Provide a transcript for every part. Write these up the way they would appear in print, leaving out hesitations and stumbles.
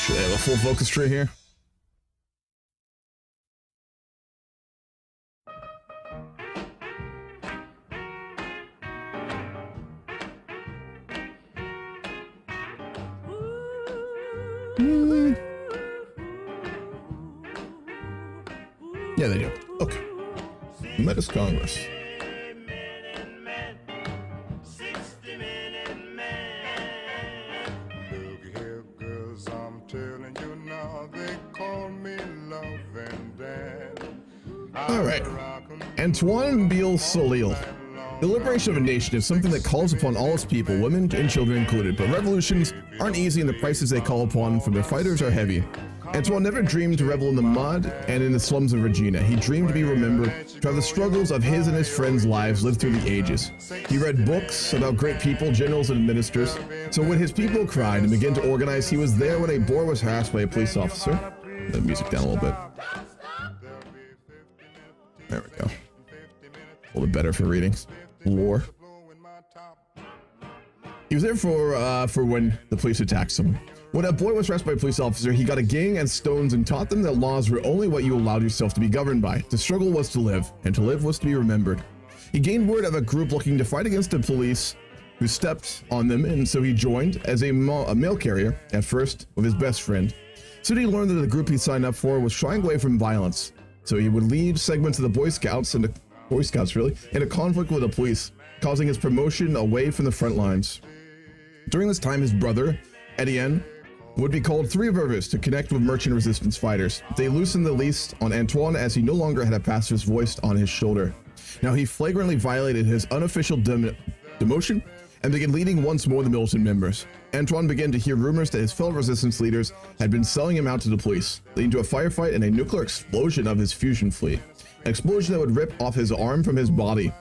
Should I have a full focus tree here? Yeah, they do. Okay. Metis Congres. Alright. Antoine Biel Solil. The liberation of a nation is something that calls upon all its people, women and children included, but revolutions aren't easy and the prices they call upon from their fighters are heavy. Antoine never dreamed to revel in the mud and in the slums of Regina. He dreamed to be remembered, to have the struggles of his and his friends' lives lived through the ages. He read books about great people, generals and ministers. So when his people cried and began to organize, he was there when a boy was harassed by a police officer. The music down a little bit. There we go. A little bit better for readings. Lore. He was there for when the police attacked someone. When a boy was harassed by a police officer, he got a gang and stones and taught them that laws were only what you allowed yourself to be governed by. To struggle was to live, and to live was to be remembered. He gained word of a group looking to fight against the police who stepped on them, and so he joined as a mail carrier, at first with his best friend. Soon he learned that the group he signed up for was shying away from violence, so he would lead segments of the Boy Scouts in a conflict with the police, causing his promotion away from the front lines. During this time, his brother, Etienne, would be called 3 observers to connect with merchant resistance fighters. They loosened the leash on Antoine as he no longer had a pacifist voice on his shoulder. Now he flagrantly violated his unofficial demotion and began leading once more the militant members. Antoine began to hear rumors that his fellow resistance leaders had been selling him out to the police, leading to a firefight and a nuclear explosion of his fusion fleet. An explosion that would rip off his arm from his body.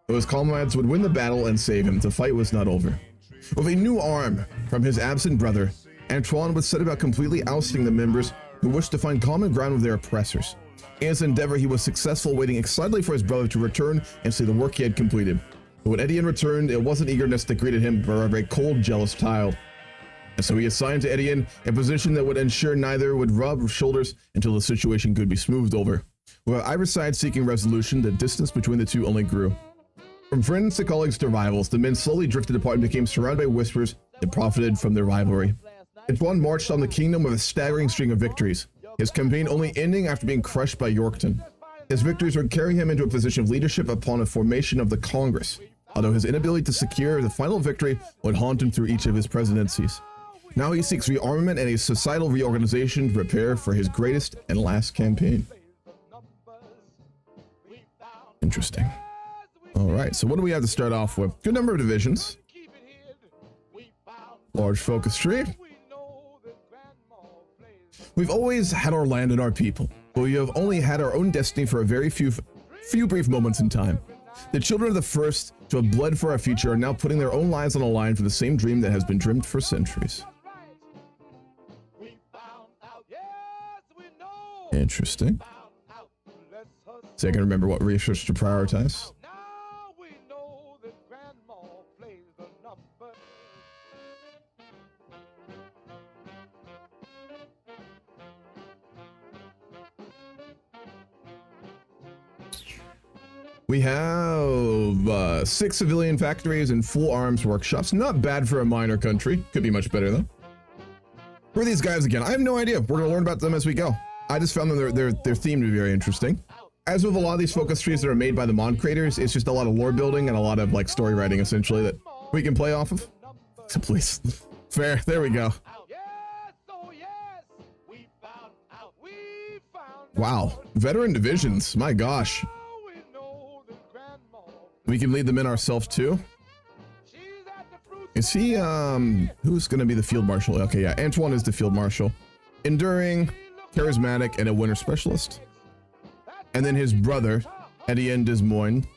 Though his comrades would win the battle and save him, the fight was not over. With a new arm from his absent brother, Antoine would set about completely ousting the members who wished to find common ground with their oppressors. In his endeavor, he was successful, waiting excitedly for his brother to return and see the work he had completed. But when Etienne returned, it wasn't eagerness that greeted him, but rather a cold, jealous child. And so he assigned to Etienne a position that would ensure neither would rub shoulders until the situation could be smoothed over. With either side seeking resolution, the distance between the two only grew. From friends to colleagues to rivals, the men slowly drifted apart and became surrounded by whispers that profited from their rivalry. Antoine marched on the kingdom with a staggering string of victories, his campaign only ending after being crushed by Yorkton. His victories would carry him into a position of leadership upon the formation of the Congress, although his inability to secure the final victory would haunt him through each of his presidencies. Now he seeks rearmament and a societal reorganization to prepare for his greatest and last campaign. Interesting. All right, so what do we have to start off with? Good number of divisions. Large focus tree. We've always had our land and our people, but we have only had our own destiny for a very few brief moments in time. The children of the first to have bled for our future are now putting their own lives on the line for the same dream that has been dreamed for centuries. Interesting. So I can remember what research to prioritize. We have 6 civilian factories and full arms workshops. Not bad for a minor country. Could be much better though. Who are these guys again? I have no idea. We're gonna learn about them as we go. I just found them their theme to be very interesting. As with a lot of these focus trees that are made by the mod creators, it's just a lot of lore building and a lot of like story writing essentially that we can play off of. So please. Fair. There we go. Wow. Veteran divisions. My gosh. We can lead them in ourselves too. Is he, who's gonna be the field marshal? Okay, yeah, Antoine is the field marshal. Enduring, charismatic, and a winter specialist. And then his brother, Etienne Des Moines,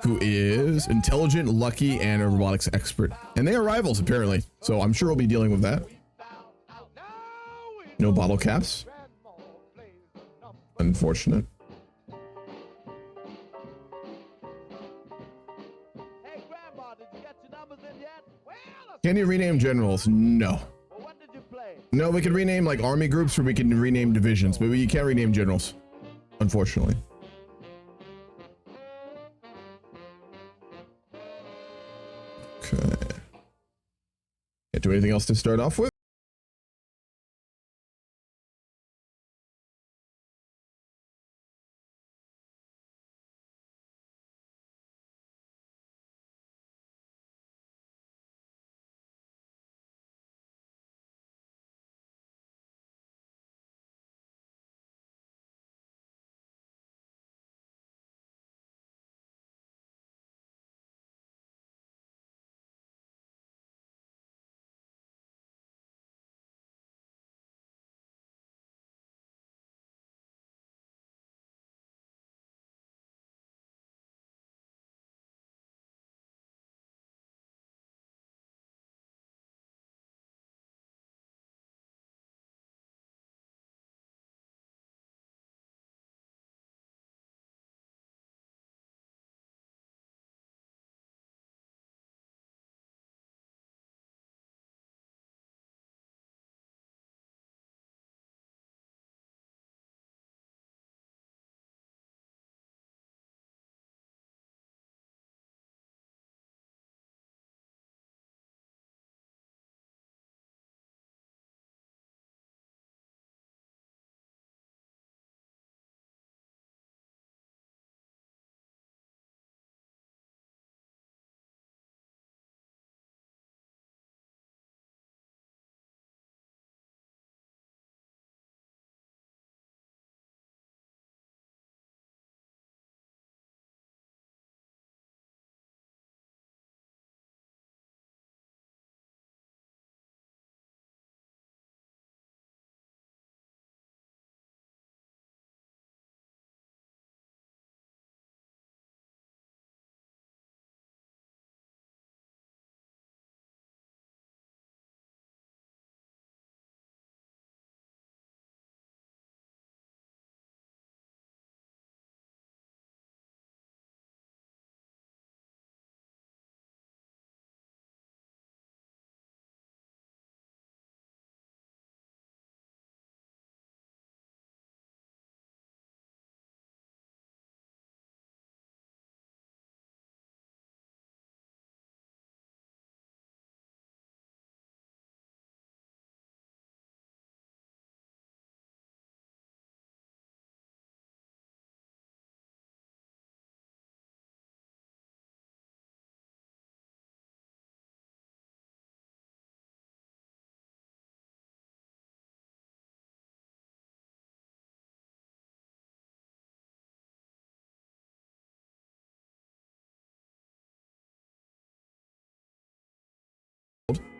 who is intelligent, lucky, and a robotics expert. And they are rivals, apparently. So I'm sure we'll be dealing with that. No bottle caps. Unfortunate. Can you rename generals? No. No, we can rename like army groups, or we can rename divisions, but you can't rename generals, unfortunately. Okay. Can't do anything else to start off with.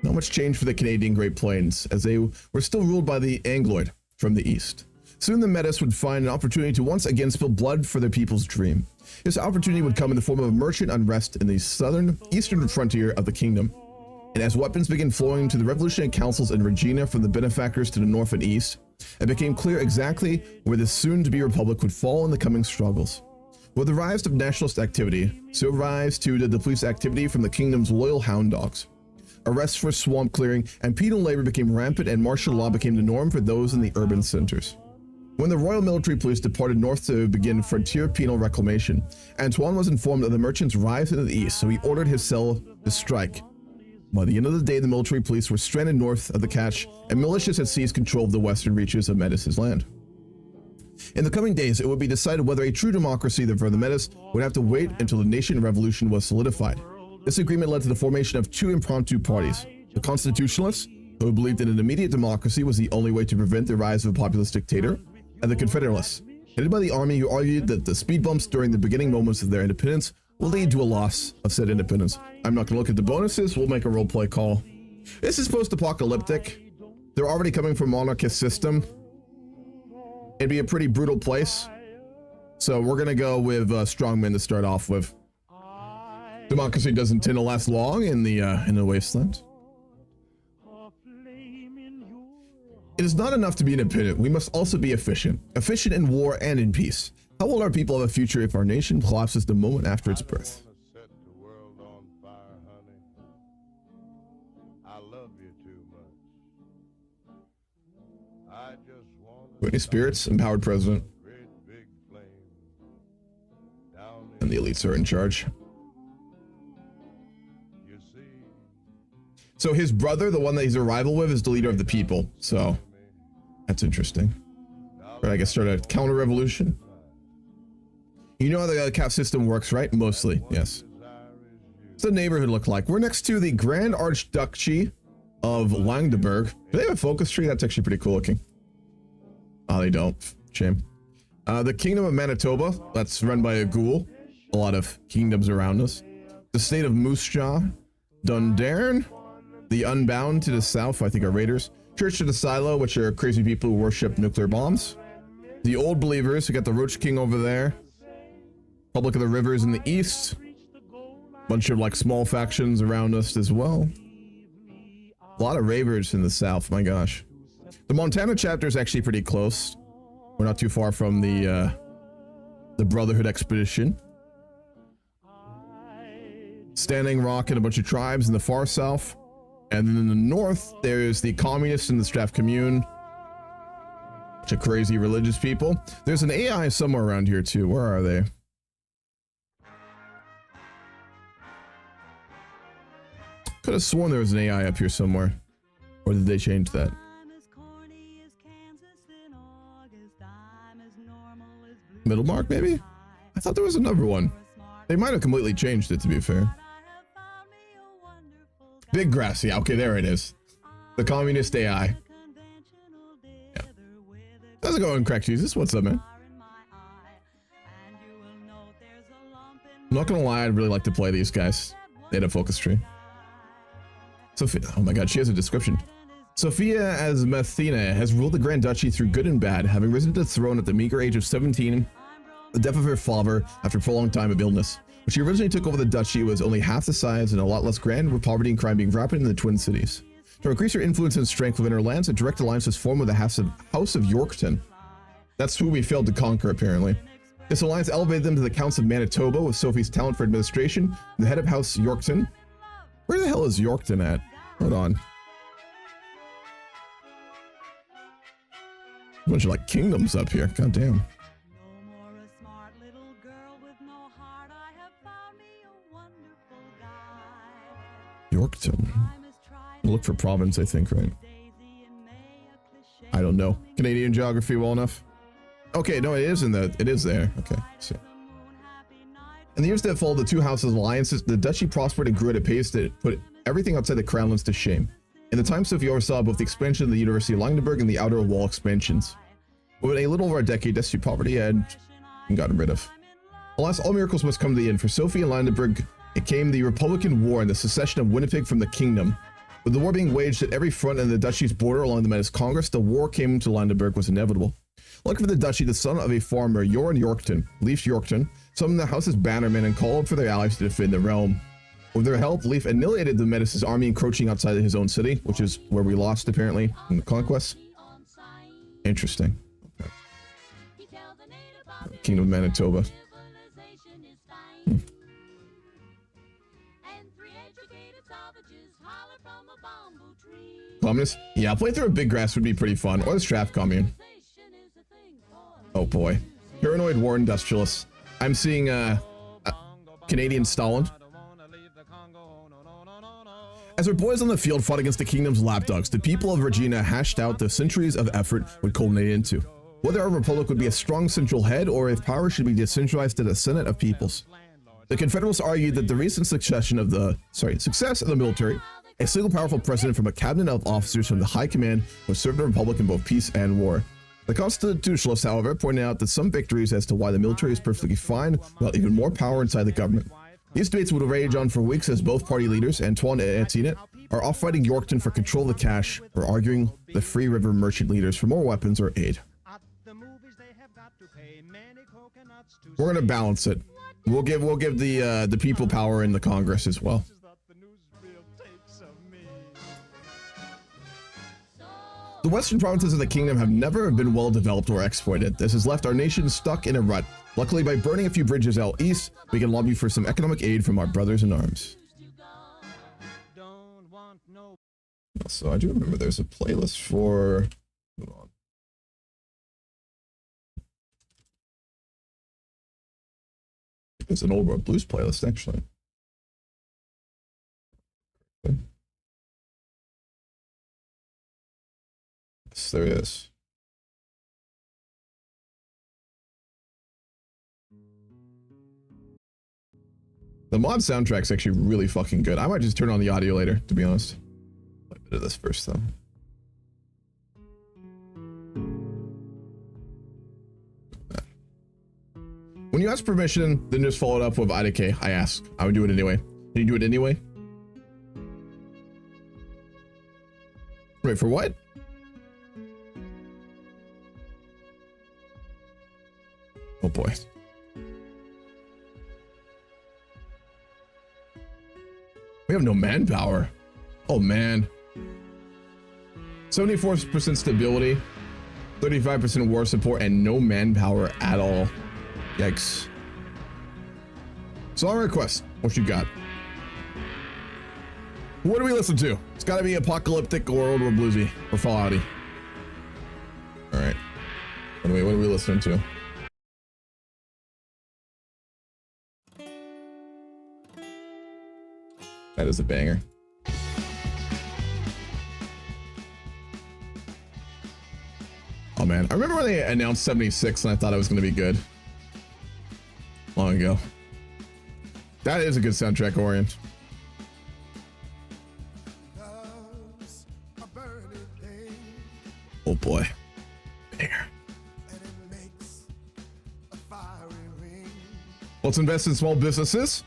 Not much change for the Canadian Great Plains, as they were still ruled by the Angloid from the east. Soon the Metis would find an opportunity to once again spill blood for their people's dream. This opportunity would come in the form of merchant unrest in the eastern frontier of the kingdom. And as weapons began flowing to the revolutionary councils in Regina from the benefactors to the north and east, it became clear exactly where the soon-to-be republic would fall in the coming struggles. With the rise of nationalist activity, so rise too did the police activity from the kingdom's loyal hound dogs. Arrests for swamp clearing and penal labor became rampant, and martial law became the norm for those in the urban centers. When the Royal Military Police departed north to begin frontier penal reclamation, Antoine was informed of the merchants' rise into the east, so he ordered his cell to strike. By the end of the day, the military police were stranded north of the Catch, and militias had seized control of the western reaches of Metis' land. In the coming days, it would be decided whether a true democracy for the Metis would have to wait until the nation revolution was solidified. This agreement led to the formation of two impromptu parties: the Constitutionalists, who believed that an immediate democracy was the only way to prevent the rise of a populist dictator, and the Confederalists, headed by the army, who argued that the speed bumps during the beginning moments of their independence will lead to a loss of said independence. I'm not going to look at the bonuses, we'll make a roleplay call. This is post-apocalyptic. They're already coming from a monarchist system. It'd be a pretty brutal place. So we're going to go with strongmen to start off with. Democracy doesn't tend to last long in the wasteland. It is not enough to be independent. We must also be efficient. Efficient in war and in peace. How will our people have a future if our nation collapses the moment after its birth? Set the world on fire, honey. I love you too much. Whitney Spirits, empowered president. And the elites are in charge. So his brother, the one that he's a rival with, is the leader of the people. So that's interesting. But I guess start a counter-revolution. You know how the caste system works, right? Mostly, yes. What's the neighborhood look like? We're next to the Grand Archduchy of Langenburg. Do they have a focus tree? That's actually pretty cool looking. Oh, they don't. Shame. The Kingdom of Manitoba. That's run by a ghoul. A lot of kingdoms around us. The state of Moose Jaw. Dundairn. The Unbound to the south, I think, are raiders. Church of the Silo, which are crazy people who worship nuclear bombs. The Old Believers. We got the Roach King over there. Public of the Rivers in the east. Bunch of like small factions around us as well. A lot of ravers in the south, my gosh. The Montana chapter is actually pretty close. We're not too far from the Brotherhood expedition. Standing Rock and a bunch of tribes in the far south. And then in the north, there's the communists in the Strath Commune. Bunch of crazy religious people. There's an AI somewhere around here too. Where are they? Could have sworn there was an AI up here somewhere. Or did they change that? Middlemark, maybe? I thought there was another one. They might have completely changed it, to be fair. Big Grass, yeah, okay, there it is. The communist AI. Yeah. How's it going, Crack Jesus? What's up, man? I'm not gonna lie, I'd really like to play these guys. They had a focus tree. Sophia, oh my god, she has a description. Sophia Asmathena has ruled the Grand Duchy through good and bad, having risen to the throne at the meager age of 17, the death of her father after a prolonged time of illness. When she originally took over the duchy, it was only half the size and a lot less grand, with poverty and crime being rampant in the Twin Cities. To increase her influence and strength within her lands, a direct alliance was formed with the House of Yorkton. That's who we failed to conquer, apparently. This alliance elevated them to the Counts of Manitoba, with Sophie's talent for administration, and the head of House Yorkton. Where the hell is Yorkton at? Hold on. A bunch of like kingdoms up here. God damn. Yorkton. Look for province, I think, right? I don't know Canadian geography well enough. Okay, no, it is there. Okay, so. In the years that followed the two houses' alliances, the duchy prospered and grew at a pace that put everything outside the crownlands to shame. In the time, Sophie oversaw both the expansion of the University of Langenburg and the outer wall expansions. Within a little over a decade, destitute poverty had been gotten rid of. Alas, all miracles must come to the end. For Sophie and Langenburg, it came the Republican War and the secession of Winnipeg from the kingdom. With the war being waged at every front in the duchy's border along the Metis Congres, the war came to Langenburg was inevitable. Lucky for the duchy, the son of a farmer, Joran Yorkton, Leif Yorkton, summoned the house's bannermen and called for their allies to defend the realm. With their help, Leif annihilated the Metis' army encroaching outside of his own city, which is where we lost, apparently, in the conquest. Interesting. Okay. Kingdom of Manitoba. Communist? Yeah, play through a Big Grass would be pretty fun. Or the Strath Commune. Oh boy. Paranoid War Industrialists. I'm seeing Canadian Stalin. As our boys on the field fought against the kingdom's lapdogs, the people of Regina hashed out the centuries of effort would culminate into. Whether our republic would be a strong central head or if power should be decentralized to the Senate of Peoples. The Confederates argued that the recent success of the military, a single powerful president from a cabinet of officers from the high command, would serve the republic in both peace and war. The Constitutionalists, however, pointed out that some victories as to why the military is perfectly fine without even more power inside the government. These debates would rage on for weeks as both party leaders, Antoine and Etienne, are off fighting Yorkton for control of the cash or arguing the Free River merchant leaders for more weapons or aid. We're gonna balance it. We'll give the people power in the Congress as well. The western provinces of the kingdom have never been well developed or exploited. This has left our nation stuck in a rut. Luckily, by burning a few bridges out east, we can lobby for some economic aid from our brothers in arms. So I do remember there's a playlist for... Hold on. It's an old world blues playlist, actually. Yes, there is. The mod soundtrack's actually really fucking good. I might just turn on the audio later, to be honest. Play a bit of this first, though. When you ask permission, then just follow it up with IDK. I ask. I would do it anyway. Can you do it anyway? Wait, for what? Oh boy. We have no manpower. Oh man. 74% stability, 35% war support, and no manpower at all. Yikes. Song request. What you got? What do we listen to? It's gotta be apocalyptic or old world bluesy or fallouty. Alright. Anyway, what are we listening to? That is a banger. Oh man, I remember when they announced 76 and I thought it was gonna be good. Long ago. That is a good soundtrack, Orient. Oh boy. Banger. Let's invest in small businesses.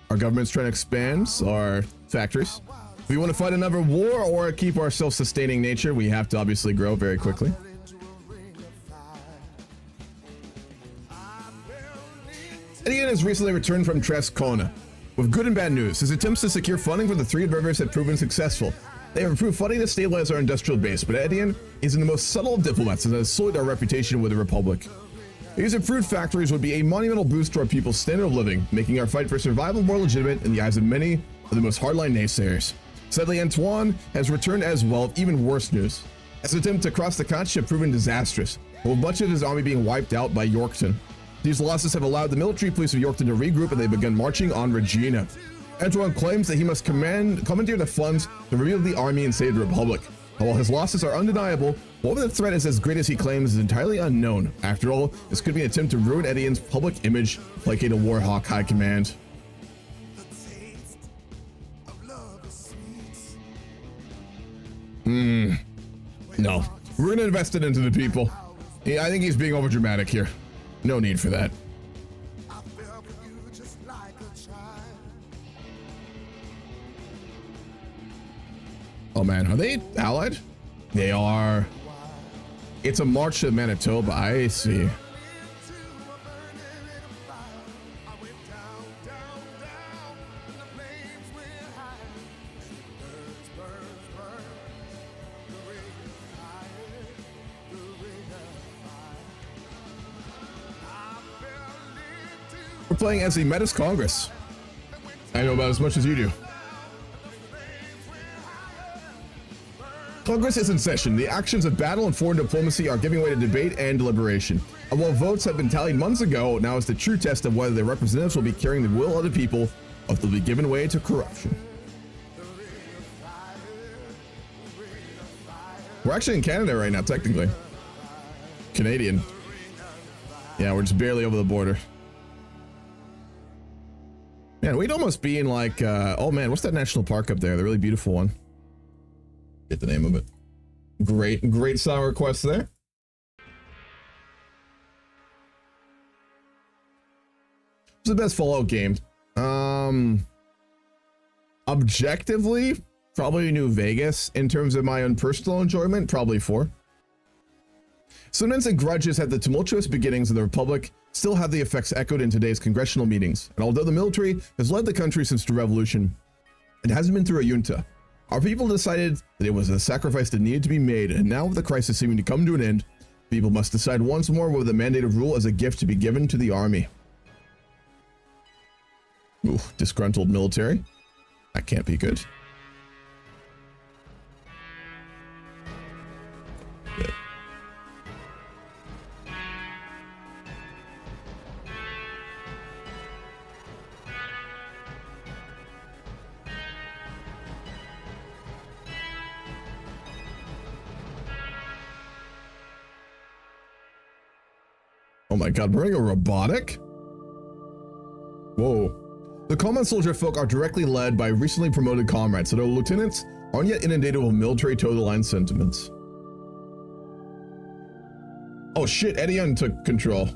Our government's trying to expand our factories. If we want to fight another war or keep our self-sustaining nature, we have to obviously grow very quickly. Edian has recently returned from Trescona with good and bad news. His attempts to secure funding for the Three Rivers have proven successful. They have approved funding to stabilize our industrial base, but Edian is in the most subtle of diplomats and has sullied our reputation with the Republic. These improved factories would be a monumental boost to our people's standard of living, making our fight for survival more legitimate in the eyes of many of the most hardline naysayers. Sadly, Antoine has returned as well with even worse news. His attempt to cross the Conch have proven disastrous, with much of his army being wiped out by Yorkton. These losses have allowed the military police of Yorkton to regroup and they've begun marching on Regina. Antoine claims that he must commandeer the funds to rebuild the army and save the Republic. While his losses are undeniable, whether the threat is as great as he claims is entirely unknown. After all, this could be an attempt to ruin Edian's public image, placate a Warhawk high command. No. We're gonna invest it into the people. Yeah, I think he's being overdramatic here. No need for that. Oh man, are they allied? They are. It's a march to Manitoba, I see. We're playing as the Metis Congres. I know about as much as you do. Congress is in session. The actions of battle and foreign diplomacy are giving way to debate and deliberation. And while votes have been tallied months ago, now is the true test of whether their representatives will be carrying the will of the people or they'll be given way to corruption. We're actually in Canada right now, technically. Canadian. Yeah, we're just barely over the border. Man, we'd almost be in like, oh man, what's that national park up there? The really beautiful one. Get the name of it. Great song request there. It's the best Fallout game. Objectively, probably New Vegas. In terms of my own personal enjoyment, probably 4. Sentiments and grudges at the tumultuous beginnings of the Republic still have the effects echoed in today's congressional meetings. And although the military has led the country since the revolution, it hasn't been through a junta. Our people decided that it was a sacrifice that needed to be made, and now with the crisis seeming to come to an end, people must decide once more whether the mandate of rule is a gift to be given to the army. Ooh, disgruntled military. That can't be good. Good. Oh my god, wearing a robotic? Whoa. The common soldier folk are directly led by recently promoted comrades, so their lieutenants aren't yet inundated with military total line sentiments. Oh shit, Edion took control.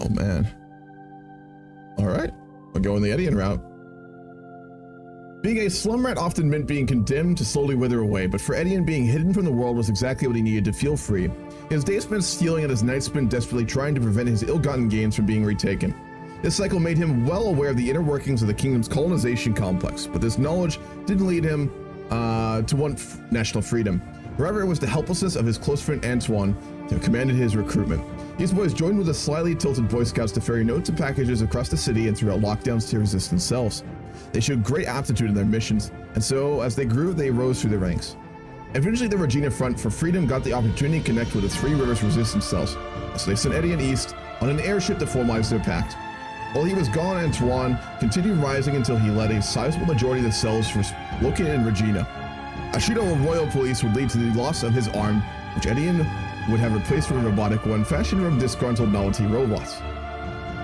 Oh man. Alright, we're going the Edion route. Being a slum rat often meant being condemned to slowly wither away, but for Edion, being hidden from the world was exactly what he needed to feel free. His days spent stealing and his nights spent desperately trying to prevent his ill-gotten gains from being retaken. This cycle made him well aware of the inner workings of the kingdom's colonization complex, but this knowledge didn't lead him to want national freedom. Rather, it was the helplessness of his close friend Antoine that commanded his recruitment. These boys joined with the slightly tilted Boy Scouts to ferry notes and packages across the city and throughout lockdowns to resistance cells. They showed great aptitude in their missions, and so as they grew, they rose through the ranks. Eventually, the Regina Front for Freedom got the opportunity to connect with the Three Rivers resistance cells, so they sent Edion east on an airship to formalize their pact. While he was gone, Antoine continued rising until he led a sizable majority of the cells located in Regina. A shootout with royal police would lead to the loss of his arm, which Edion would have replaced with a robotic one fashioned from disgruntled novelty robots.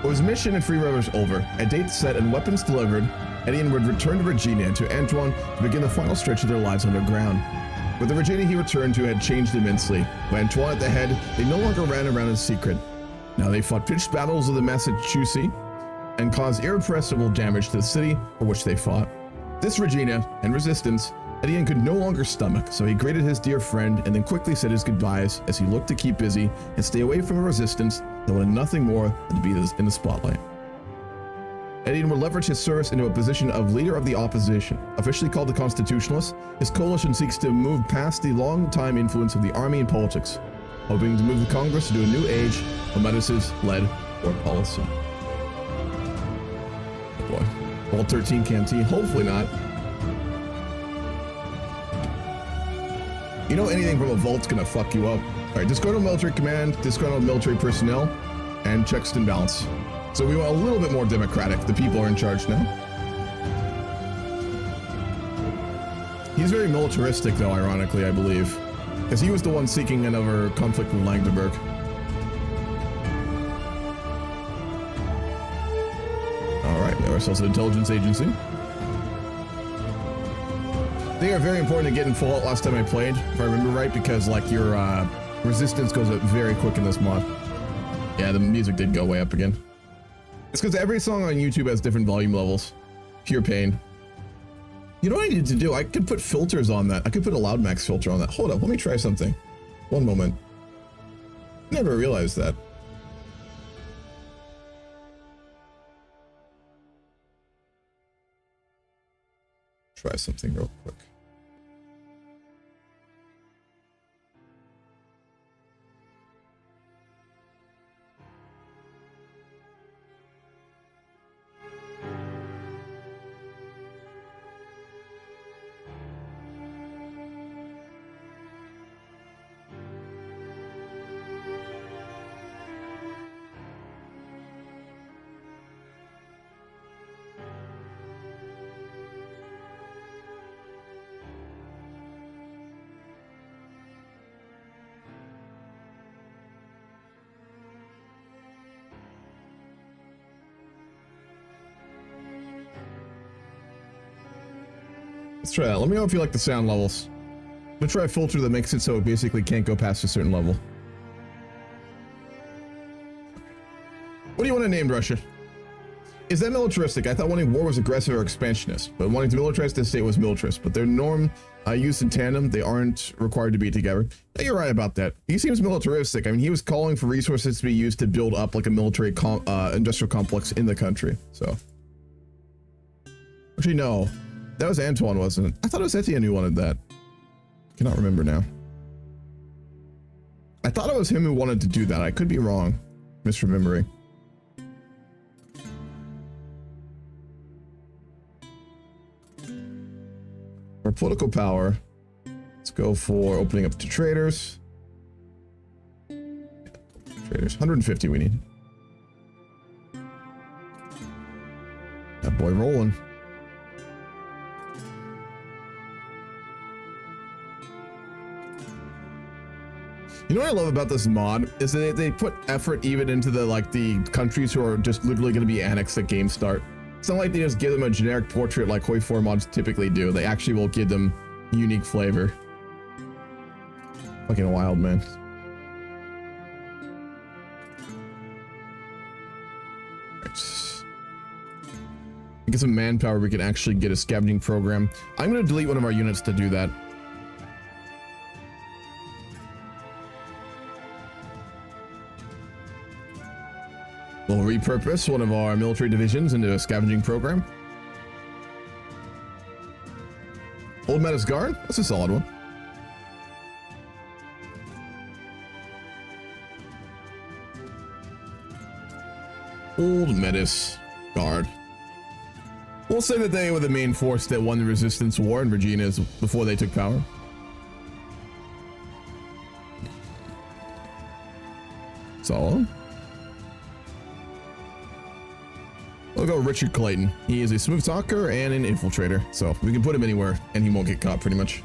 With his mission in Free Rivers over, a date set and weapons delivered, Edion would return to Regina and to Antoine to begin the final stretch of their lives underground. But the Regina he returned to had changed immensely. With Antoine at the head, they no longer ran around in secret. Now they fought pitched battles of the Massachusetts and caused irrepressible damage to the city for which they fought. This Regina and resistance, Edion could no longer stomach, so he greeted his dear friend and then quickly said his goodbyes as he looked to keep busy and stay away from a resistance that wanted nothing more than to be in the spotlight. Edion would leverage his service into a position of leader of the opposition. Officially called the Constitutionalists, his coalition seeks to move past the long-time influence of the army and politics, hoping to move the Congress into a new age of Metis led foreign policy. Oh boy. Vault 13 canteen, hopefully not. You know, anything from a vault's gonna fuck you up. Alright, disgruntled military command, disgruntled military personnel, and checks and balance. So we want a little bit more democratic. The people are in charge now. He's very militaristic though, ironically, I believe. Because he was the one seeking another conflict with Langdenberg. Alright, we have ourselves an intelligence agency. They are very important to get in Fallout last time I played, if I remember right, because like your resistance goes up very quick in this mod. Yeah, the music did go way up again. It's because every song on YouTube has different volume levels. Pure pain. You know what I need to do? I could put filters on that. I could put a loud max filter on that. Hold up, let me try something. One moment. Never realized that. Try something real quick. Let's try that. Let me know if you like the sound levels. I'm gonna try a filter that makes it so it basically can't go past a certain level. What do you want to name Russia? Is that militaristic? I thought wanting war was aggressive or expansionist, but wanting to militarize the state was militarist. But their norm used in tandem, they aren't required to be together. Yeah, you're right about that. He seems militaristic. I mean, he was calling for resources to be used to build up like a military industrial complex in the country. So, actually, no. That was Antoine, wasn't it? I thought it was Etienne who wanted that. I cannot remember now. I thought it was him who wanted to do that. I could be wrong. Misremembering. For political power, let's go for opening up to traders. Traders, 150 we need. That boy rolling. You know what I love about this mod is that they put effort even into the countries who are just literally going to be annexed at game start. It's not like they just give them a generic portrait like HOI4 mods typically do. They actually will give them unique flavor. Fucking wild, man. Get some manpower, we can actually get a scavenging program. I'm going to delete one of our units to do that. We'll repurpose one of our military divisions into a scavenging program. Old Metis Guard, that's a solid one. Old Metis Guard. We'll say that they were the main force that won the resistance war in Regina before they took power. Solid. We'll go Richard Clayton. He is a smooth talker and an infiltrator, so we can put him anywhere and he won't get caught pretty much.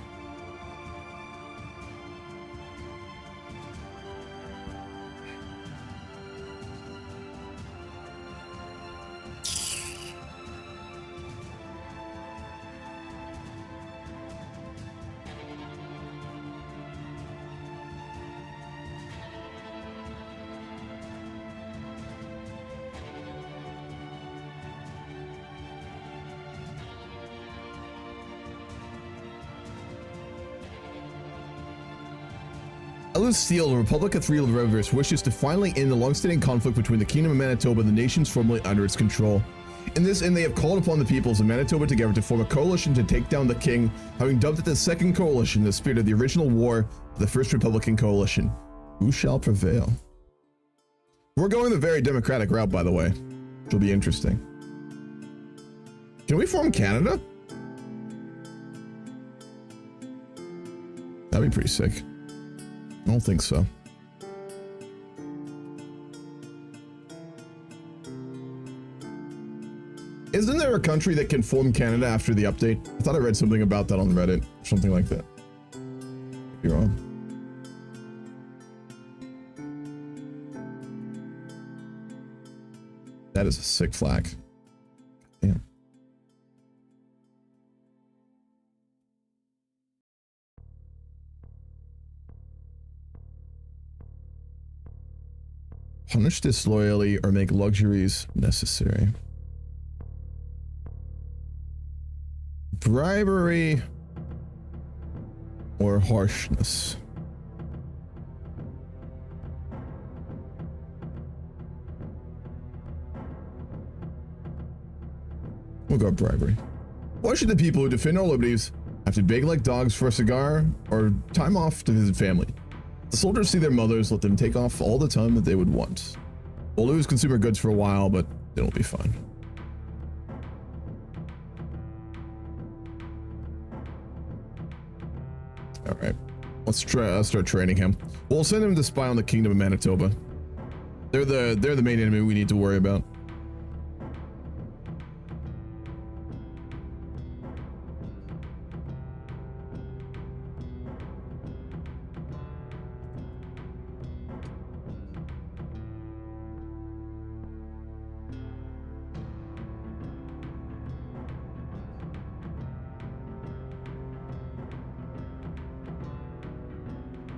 Steel, the Republic of Three Rivers wishes to finally end the long-standing conflict between the Kingdom of Manitoba and the nations formerly under its control. In this end, they have called upon the peoples of Manitoba together to form a coalition to take down the king, having dubbed it the Second Coalition in the spirit of the original war of the First Republican Coalition. Who shall prevail? We're going the very democratic route, by the way, which will be interesting. Can we form Canada? That'd be pretty sick. I don't think so. Isn't there a country that can form Canada after the update? I thought I read something about that on Reddit, or something like that. Could be wrong. That is a sick flag. Damn. Punish disloyalty or make luxuries necessary. Bribery or harshness. We'll go bribery. Why should the people who defend our liberties have to beg like dogs for a cigar or time off to visit family? The soldiers see their mothers, let them take off all the time that they would want. We'll lose consumer goods for a while, but it'll be fine. All right, let's start training him. We'll send him to spy on the Kingdom of Manitoba. They're the main enemy we need to worry about.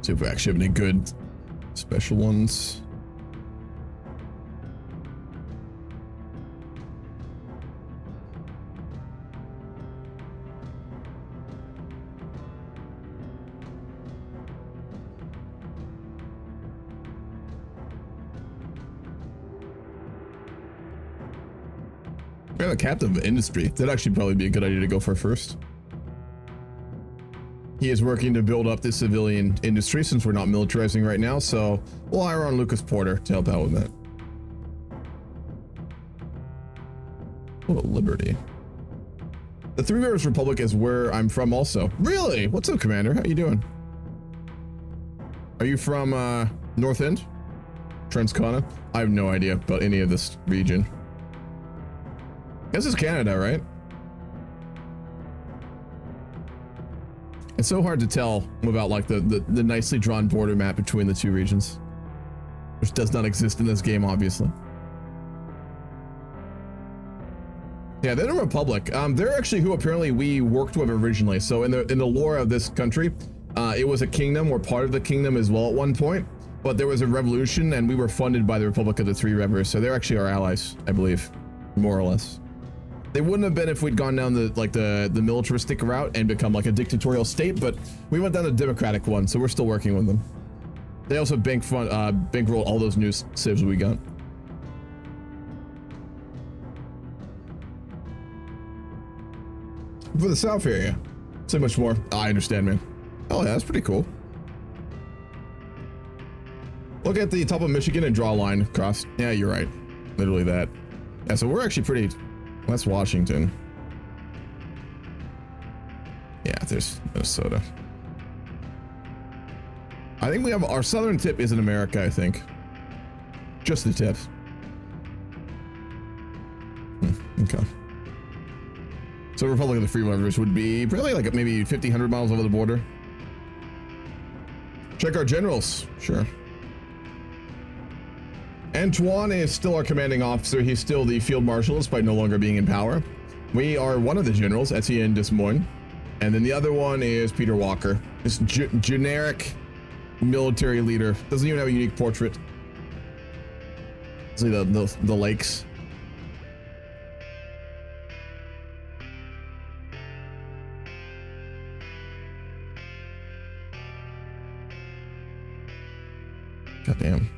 See if we actually have any good special ones. We have a captain of industry. That'd actually probably be a good idea to go for first. He is working to build up the civilian industry since we're not militarizing right now, so we'll hire on Lucas Porter to help out with that. Oh, Liberty. The Three Rivers Republic is where I'm from also. Really? What's up, Commander? How you doing? Are you from North End? Transcona? I have no idea about any of this region. This is Canada, right? It's so hard to tell without like the nicely drawn border map between the two regions, which does not exist in this game, obviously. Yeah, they're the Republic. They're actually who apparently we worked with originally. So in the lore of this country, it was a kingdom or part of the kingdom as well at one point, but there was a revolution and we were funded by the Republic of the Three Rivers. So they're actually our allies, I believe, more or less. They wouldn't have been if we'd gone down the militaristic route and become like a dictatorial state, but we went down the democratic one, so we're still working with them. They also bankrolled all those new civs we got. For the south area, so much more. I understand, man. Oh yeah, that's pretty cool. Look at the top of Michigan and draw a line across. Yeah, you're right. Literally that. Yeah, so we're actually pretty. That's Washington. Yeah, there's Minnesota. I think we have our southern tip is in America, I think. Just the tip. Okay. So Republic of the Free Rivers would be probably like maybe 50, 100 miles over the border. Check our generals. Sure. Antoine is still our commanding officer. He's still the field marshal despite no longer being in power. We are one of the generals, Etienne Des Moines. And then the other one is Peter Walker. This generic military leader. Doesn't even have a unique portrait. See the lakes. God damn.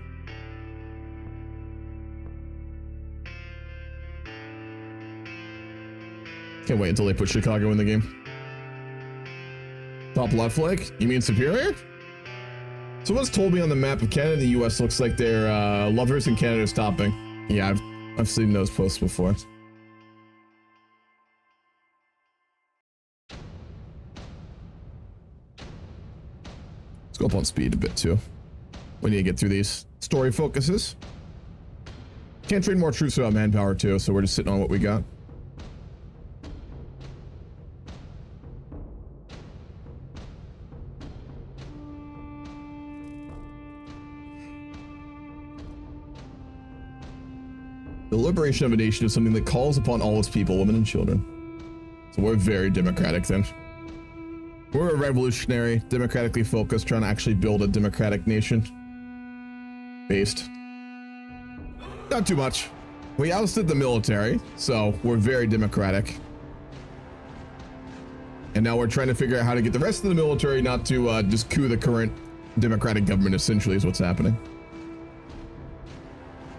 Can't wait until they put Chicago in the game. Top left flank? You mean Superior? Someone's told me on the map of Canada and the US looks like they're lovers and Canada's topping. Yeah, I've seen those posts before. Let's go up on speed a bit too. We need to get through these story focuses. Can't train more troops without manpower too, so we're just sitting on what we got. The liberation of a nation is something that calls upon all its people, women and children. So we're very democratic then. We're a revolutionary, democratically focused, trying to actually build a democratic nation. Based. Not too much. We ousted the military, so we're very democratic. And now we're trying to figure out how to get the rest of the military not to just coup the current democratic government, essentially, is what's happening.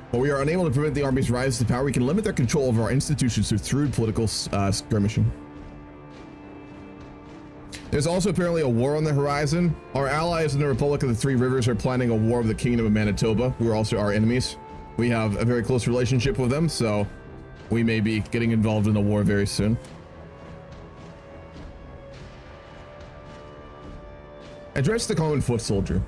While we are unable to prevent the army's rise to power, we can limit their control over our institutions through political skirmishing. There's also apparently a war on the horizon. Our allies in the Republic of the Three Rivers are planning a war with the Kingdom of Manitoba, who are also our enemies. We have a very close relationship with them, so we may be getting involved in a war very soon. Address the common foot soldier.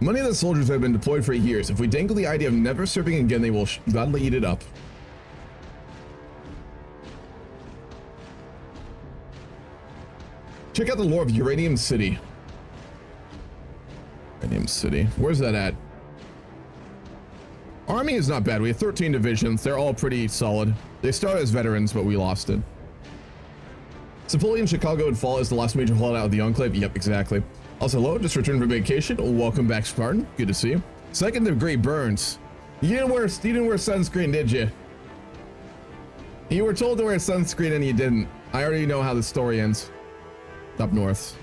Many of the soldiers have been deployed for years. If we dangle the idea of never serving again, they will gladly eat it up. Check out the lore of Uranium City. Uranium City. Where's that at? Army is not bad. We have 13 divisions. They're all pretty solid. They started as veterans, but we lost it. Napoleon, Chicago, and Fall is the last major holdout of the Enclave. Yep, exactly. Also, hello, just returned from vacation. Welcome back, Spartan. Good to see you. Second degree burns. You didn't wear sunscreen, did you? You were told to wear sunscreen and you didn't. I already know how the story ends. Up north.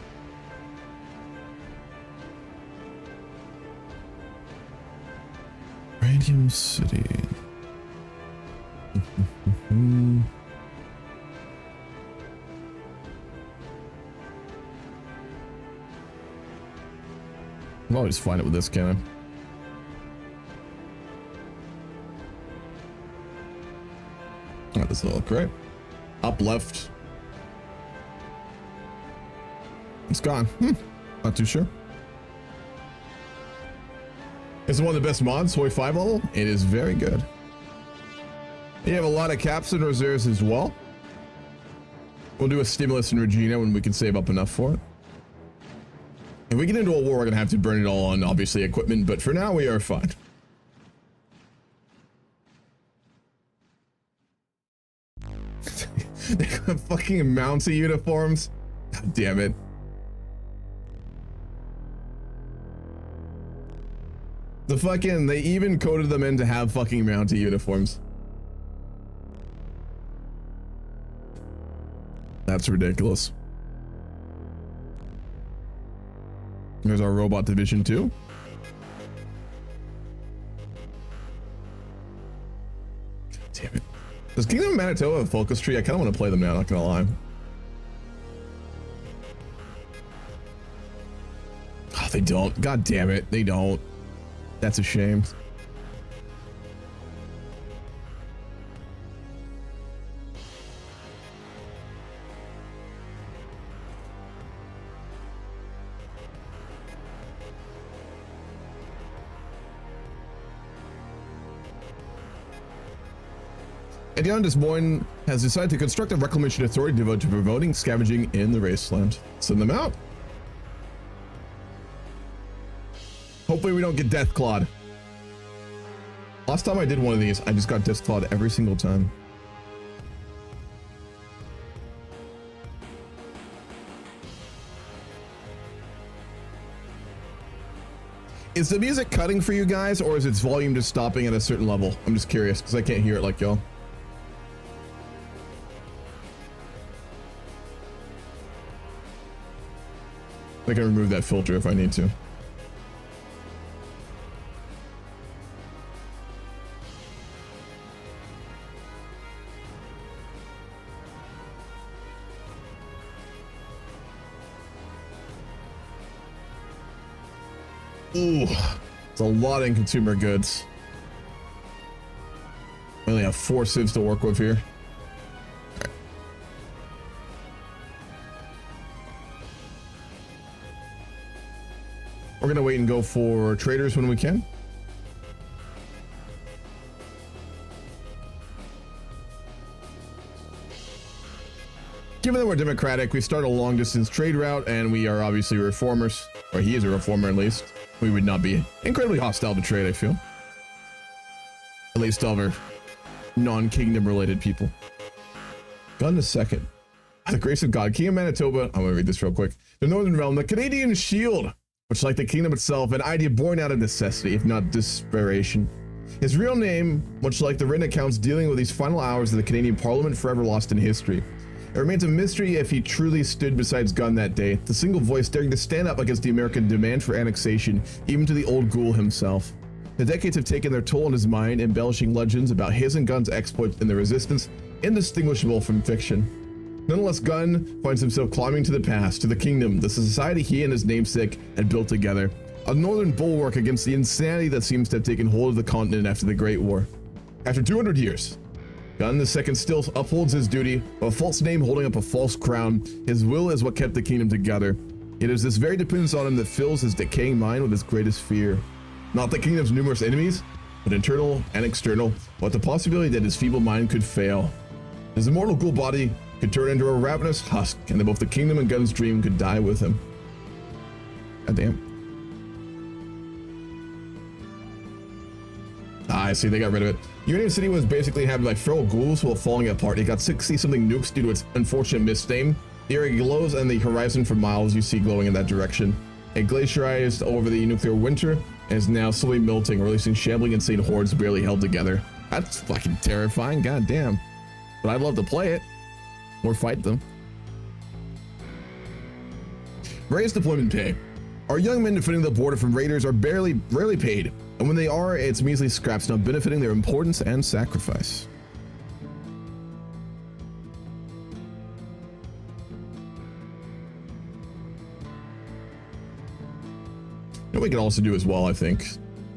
Radium City. I'll always find it with this cannon. That doesn't look right. Up left. It's gone. Not too sure. Is it one of the best mods, HOI4 level? It is very good. You have a lot of caps and reserves as well. We'll do a stimulus in Regina when we can save up enough for it. If we get into a war, we're gonna have to burn it all on, obviously, equipment, but for now, we are fine. They got fucking Mountie uniforms. God damn it. They even coded them in to have fucking Mountie uniforms. That's ridiculous. There's our robot division too. God damn it. Does Kingdom of Manitoba have a focus tree? I kind of want to play them now, not gonna lie. Oh, they don't. God damn it. They don't. That's a shame. Edion Des Moines has decided to construct a reclamation authority devoted to promoting scavenging in the wasteland. Send them out. Hopefully we don't get death clawed. Last time I did one of these, I just got death clawed every single time. Is the music cutting for you guys, or is its volume just stopping at a certain level? I'm just curious, because I can't hear it like y'all. I can remove that filter if I need to. Ooh, it's a lot in consumer goods. I only have 4 civs to work with here. Right. We're gonna wait and go for traders when we can. Given that we're democratic, we start a long distance trade route, and we are obviously reformers, or he is a reformer at least. We would not be incredibly hostile to trade, I feel. At least over non-kingdom related people. Gun a second. By the grace of God, King of Manitoba, I'm gonna read this real quick. The Northern Realm, the Canadian Shield, which like the kingdom itself, an idea born out of necessity, if not desperation. His real name, much like the written accounts dealing with these final hours of the Canadian Parliament, forever lost in history. It remains a mystery if he truly stood beside his gun that day, the single voice daring to stand up against the American demand for annexation, even to the old ghoul himself. The decades have taken their toll on his mind, embellishing legends about his and Gunn's exploits in the resistance, indistinguishable from fiction. Nonetheless, Gunn finds himself climbing to the past, to the kingdom, the society he and his namesake had built together, a northern bulwark against the insanity that seems to have taken hold of the continent after the Great War. After 200 years, Gunn II still upholds his duty, a false name holding up a false crown. His will is what kept the kingdom together. It is this very dependence on him that fills his decaying mind with his greatest fear. Not the kingdom's numerous enemies, but internal and external, but the possibility that his feeble mind could fail. His immortal ghoul body could turn into a ravenous husk, and that both the kingdom and Gunn's dream could die with him. God damn. I see, they got rid of it. Union City was basically having like feral ghouls while falling apart. It got 60-something nukes due to its unfortunate misname. The area glows, and the horizon for miles you see glowing in that direction. It glaciarized over the nuclear winter and is now slowly melting, releasing shambling insane hordes barely held together. That's fucking terrifying, goddamn. But I'd love to play it or fight them. Raise deployment pay. Our young men defending the border from raiders are rarely paid, and when they are, it's measly scraps, not benefiting their importance and sacrifice. You know what we could also do as well, I think.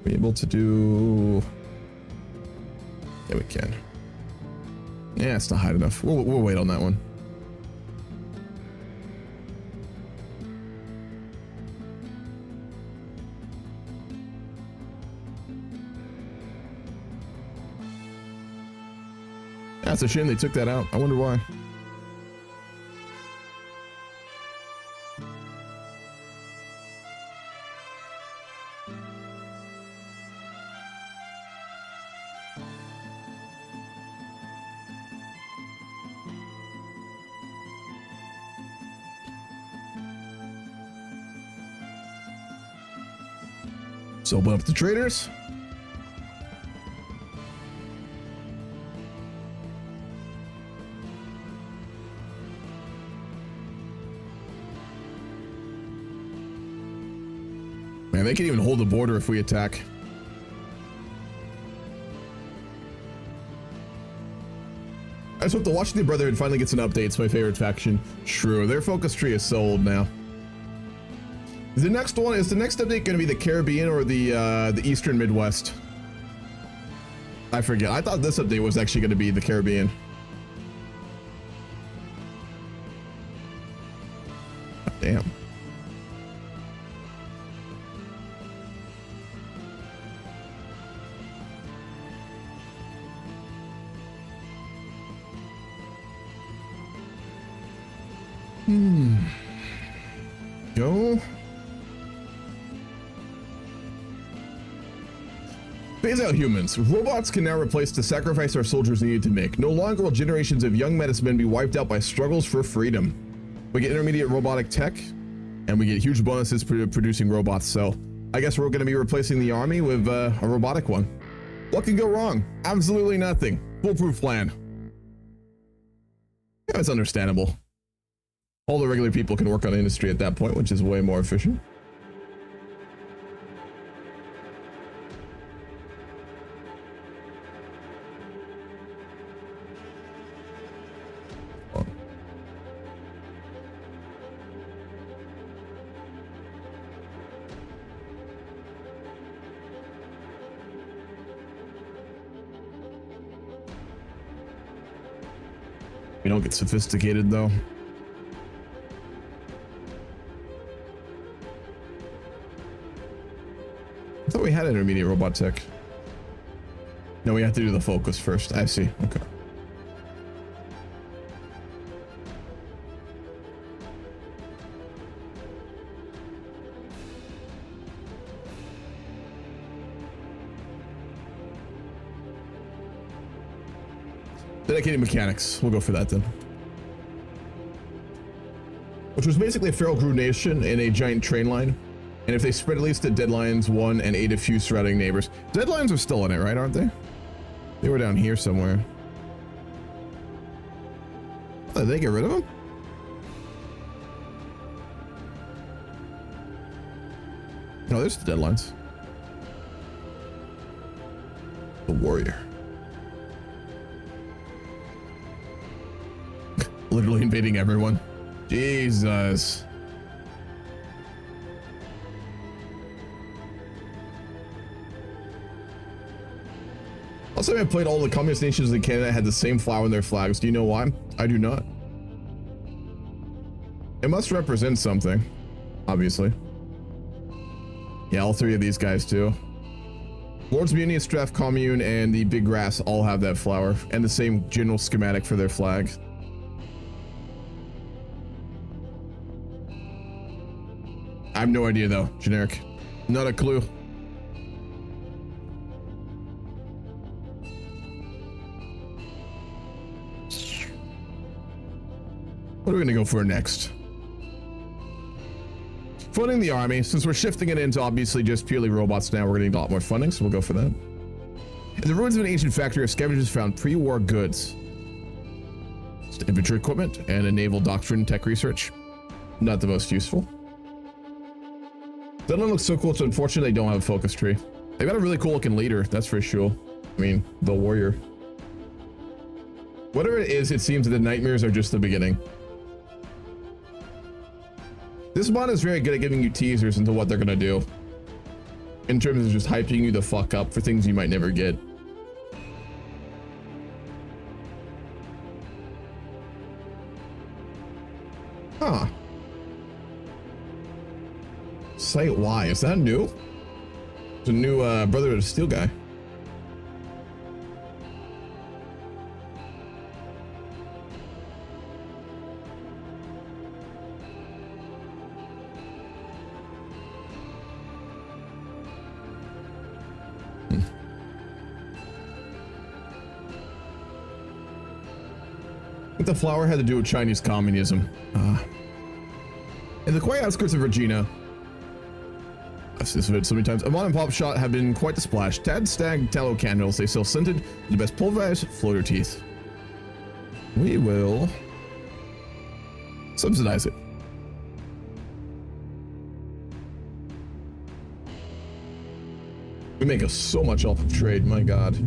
Be able to do... Yeah, we can. Yeah, it's not high enough. We'll wait on that one. That's a shame they took that out. I wonder why. Let's open up the traders. Man, they can even hold the border if we attack. I just hope the Washington Brotherhood finally gets an update. It's my favorite faction. True, their focus tree is so old now. The next one, is the next update going to be the Caribbean or the Eastern Midwest? I forget. I thought this update was actually going to be the Caribbean. God damn. Go. Phase out humans. Robots can now replace the sacrifice our soldiers needed to make. No longer will generations of young Metis men be wiped out by struggles for freedom. We get intermediate robotic tech, and we get huge bonuses for producing robots. So I guess we're going to be replacing the army with a robotic one. What can go wrong? Absolutely nothing. Foolproof plan. Yeah, it's understandable. All the regular people can work on industry at that point, which is way more efficient. We don't get sophisticated though. I thought we had intermediate robot tech. No, we have to do the focus first. I see. Okay. Dedicated mechanics. We'll go for that then. Which was basically a feral Gru nation in a giant train line. And if they spread at least to Deadlines 1 and ate a few surrounding neighbors. Deadlines are still in it, right? Aren't they? They were down here somewhere. Oh, did they get rid of them? No, there's the Deadlines. The warrior. Literally invading everyone. Jesus. Also, I played all the communist nations in Canada had the same flower in their flags. Do you know why? I do not. It must represent something, obviously. Yeah, all three of these guys too. Lord's Mutiny, Strath Commune, and the Big Grass all have that flower and the same general schematic for their flag. I have no idea though. Generic. Not a clue. What are we gonna go for next? Funding the army. Since we're shifting it into obviously just purely robots now, we're gonna need a lot more funding, so we'll go for that. In the ruins of an ancient factory, our scavengers found pre-war goods. Just infantry equipment and a naval doctrine tech research. Not the most useful. That one looks so cool, it's unfortunate they don't have a focus tree. They've got a really cool looking leader, that's for sure. I mean, the warrior. Whatever it is, it seems that the nightmares are just the beginning. This mod is very good at giving you teasers into what they're gonna do. In terms of just hyping you the fuck up for things you might never get. Huh. Site Y, is that new? It's a new Brotherhood of Steel guy. I think the flower had to do with Chinese communism. In the quiet outskirts of Regina, I've seen this vid so many times. A mom and pop shop have been quite the splash. Tad Stag tallow candles. They sell scented with the best pulverized floater teeth. We will subsidize it. We make so much off of trade, my god. Do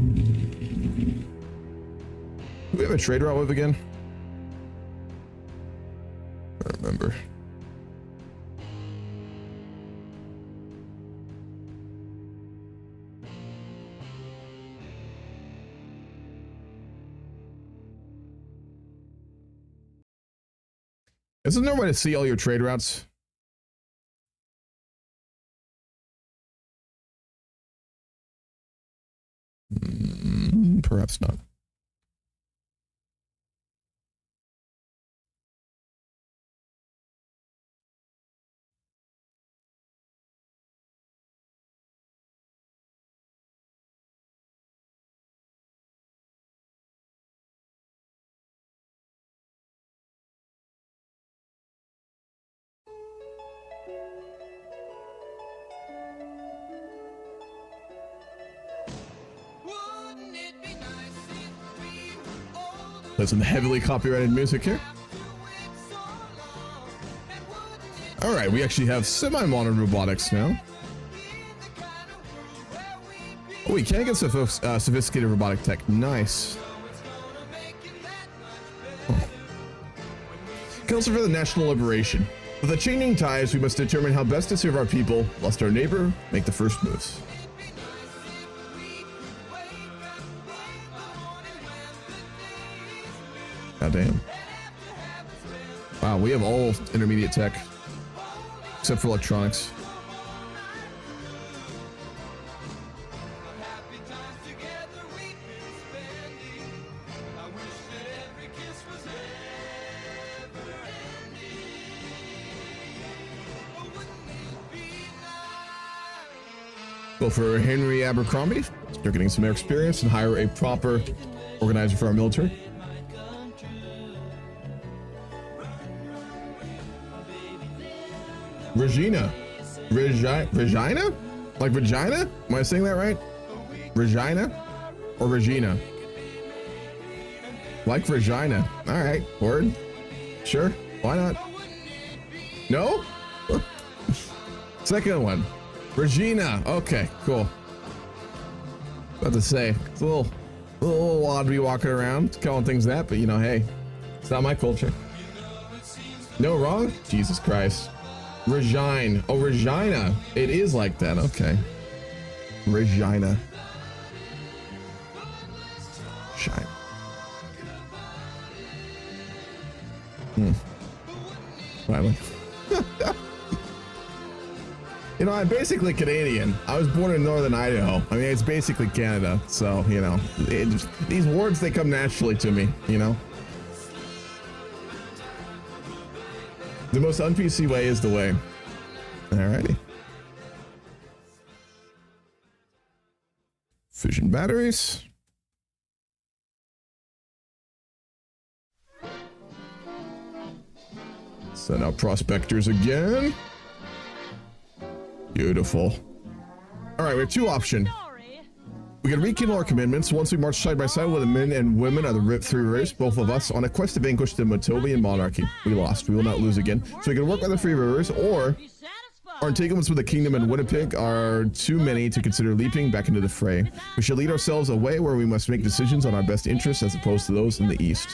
we have a trade route with again? I don't remember. Isn't there a way to see all your trade routes? Perhaps not. Play some heavily copyrighted music here. All right, we actually have semi-modern robotics now. Oh, we can get sophisticated robotic tech. Nice. Oh. Council for the National Liberation. With the changing tides, we must determine how best to serve our people, lest our neighbor make the first moves. God damn. Wow, we have all intermediate tech. Except for electronics. Go for Henry Abercrombie. Start getting some more experience and hire a proper organizer for our military. Regina. Regina? Like vagina? Am I saying that right? Regina or Regina? Like Regina. All right, word. Sure, why not? No? Second one. Regina. Okay, cool. About to say, it's a little odd to be walking around calling things that, but you know, hey, it's not my culture. No wrong? Jesus Christ. Regina. Oh, Regina. It is like that. Okay. Regina. Shine. Finally. You know, I'm basically Canadian. I was born in Northern Idaho. I mean, it's basically Canada. So, you know, these words, they come naturally to me, you know? The most un-PC way is the way. Alrighty. Fission batteries. Send out prospectors again. Beautiful. Alright, we have two options. We can rekindle our commitments once we march side by side with the men and women of the Three Rivers, both of us, on a quest to vanquish the Matobian monarchy. We lost. We will not lose again. So we can work with the Three Rivers, or our entanglements with the Kingdom and Winnipeg are too many to consider leaping back into the fray. We should lead ourselves away where we must make decisions on our best interests as opposed to those in the East.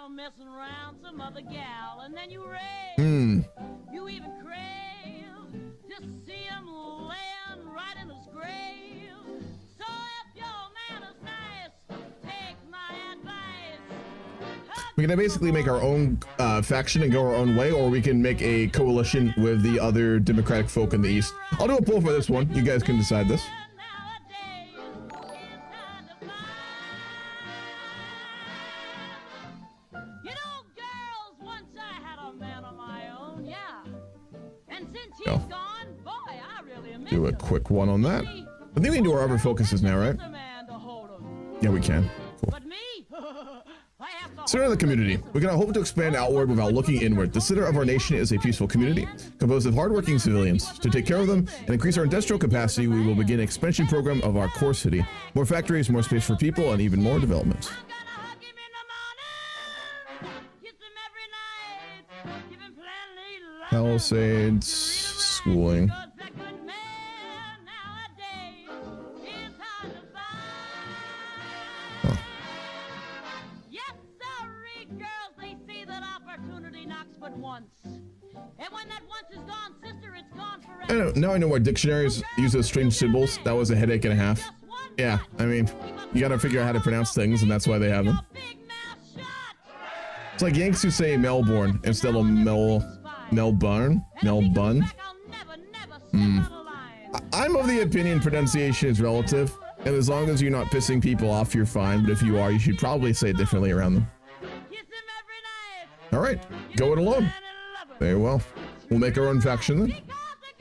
Messing around some other gal, and then you rave. You even crave to see him laying right in his grave. So if your man is nice, take my advice. We can basically make our own faction and go our own way, or we can make a coalition with the other democratic folk in the East. I'll do a poll for this one. You guys can decide this. Do a quick one on that. I think we can do our other focuses now, right? Yeah, we can. Cool. But me, I have to Center of the community. We cannot hope to expand outward without looking inward. The center of our nation is a peaceful community, composed of hardworking civilians. To take care of them and increase our industrial capacity, we will begin an expansion program of our core city. More factories, more space for people, and even more development. Palisades, schooling. Now I know why dictionaries use those strange symbols. That was a headache and a half. Yeah, I mean, you gotta figure out how to pronounce things, and that's why they have them. It's like Yanks who say Melbourne instead of Melbourne. I'm of the opinion pronunciation is relative, and as long as you're not pissing people off, you're fine. But if you are, you should probably say it differently around them. All right, go it alone. Very well. We'll make our own faction then.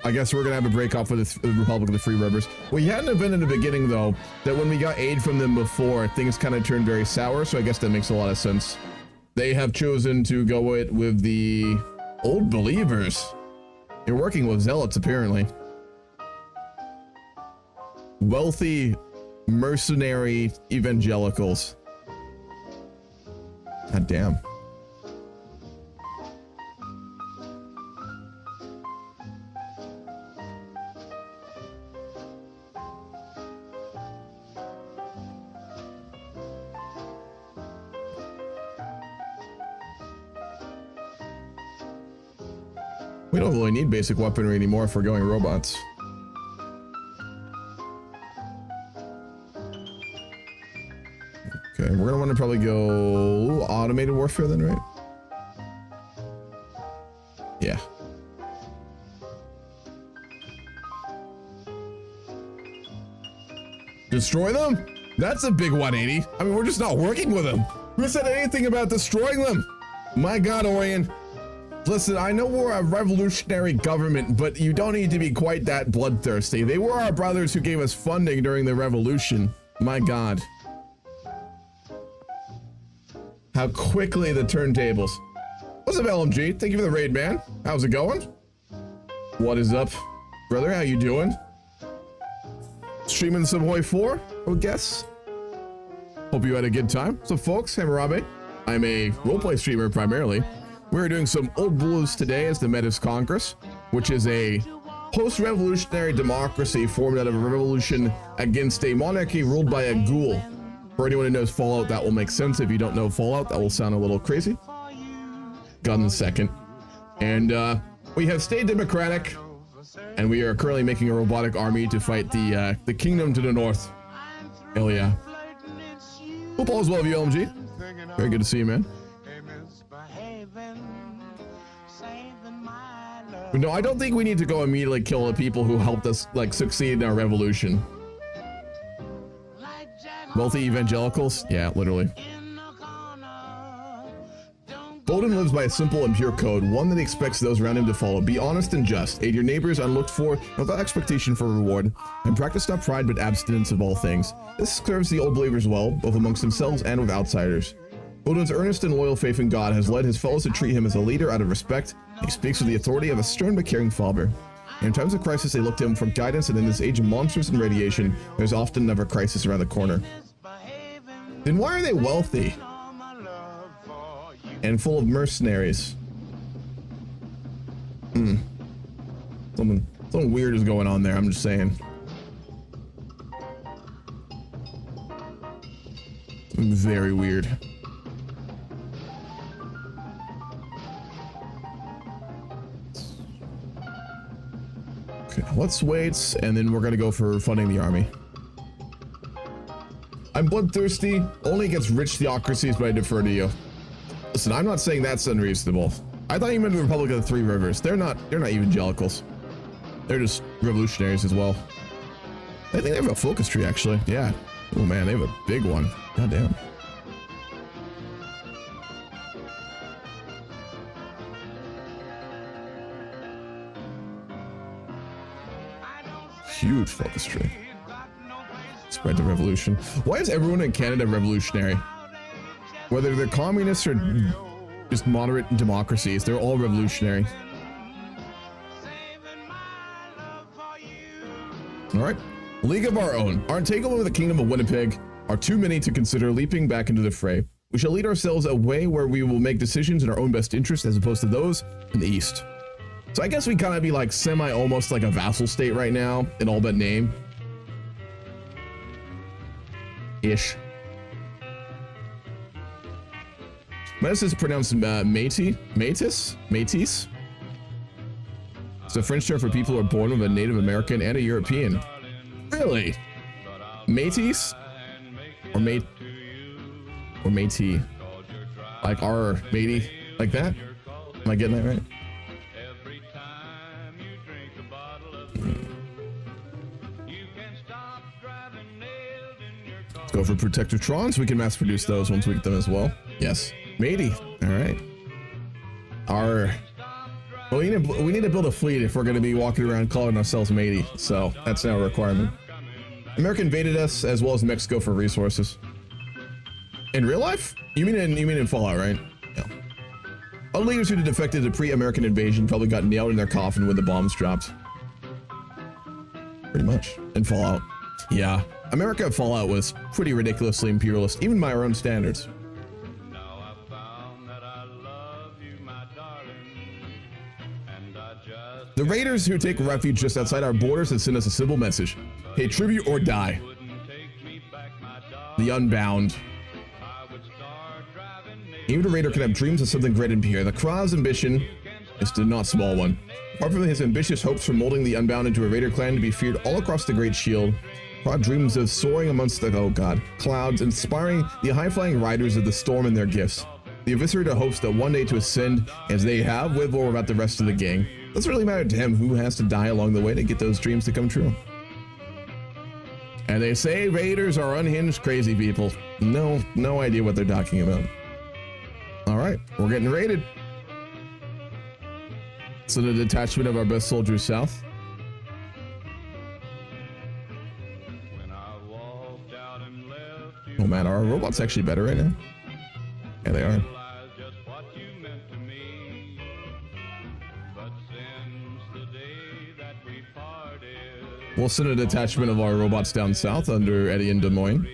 I guess we're gonna have a break off with the Republic of the Free Rivers. We had an event in the beginning though, that when we got aid from them before, things kind of turned very sour, so I guess that makes a lot of sense. They have chosen to go it with the Old Believers. You're working with zealots, apparently. Wealthy, mercenary evangelicals. God damn. We don't really need basic weaponry anymore if we're going robots. Okay, we're gonna want to probably go automated warfare then, right? Yeah. Destroy them? That's a big 180. I mean, we're just not working with them. Who said anything about destroying them? My God, Orion. Listen, I know we're a revolutionary government, but you don't need to be quite that bloodthirsty. They were our brothers who gave us funding during the revolution. My God. How quickly the turntables. What's up, LMG? Thank you for the raid, man. How's it going? What is up, brother? How you doing? Streaming some HOI4, I would guess. Hope you had a good time. So, folks, Hammurabae. I'm a roleplay streamer primarily. We're doing some old blues today as the Metis Congres, which is a post-revolutionary democracy formed out of a revolution against a monarchy ruled by a ghoul. For anyone who knows Fallout, that will make sense. If you don't know Fallout, that will sound a little crazy. Got in a second. And we have stayed democratic, and we are currently making a robotic army to fight the kingdom to the north. Hell yeah. Hope all is well with you, LMG. Very good to see you, man. No, I don't think we need to go immediately kill the people who helped us, like, succeed in our revolution. Wealthy evangelicals? Yeah, literally. Bowden lives by a simple and pure code, one that he expects those around him to follow. Be honest and just. Aid your neighbors unlooked for, without expectation for reward. And practice not pride, but abstinence of all things. This serves the old believers well, both amongst themselves and with outsiders. Bowden's earnest and loyal faith in God has led his fellows to treat him as a leader out of respect. He speaks with the authority of a stern but caring father. In times of crisis, they look to him for guidance, and in this age of monsters and radiation, there's often never crisis around the corner. Then why are they wealthy? And full of mercenaries? Something weird is going on there, I'm just saying. Something very weird. Okay, let's wait, and then we're gonna go for funding the army. I'm bloodthirsty, only against rich theocracies, but I defer to you. Listen, I'm not saying that's unreasonable. I thought you meant the Republic of the Three Rivers. They're not evangelicals. They're just revolutionaries as well. I think they have a focus tree, actually. Yeah. Oh man, they have a big one. God damn. Huge focus tree. Spread the revolution. Why is everyone in Canada revolutionary? Whether they're communists or just moderate democracies, they're all revolutionary. All right, League of Our Own. Our takeover of the Kingdom of Winnipeg are too many to consider leaping back into the fray. We shall lead ourselves a way where we will make decisions in our own best interest as opposed to those in the East. So I guess we kind of be like almost like a vassal state right now in all but name. Ish. Metis is pronounced Metis? It's a French term for people who are born with a Native American and a European. Really? Metis? Or Métis? Like our matey? Like that? Am I getting that right? Let's go for Protectortrons. We can mass produce those once we get them as well. Yes. Matey. All right. Well, we need to build a fleet if we're going to be walking around calling ourselves matey. So that's now a requirement. America invaded us as well as Mexico for resources. In real life? You mean in Fallout, right? Yeah. All leaders who defected to pre-American invasion probably got nailed in their coffin when the bombs dropped. Pretty much. In Fallout. Yeah. America Fallout was pretty ridiculously imperialist, even by our own standards. The raiders who take refuge just outside our borders have sent us a simple message. Pay tribute or die. The Unbound. Even a raider can have dreams of something great and pure. The Krah's ambition is a not small one. Apart from his ambitious hopes for molding the Unbound into a raider clan to be feared all across the Great Shield, Krah dreams of soaring amongst the, clouds, inspiring the high-flying riders of the storm and their gifts. The Eviscerator hopes that one day to ascend, as they have, with or without the rest of the gang. Doesn't really matter to him who has to die along the way to get those dreams to come true. And they say raiders are unhinged crazy people. No idea what they're talking about. All right, we're getting raided. So the detachment of our best soldiers south. Oh man, are our robots actually better right now? Yeah, they are. We'll send a detachment of our robots down south under Eddie and Des Moines.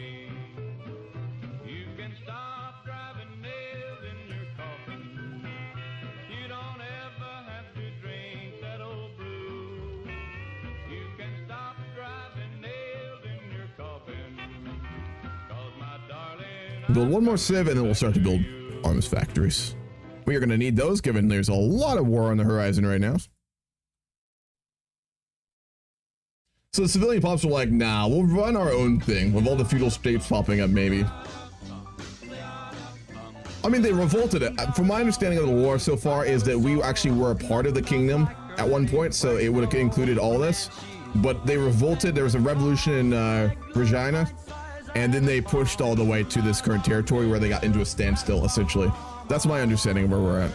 Build one more civ and then we'll start to build arms factories. We are going to need those given there's a lot of war on the horizon right now. So the civilian pops were like, nah, we'll run our own thing with all the feudal states popping up maybe. I mean, they revolted it. From my understanding of the war so far is that we actually were a part of the kingdom at one point, so it would have included all this. But they revolted. There was a revolution in Regina. And then they pushed all the way to this current territory where they got into a standstill, essentially. That's my understanding of where we're at.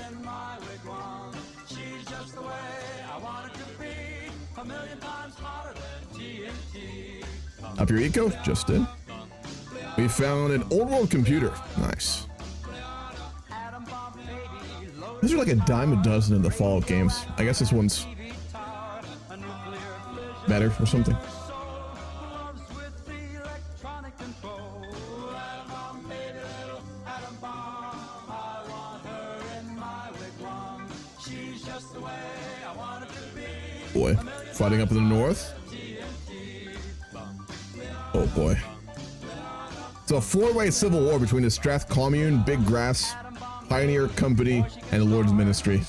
Up your eco? Just did. We found an old world computer. Nice. These are like a dime a dozen in the Fallout games. I guess this one's better or something. Boy, fighting up in the north. Oh boy. It's a four-way civil war between the Strath Commune, Big Grass, Pioneer Company, and the Lord's Ministry.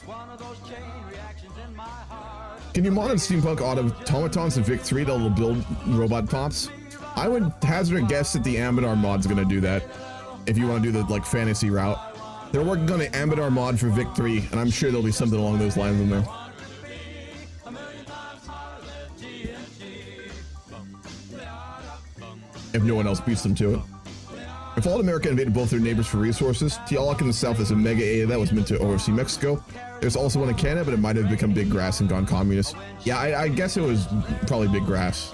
Can you mod in steampunk automatons in Vic 3 that will build robot pops? I would hazard a guess that the Amidar mod's gonna do that. If you want to do the like fantasy route. They're working on an Amidar mod for Vic 3, and I'm sure there'll be something along those lines in there. If no one else beats them to it. If all America invaded both their neighbors for resources, Tialak in the south is a mega area that was meant to oversee Mexico. There's also one in Canada, but it might have become Big Grass and gone communist. Yeah, I guess it was probably Big Grass.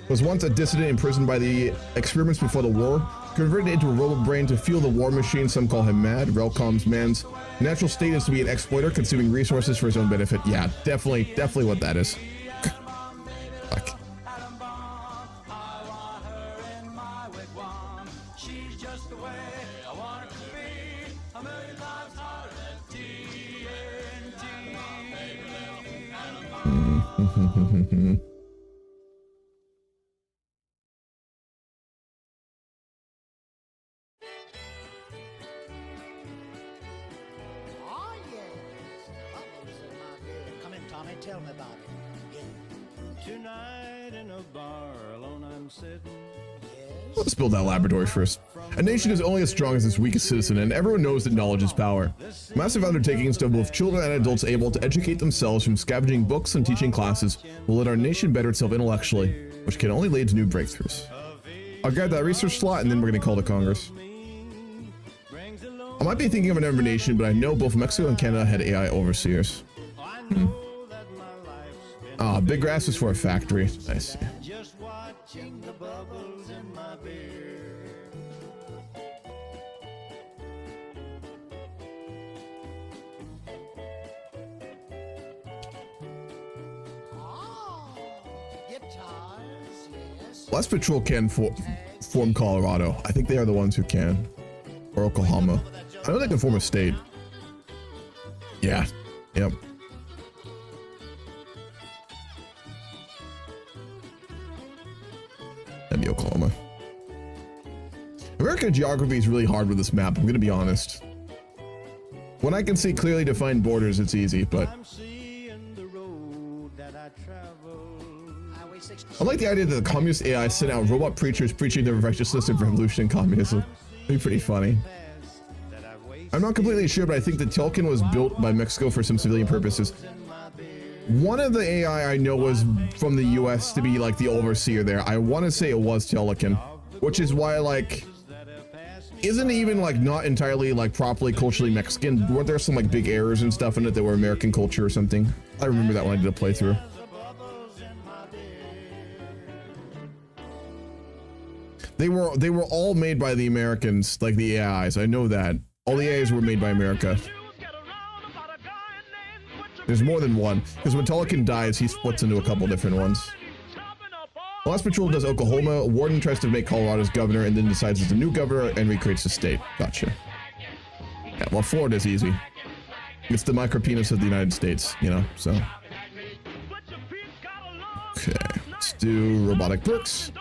Was once a dissident imprisoned by the experiments before the war, converted into a robot brain to fuel the war machine. Some call him mad. Relcom's man's natural state is to be an exploiter, consuming resources for his own benefit. Yeah, definitely what that is. Fuck. Tell me about it. Yeah. Tonight in a bar alone I'm sitting. Yes. Let's build that laboratory first. A nation is only as strong as its weakest citizen, and everyone knows that knowledge is power. Massive undertakings to have both children and adults able to educate themselves from scavenging books and teaching classes will let our nation better itself intellectually, which can only lead to new breakthroughs. I'll grab that research slot and then we're gonna call the Congress. I might be thinking of another nation, but I know both Mexico and Canada had AI overseers. Ah, big grass is for a factory. I see. Just watching the bubbles in my beer. Oh, guitars, yes. Less Patrol can form Colorado. I think they are the ones who can. Or Oklahoma. I know they can form a state. Yeah. Yep. That'd be Oklahoma. American geography is really hard with this map, I'm gonna be honest. When I can see clearly defined borders, it's easy, but I'm seeing the road that I travel. Highway 60. I like the idea that the communist AI sent out robot preachers preaching the righteousness of revolution and communism. It'd be pretty funny. Fast that I've wasted I'm not completely sure, but I think the Telkin was built by Mexico for some civilian purposes. in my beer. One of the AI I know was from the US to be like the overseer there. I want to say it was Telekin, which is why like isn't even like not entirely like properly culturally Mexican. Weren't there some like big errors and stuff in it that were American culture or something? I remember that when I did a playthrough. They were all made by the Americans, like the AIs. I know that. All the AIs were made by America. There's more than one, because when Telekin dies, he splits into a couple different ones. The last patrol does Oklahoma. Warden tries to make Colorado's governor and then decides it's a new governor and recreates the state. Gotcha. Yeah, well, Florida's easy. It's the micropenis of the United States, you know, so. Okay, let's do robotic perks.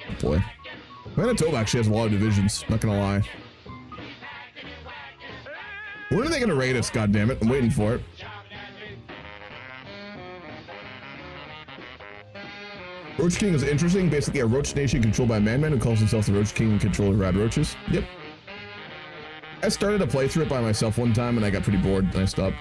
Oh boy. Manitoba actually has a lot of divisions, not gonna lie. When are they gonna raid us, goddammit? I'm waiting for it. Roach King is interesting. Basically a roach nation controlled by a madman who calls himself the Roach King and controls rad roaches. Yep. I started to play through it by myself one time and I got pretty bored and I stopped.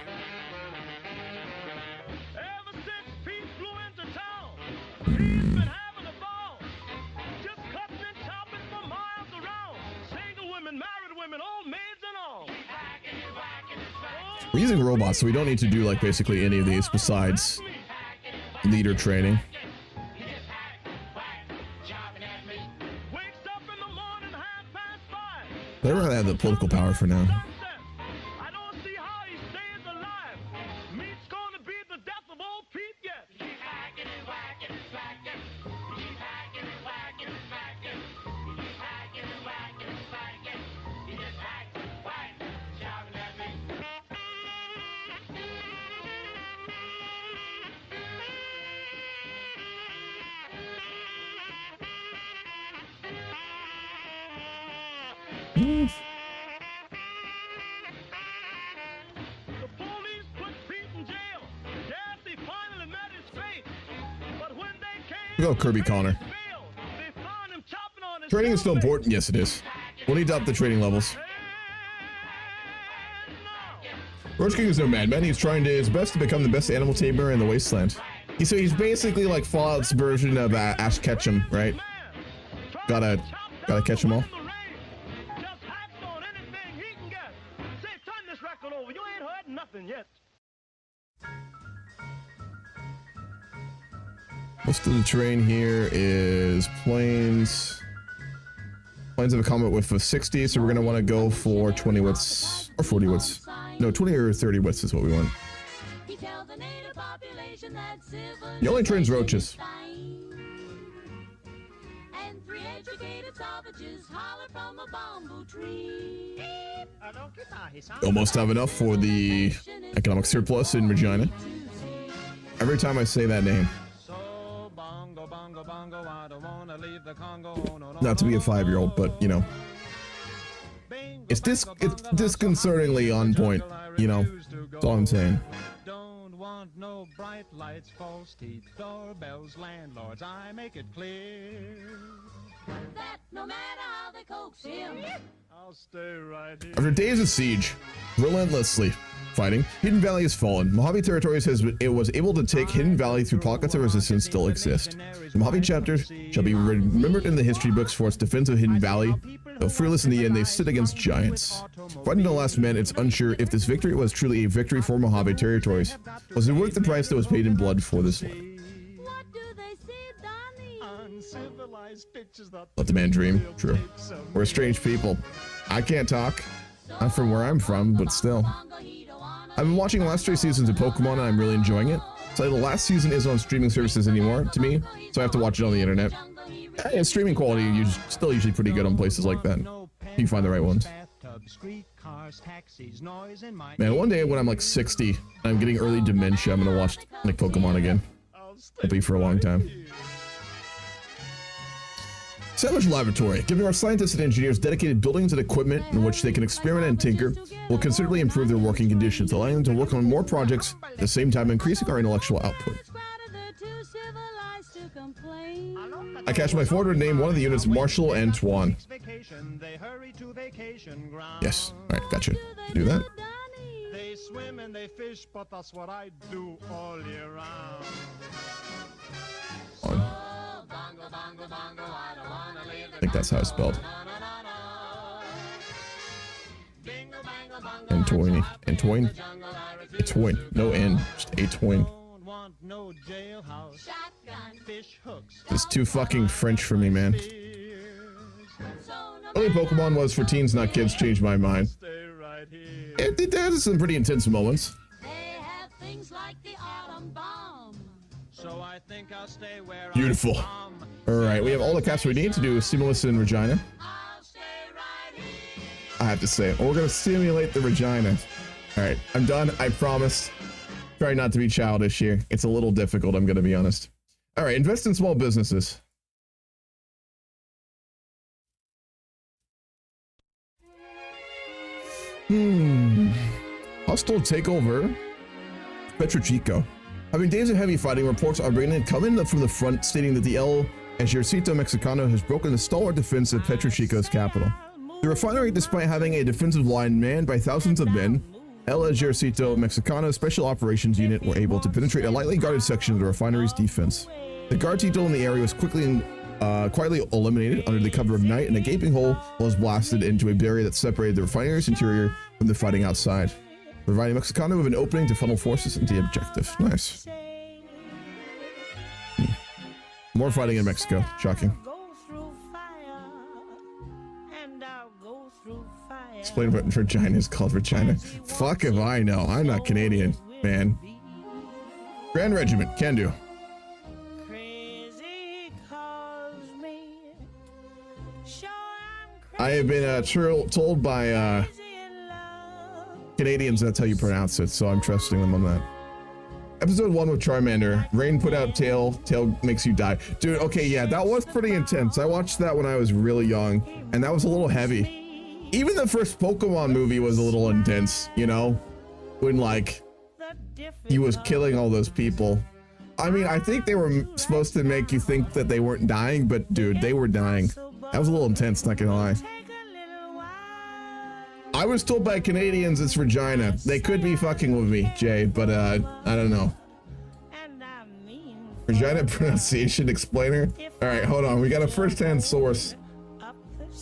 We're using robots, so we don't need to do like basically any of these besides leader training. I'd rather have the political power for now. Go Kirby Connor. Training is still important. Yes, it is. We'll need to up the training levels. Roach King is no madman. He's trying his best to become the best animal tamer in the wasteland. So he's basically like Fallout's version of Ash Ketchum, right? Gotta catch them all. Most of the terrain here is plains. Plains have a combat width of 60, so we're going to want to go for 20 widths or 40 widths. No, 20 or 30 widths is what we want. The only train's roaches. Almost have enough for the economic surplus in Regina. Every time I say that name. Not to be a 5-year-old, but you know, it's disconcertingly on point. You know, that's all I'm saying. Don't want no bright lights, false teeth, doorbells, landlords. I make it clear that no matter how they coax him, I'll stay right here. After days of siege, relentlessly fighting, Hidden Valley has fallen. Mojave Territories was able to take Hidden Valley through pockets of resistance still exist. The Mojave chapter shall be remembered in the history books for its defense of Hidden Valley. Though fearless in the end, they stood against giants. Fighting to the last man, it's unsure if this victory was truly a victory for Mojave Territories. Was it worth the price that was paid in blood for this land? what do they say, Donnie? Uncivilized pictures that Let the man dream. True. We're strange people. I can't talk. Not from where I'm from, but still. I've been watching the last 3 seasons of Pokemon and I'm really enjoying it. So the last season isn't on streaming services anymore to me, so I have to watch it on the internet. And streaming quality is still usually pretty good on places like that. If you find the right ones. Man, one day when I'm like 60 and I'm getting early dementia, I'm gonna watch like Pokemon again. It'll be for a long time. Savage Laboratory, giving our scientists and engineers dedicated buildings and equipment in which they can experiment and tinker, will considerably improve their working conditions, allowing them to work on more projects at the same time increasing our intellectual output. I cast my forward to name one of the units Marshall Antoine. Yes, alright, gotcha. Do that. They swim and they fish, but that's what I do all year round. On. I think that's how it's spelled. Antoine. Antoine? Antoine. No N, just Antoine. It's too fucking French for me, man. Only Pokemon was for teens, not kids, changed my mind. It has some pretty intense moments. Beautiful. Alright, we have all the casts we need to do Stimulus in Regina. I have to say, we're gonna simulate the Regina. Alright, I'm done, I promise. Try not to be childish here. It's a little difficult, I'm gonna be honest. Alright, invest in small businesses. Hostile takeover. Petrochico. Having days of heavy fighting, reports are coming from the front stating that the El Ejército Mexicano has broken the stalwart defense of Petrochico's capital. The refinery, despite having a defensive line manned by thousands of men, El Ejército Mexicano Special Operations Unit were able to penetrate a lightly guarded section of the refinery's defense. The guard detail in the area was quietly eliminated under the cover of night, and a gaping hole was blasted into a barrier that separated the refinery's interior from the fighting outside, providing Mexicano with an opening to funnel forces into the objective. Nice. More fighting in Mexico. Shocking. Explain what Regina is called Regina. Fuck if I know. I'm not Canadian, man. Grand Regiment. Can do. I have been told by Canadians that's how you pronounce it, so I'm trusting them on that. Episode 1 with Charmander. Rain put out tail, tail makes you die. Dude, okay, yeah, that was pretty intense. I watched that when I was really young, and that was a little heavy. Even the first Pokemon movie was a little intense, you know? When, like, he was killing all those people. I mean, I think they were supposed to make you think that they weren't dying, but dude, they were dying. That was a little intense, not gonna lie. I was told by Canadians it's Regina. They could be fucking with me, Jay, but I don't know. Regina pronunciation explainer. All right, hold on. We got a first-hand source.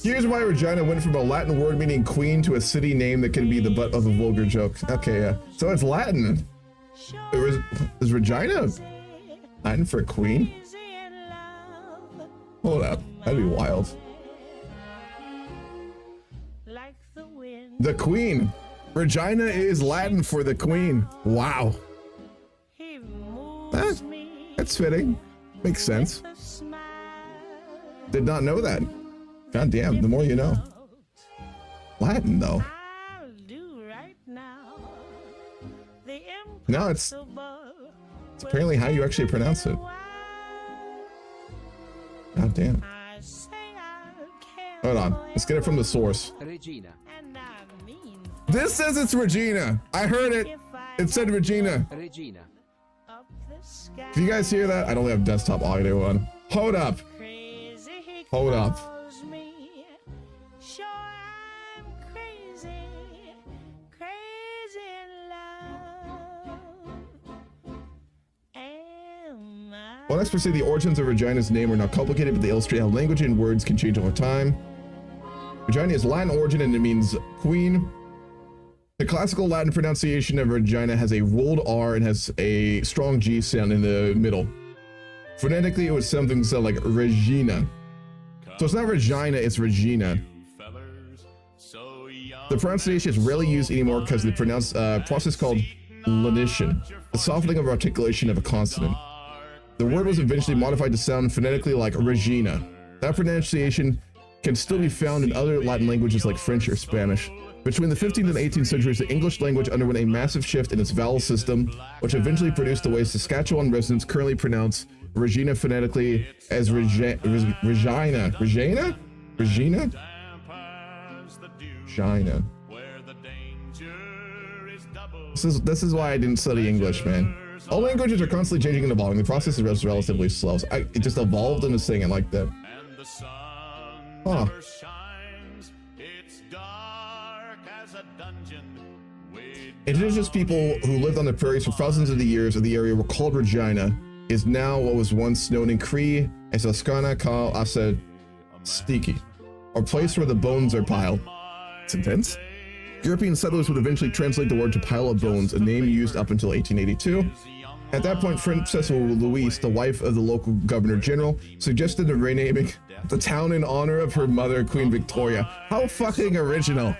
Here's why Regina went from a Latin word meaning queen to a city name that can be the butt of a vulgar joke. Okay, yeah. So it's Latin. Is Regina Latin for queen? Hold up. That'd be wild. Like the wind. The Queen. Regina is Latin for the Queen. Wow. He moves me That's fitting. Makes sense. with a smile. Did not know that. God damn, the more you know. Latin, though. I'll do right now. The No, it's impossible. apparently how you actually pronounce it. God damn. I say I'll care Hold on. Let's get it from the source. Regina. and I mean This says it's Regina. I heard it. if I It said Regina. Regina. up the sky. Can you guys hear that? I don't have desktop audio on. Hold up. Crazy he Hold up. calls me. Sure I'm crazy, crazy in love. Am I? While experts say the origins of Regina's name are not complicated, but they illustrate how language and words can change over time. Regina is Latin origin and it means queen. The classical Latin pronunciation of Regina has a rolled R and has a strong G sound in the middle. Phonetically, it was something so like Regina. So it's not Regina, it's Regina. The pronunciation is rarely used anymore because the process called lenition, the softening of articulation of a consonant. The word was eventually modified to sound phonetically like Regina. That pronunciation can still be found in other Latin languages like French or Spanish. Between the 15th and 18th centuries, the English language underwent a massive shift in its vowel system, which eventually produced the way Saskatchewan residents currently pronounce Regina phonetically as Regina? Regina? Regina? This is why I didn't study English, man. All languages are constantly changing and evolving. The process is relatively slow. So it just evolved into saying it like that. Huh. Indigenous people who lived on the prairies for thousands of the years of the area were called Regina, is now what was once known in Cree as Oskana Ka Asa Stiki, or place where the bones are piled. It's intense. European settlers would eventually translate the word to pile of bones, a name used up until 1882. At that point, Princess Louise, the wife of the local governor general, suggested the renaming the town in honor of her mother, Queen Victoria. How fucking original.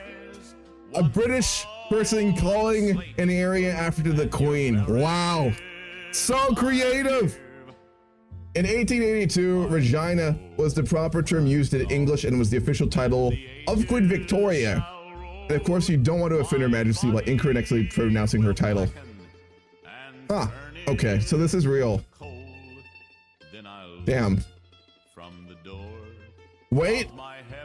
A British person calling an area after the Queen. Wow. So creative. In 1882, Regina was the proper term used in English and was the official title of Queen Victoria. And of course, you don't want to offend Her Majesty by incorrectly pronouncing her title. Ah, okay, so this is real. Damn. Wait,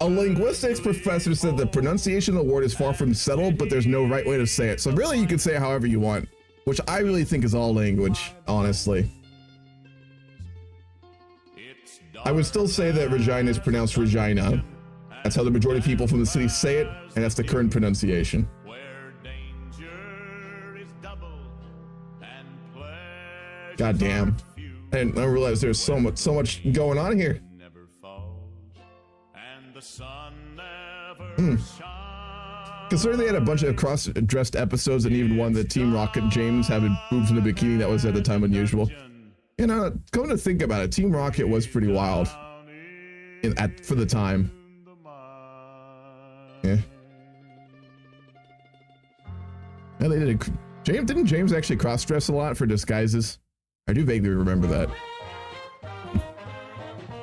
a linguistics professor said the pronunciation of the word is far from settled, but there's no right way to say it. So really, you can say it however you want, which I really think is all language, honestly. I would still say that Regina is pronounced Regina. That's how the majority of people from the city say it, and that's the current pronunciation. God damn. I didn't realize there's so much going on here. Considering they had a bunch of cross-dressed episodes and even one that Team Rocket and James having boobs in a bikini, that was at the time unusual. You know, going to think about it, Team Rocket was pretty wild for the time. Yeah. And they did didn't James actually cross-dress a lot for disguises? I do vaguely remember that.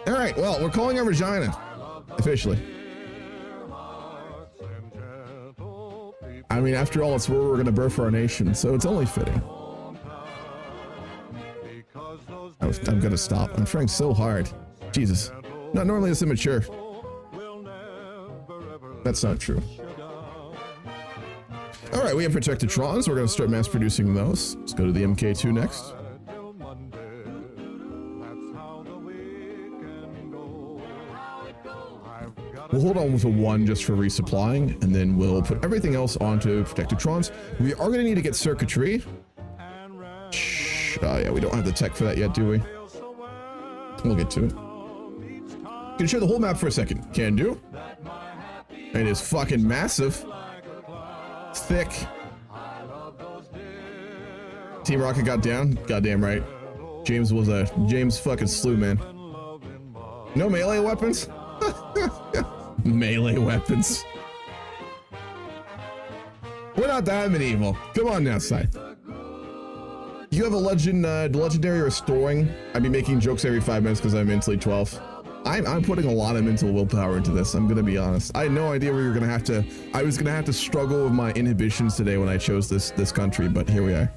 All right, well, we're calling her Regina officially. I mean, after all, it's where we're going to birth our nation, so it's only fitting. I'm going to stop. I'm trying so hard. Jesus. Not normally this immature. That's not true. All right, we have Protectatrons. We're going to start mass producing those. Let's go to the MK2 next. We'll hold on with a 1 just for resupplying, and then we'll put everything else onto Protectatrons. We are going to need to get circuitry. Oh yeah, we don't have the tech for that yet, do we? We'll get to it. Can you share the whole map for a second? Can do. It is fucking massive. Thick. Team Rocket got down. Goddamn right. James fucking slew, man. No melee weapons? Melee weapons. We're not that medieval. Come on now, Scythe. You have a legendary restoring. I'd be making jokes every 5 minutes because I'm mentally 12. I'm putting a lot of mental willpower into this. I'm gonna be honest. I had no idea we were gonna have to. I was gonna have to struggle with my inhibitions today when I chose this country, but here we are.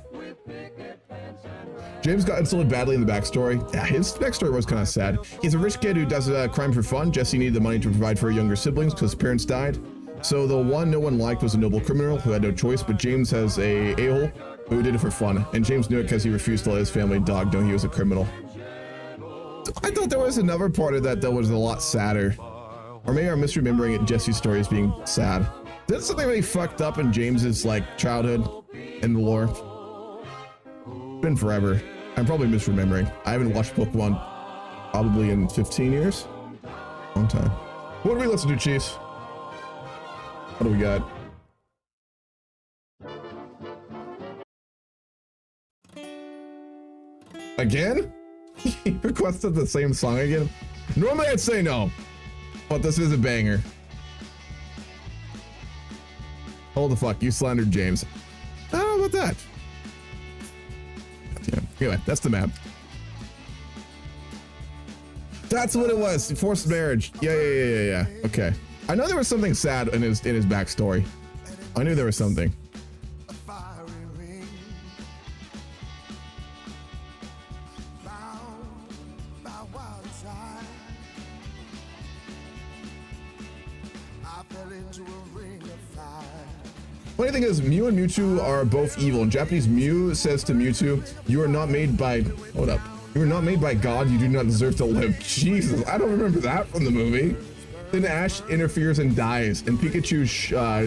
James got insulted badly in the backstory. Yeah, his backstory was kind of sad. He's a rich kid who does crime for fun. Jesse needed the money to provide for her younger siblings because his parents died. So the one no one liked was a noble criminal who had no choice, but James has a a-hole who did it for fun. And James knew it because he refused to let his family dog know he was a criminal. I thought there was another part of that was a lot sadder. Or maybe I'm misremembering it, Jesse's story as being sad. Did something really fucked up in James's like childhood in the lore? It's been forever. I'm probably misremembering. I haven't watched Pokemon probably in 15 years. Long time. What do we listen to, Chiefs? What do we got? Again? He requested the same song again? Normally I'd say no, but this is a banger. Hold the fuck, you slandered James. How about that? Damn. Anyway, that's the map. That's what it was. Forced marriage. Yeah. Okay. I know there was something sad in his backstory. I knew there was something. Funny thing is, Mew and Mewtwo are both evil. In Japanese, Mew says to Mewtwo, "You are not made by..." Hold up. "You are not made by God. You do not deserve to live." Jesus, I don't remember that from the movie. Then Ash interferes and dies, and Pikachu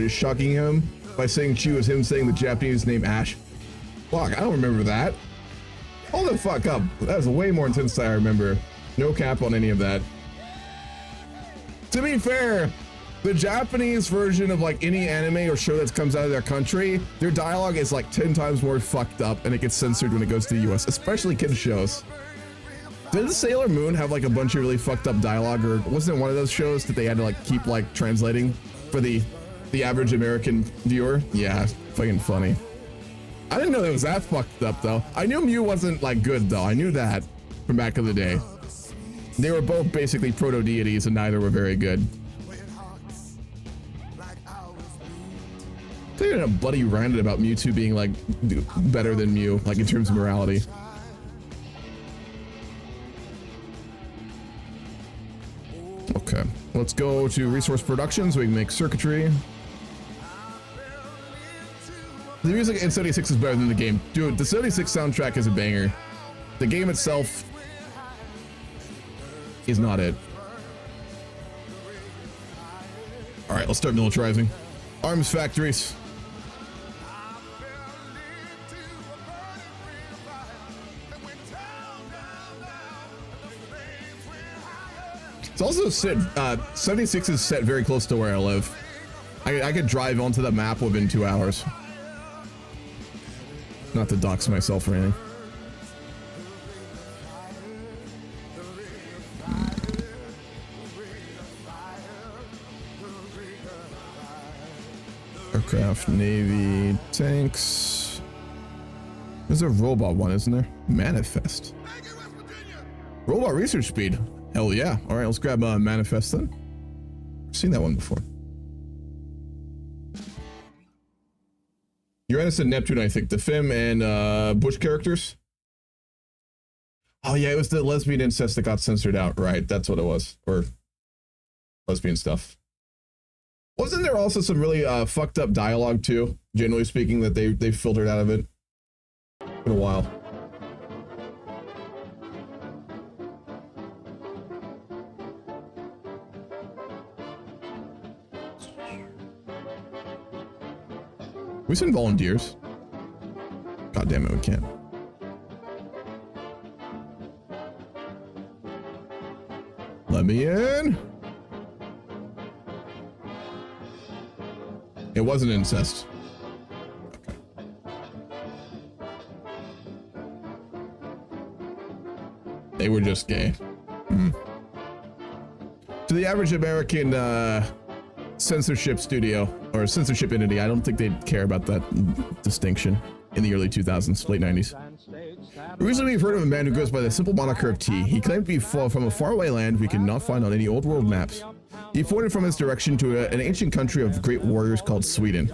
shocking him by saying Chew is him saying the Japanese name Ash. Fuck, I don't remember that. Hold the fuck up. That was way more intense than I remember. No cap on any of that. To be fair, the Japanese version of like any anime or show that comes out of their country, their dialogue is like 10 times more fucked up and it gets censored when it goes to the US, especially kids shows. Did Sailor Moon have like a bunch of really fucked up dialogue, or wasn't it one of those shows that they had to like keep like translating for the average American viewer? Yeah, fucking funny. I didn't know it was that fucked up though. I knew Mew wasn't like good though. I knew that from back in the day. They were both basically proto-deities and neither were very good. They had a buddy ranted about Mewtwo being like better than Mew, like in terms of morality. Okay, let's go to resource production so we can make circuitry. The music in 76 is better than the game. Dude, the 76 soundtrack is a banger. The game itself is not it. All right, let's start militarizing. Arms factories. It's also set, 76 is set very close to where I live. I could drive onto the map within 2 hours. Not to dox myself or anything. Aircraft, Navy, tanks. There's a robot one, isn't there? Manifest. Robot research speed. Hell yeah. All right, let's grab Manifest then. I've seen that one before. Uranus and Neptune, I think. The Fem and Bush characters. Oh yeah, it was the lesbian incest that got censored out. Right, that's what it was. Or lesbian stuff. Wasn't there also some really fucked up dialogue too, generally speaking, that they filtered out of it? It's been a while. We send volunteers. God damn it, we can't. Let me in. It wasn't incest. Okay. They were just gay. To the average American censorship studio or censorship entity, I don't think they'd care about that distinction in the early 2000s, late 90s. Recently, we've heard of a man who goes by the simple moniker of T. He claimed to be from a faraway land we cannot find on any old world maps. He pointed from his direction to an ancient country of great warriors called Sweden.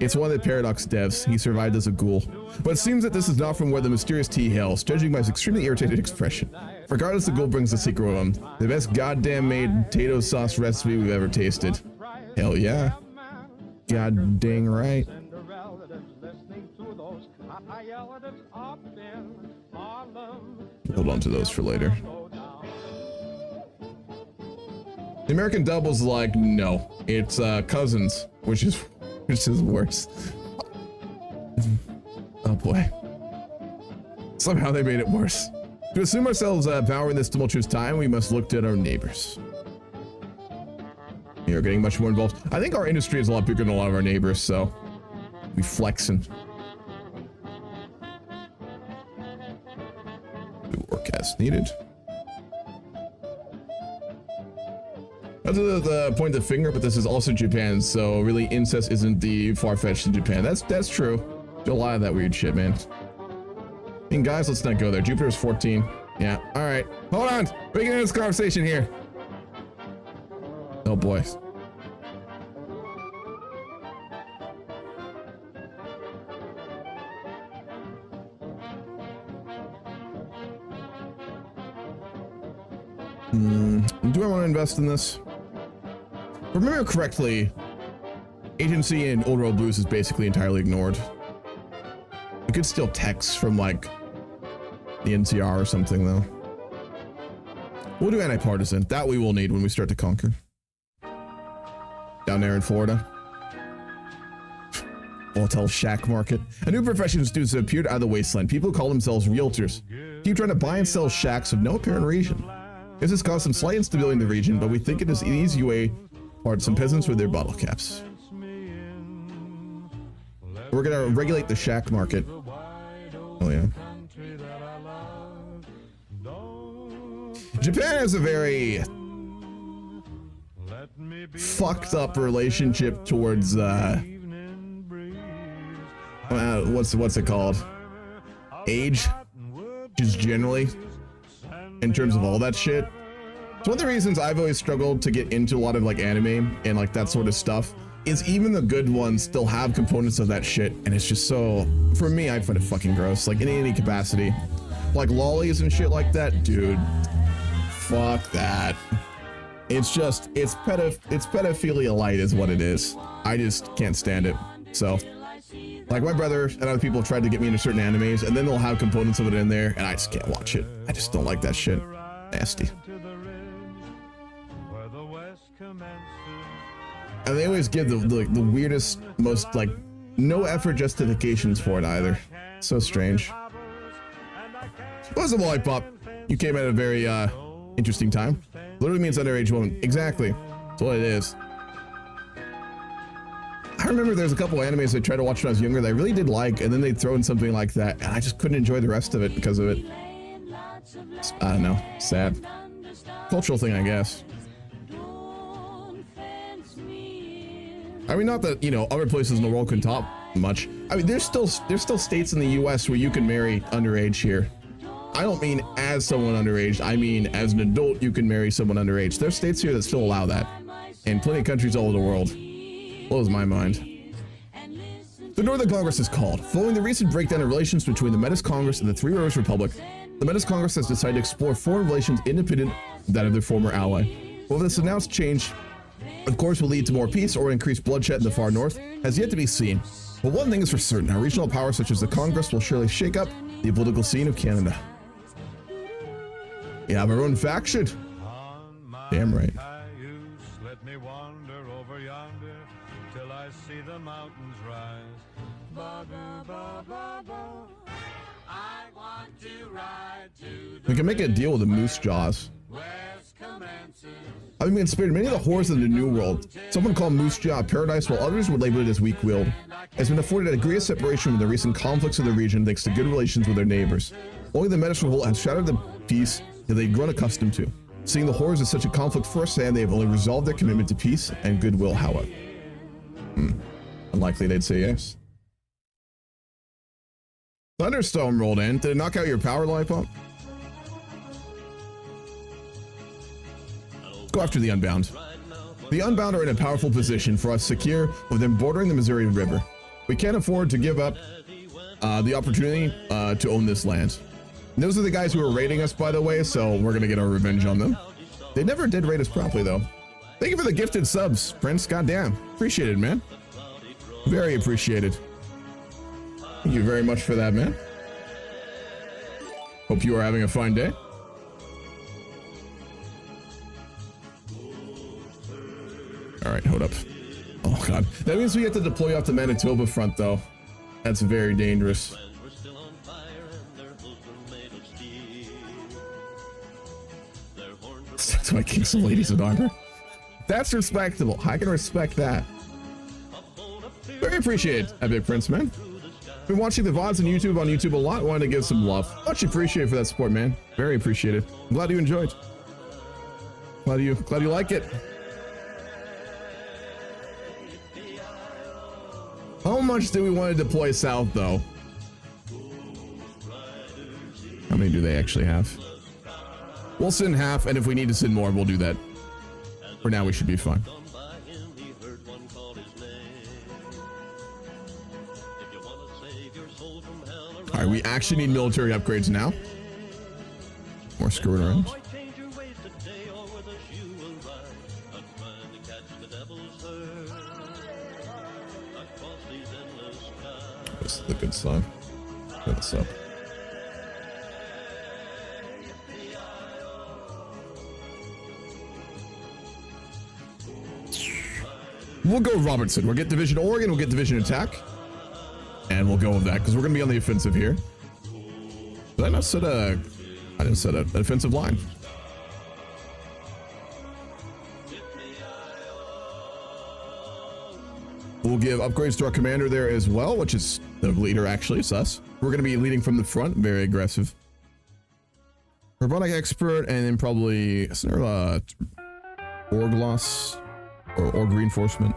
It's one of the Paradox devs. He survived as a ghoul. But it seems that this is not from where the mysterious T hails, judging by his extremely irritated expression. Regardless, the ghoul brings the secret with him. The best goddamn made potato sauce recipe we've ever tasted. Hell yeah. God dang right. Hold on to those for later. The American dub was like, no, it's Cousins, which is worse. Oh boy. Somehow they made it worse. To assume ourselves powering this tumultuous time, we must look to our neighbors. We are getting much more involved. I think our industry is a lot bigger than a lot of our neighbors, so we flexing. We work as needed. Not to point the finger, but this is also Japan, so really incest isn't the far-fetched in Japan. That's true. Do a lot of that weird shit, man. I mean, guys, let's not go there. Jupiter's 14. Yeah, all right. Hold on. We're getting into this conversation here. Oh boy. Do I want to invest in this? If I remember correctly, agency in Old World Blues is basically entirely ignored. You could steal texts from like the NCR or something though. We'll do anti-partisan. That we will need when we start to conquer. Down there in Florida. Hotel shack market. A new profession students have appeared out of the wasteland. People call themselves realtors. Keep trying to buy and sell shacks of no apparent reason. This has caused some slight instability in the region, but we think it is an easy way to part some peasants with their bottle caps. We're gonna regulate the shack market. Oh yeah. Japan has a very fucked up relationship towards what's it called? Age, just generally, in terms of all that shit. It's one of the reasons I've always struggled to get into a lot of like anime and like that sort of stuff, is even the good ones still have components of that shit, and it's just so, for me, I find it fucking gross, like in any capacity. Like lollies and shit like that, dude, fuck that. It's just, it's pedophilia light is what it is. I just can't stand it. So, like my brother and other people have tried to get me into certain animes, and then they'll have components of it in there, and I just can't watch it. I just don't like that shit. Nasty. And they always give the weirdest, most like no effort justifications for it either. So strange. What's up, Lollipop? You came at a very interesting time. Literally means underage woman. Exactly. That's what it is. I remember there's a couple animes I tried to watch when I was younger that I really did like, and then they'd throw in something like that, and I just couldn't enjoy the rest of it because of it. I don't know. Sad. Cultural thing, I guess. I mean, not that, you know, other places in the world can top much. I mean, there's still states in the US where you can marry underage here. I don't mean as someone underage, I mean as an adult you can marry someone underage. There's states here that still allow that. And plenty of countries all over the world. Blows my mind. The Northern Congress is called. Following the recent breakdown of relations between the Metis Congres and the Three Rivers Republic, the Metis Congress has decided to explore foreign relations independent of that of their former ally. While this announced change, of course, will lead to more peace or increased bloodshed in the far north, has yet to be seen. But one thing is for certain, our regional powers such as the Congress will surely shake up the political scene of Canada. We have our own faction. Damn right. Let me wander over yonder till I see the mountains rise. I want to ride to We can make a deal with the moose jaws. Having been spared many of the horrors of the New World, some would call Moose Jaw a paradise, while others would label it as weak-willed. Has been afforded a degree of separation from the recent conflicts of the region thanks to good relations with their neighbors. Only the Metis Revolt has shattered the peace that they'd grown accustomed to. Seeing the horrors of such a conflict firsthand, they have only resolved their commitment to peace and goodwill, however. Unlikely they'd say yes. Thunderstorm rolled in. Did it knock out your power lollipop? Go after the Unbound. The Unbound are in a powerful position for us secure with them bordering the Missouri River. We can't afford to give up the opportunity to own this land. And those are the guys who are raiding us, by the way, so we're gonna get our revenge on them. They never did raid us properly, though. Thank you for the gifted subs, Prince. Goddamn. Appreciate it, man. Very appreciated. Thank you very much for that, man. Hope you are having a fine day. All right, hold up. Oh, God. That means we have to deploy off the Manitoba front, though. That's very dangerous. That's why King's some ladies in armor. That's respectable. I can respect that. Very appreciated, Epic Prince, man. Been watching the VODs on YouTube a lot. Wanted to give some love. Much appreciated for that support, man. Very appreciated. I'm glad you enjoyed. Glad you like it. How much do we want to deploy south, though? How many do they actually have? We'll send half, and if we need to send more, we'll do that. For now, we should be fine. All right, we actually need military upgrades now. More screwing around. This is a good sign. Get this up. We'll go Robertson. We'll get Division Oregon. We'll get Division Attack. And we'll go with that because we're going to be on the offensive here. Did I not set a... I didn't set a defensive line. We'll give upgrades to our commander there as well, which is the leader, actually. It's us. We're going to be leading from the front. Very aggressive. Robotic expert, and then probably... Is there a... Org loss? Or org reinforcement?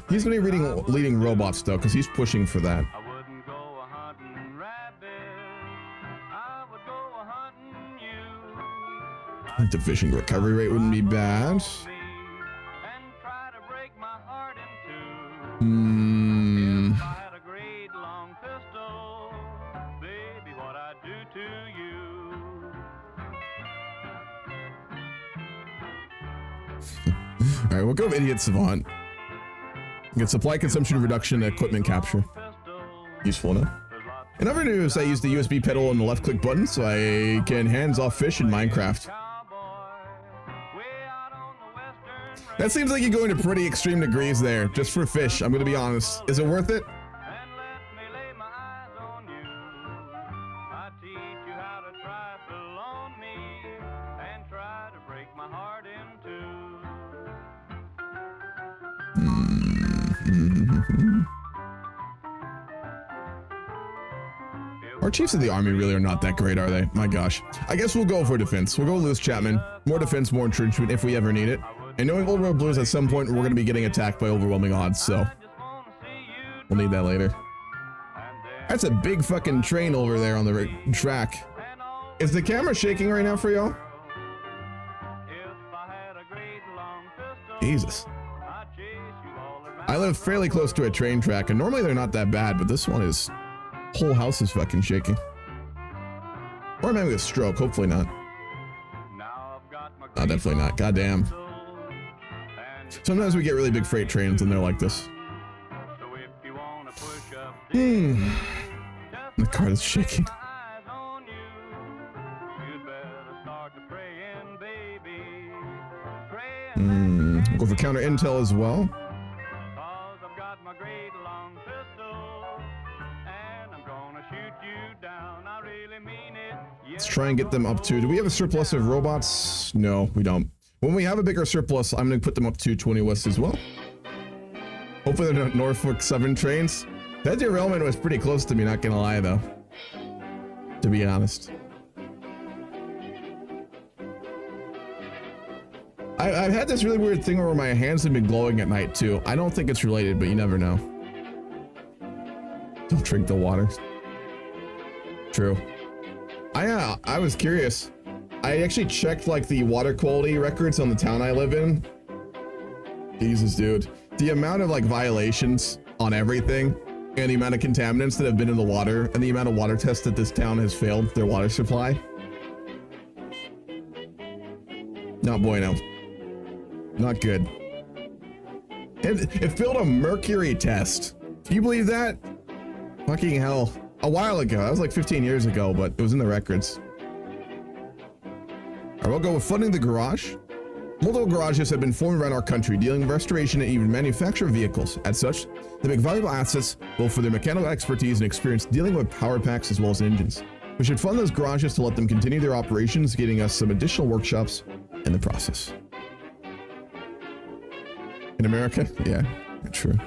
He's going to be leading robots, though, because he's pushing for that. Division recovery rate wouldn't be bad. All right, we'll go Idiot Savant. Get supply consumption reduction and equipment capture. Useful enough. In other news, I use the USB pedal and the left click button so I can hands-off fish in Minecraft. That seems like you're going to pretty extreme degrees there, just for fish, I'm gonna be honest. Is it worth it? Our chiefs of the army really are not that great, are they? My gosh. I guess we'll go for defense. We'll go Lewis Chapman. More defense, more entrenchment if we ever need it. And knowing Old Road Blues, at some point we're going to be getting attacked by overwhelming odds, so we'll need that later. That's a big fucking train over there on the track. Is the camera shaking right now for y'all? Jesus. I live fairly close to a train track, and normally they're not that bad, but this one is... Whole house is fucking shaking. Or I'm having a stroke. Hopefully not. No, definitely not. Goddamn. Sometimes we get really big freight trains and they're like this. The cart is shaking. We'll go for counter intel as well. Let's try and get them up to... Do we have a surplus of robots? No, we don't. When we have a bigger surplus, I'm going to put them up to 20 West as well. Hopefully they're not Norfolk Southern trains. That derailment was pretty close to me, not gonna lie though. To be honest. I've had this really weird thing where my hands have been glowing at night too. I don't think it's related, but you never know. Don't drink the water. True. I was curious. I actually checked like the water quality records on the town I live in. Jesus, dude. The amount of like violations on everything and the amount of contaminants that have been in the water and the amount of water tests that this town has failed their water supply. Not bueno. Not good. It failed a mercury test. Can you believe that? Fucking hell. A while ago. That was like 15 years ago, but it was in the records. Alright, we'll go with funding the garage. Multiple garages have been formed around our country, dealing with restoration and even manufacture of vehicles. As such, they make valuable assets both for their mechanical expertise and experience dealing with power packs as well as engines. We should fund those garages to let them continue their operations, getting us some additional workshops in the process. In America? Yeah, true.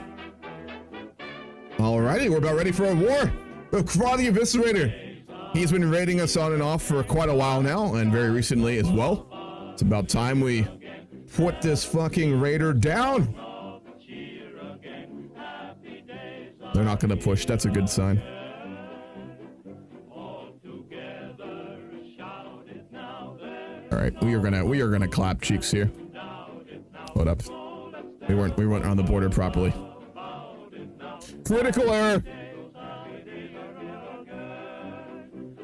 Alrighty, we're about ready for a war. The Kra the Eviscerator. He's been raiding us on and off for quite a while now, and very recently as well. It's about time we put this fucking raider down. They're not gonna push, that's a good sign. Alright, we are gonna clap cheeks here. Hold up. We weren't on the border properly. Critical error.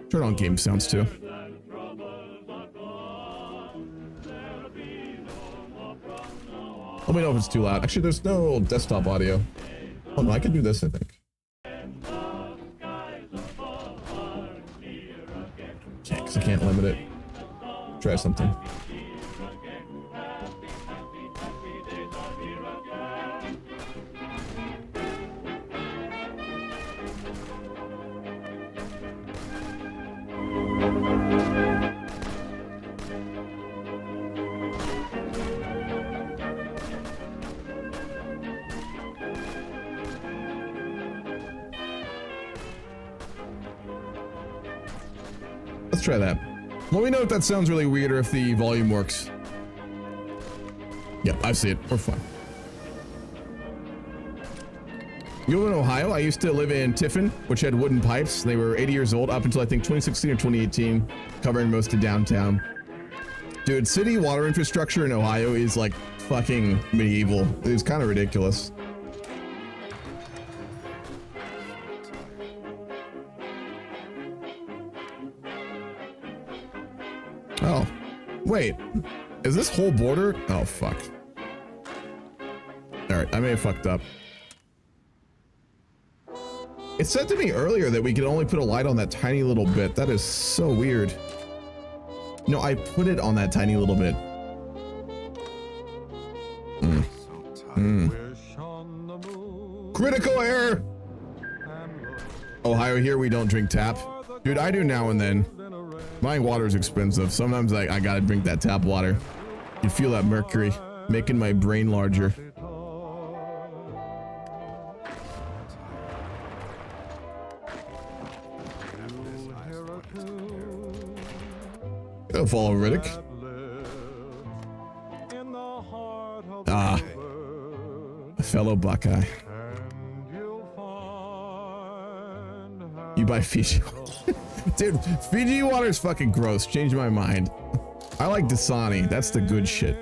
Turn on game sounds too. Let me know if it's too loud. Actually, there's no desktop audio. Oh no, I can do this, I think. Okay, because I can't limit it. Try something. Let's try that. Let me know if that sounds really weird or if the volume works. Yep, I see it. We're fine. You live in Ohio? I used to live in Tiffin, which had wooden pipes. They were 80 years old up until I think 2016 or 2018, covering most of downtown. Dude, city water infrastructure in Ohio is like fucking medieval. It's kind of ridiculous. Oh, wait, is this whole border? Oh, fuck. All right, I may have fucked up. It said to me earlier that we could only put a light on that tiny little bit. That is so weird. No, I put it on that tiny little bit. Critical error! Ohio, here we don't drink tap. Dude, I do now and then. My water is expensive. Sometimes I gotta drink that tap water. You feel that mercury making my brain larger. Gotta follow Riddick. Ah, a fellow Buckeye. You buy Fiji. Dude, Fiji water is fucking gross. Change my mind. I like Dasani. That's the good shit.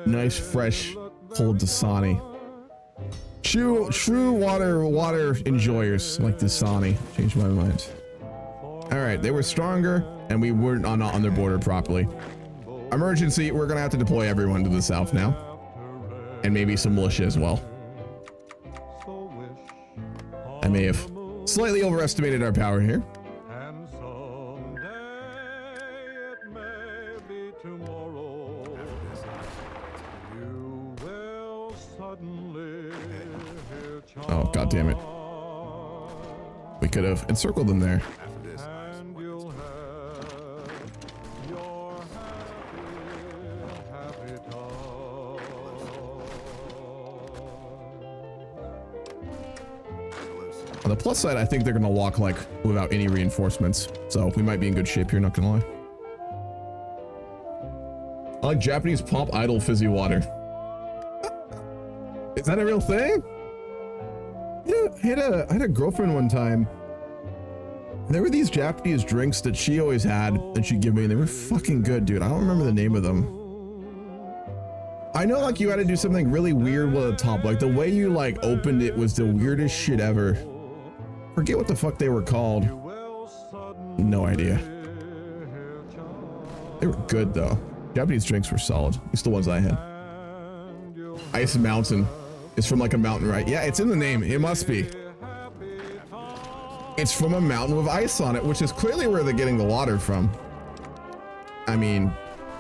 Nice, fresh, cold Dasani. True water enjoyers like Dasani. Change my mind. All right, they were stronger, and we weren't not on their border properly. Emergency, we're gonna have to deploy everyone to the south now. And maybe some militia as well. I may have slightly overestimated our power here. Oh, god damn it. We could have encircled them there. On the plus side, I think they're gonna walk like without any reinforcements. So we might be in good shape here, not gonna lie. I like Japanese pop idol fizzy water. Is that a real thing? Yeah, I had a girlfriend one time. There were these Japanese drinks that she always had that she'd give me, and they were fucking good, dude. I don't remember the name of them. I know like you had to do something really weird with the top. Like the way you like opened it was the weirdest shit ever. Forget what the fuck they were called. No idea. They were good though. Japanese drinks were solid. At least the ones I had. Ice Mountain is from like a mountain, right? Yeah, it's in the name. It must be. It's from a mountain with ice on it, which is clearly where they're getting the water from. I mean,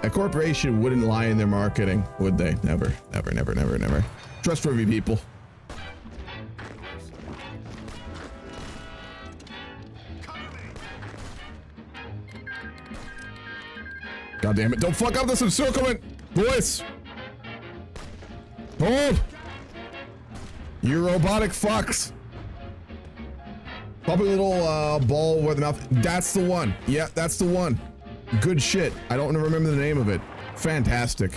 a corporation wouldn't lie in their marketing, would they? Never, never, never, never, never. Trustworthy people. God damn it. Don't fuck up this encirclement, boys. Hold. You robotic fucks. Probably a little ball where the mouth. That's the one. Yeah, that's the one. Good shit. I don't remember the name of it. Fantastic.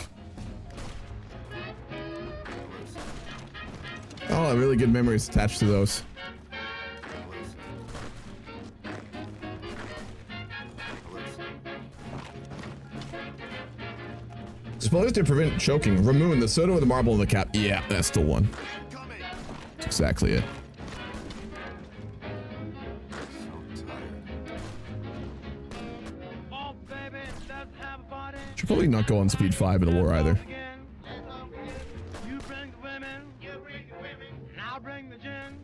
Oh, really good memories attached to those. Supposed to prevent choking. Ramoon, the soda with the marble in the cap. Yeah, that's the one. That's exactly it. Should probably not go on speed 5 in the war either. You bring the women, and I'll bring the gin.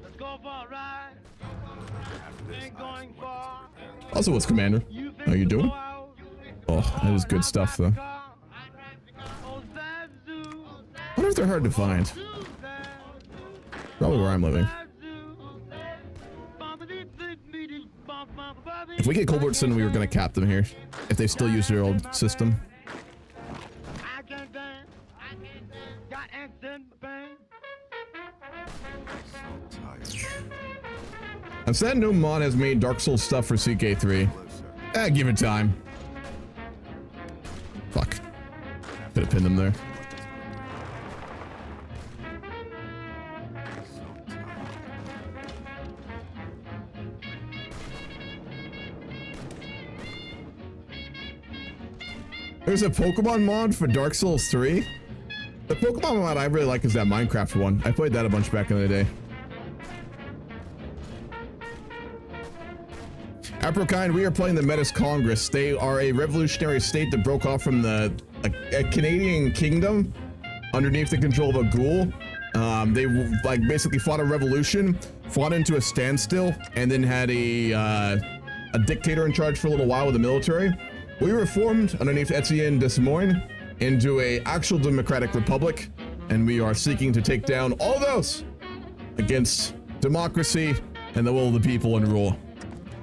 Let's go for a ride. Ain't going far. Also, what's Commander? How you doing? Oh, that is good stuff though. I wonder if they're hard to find. Probably where I'm living. If we get Culbertson, we were gonna cap them here. If they still use their old system. I'm sad no mod has made Dark Souls stuff for CK3. Give it time. Fuck. Could have pinned them there. There's a Pokemon mod for Dark Souls 3. The Pokemon mod I really like is that Minecraft one. I played that a bunch back in the day. Aprokine, we are playing the Metis Congress. They are a revolutionary state that broke off from a Canadian kingdom underneath the control of a ghoul. They like basically fought a revolution, fought into a standstill, and then had a dictator in charge for a little while with the military. We reformed underneath Etienne de Simoine into a actual democratic republic, and we are seeking to take down all those against democracy and the will of the people and rule.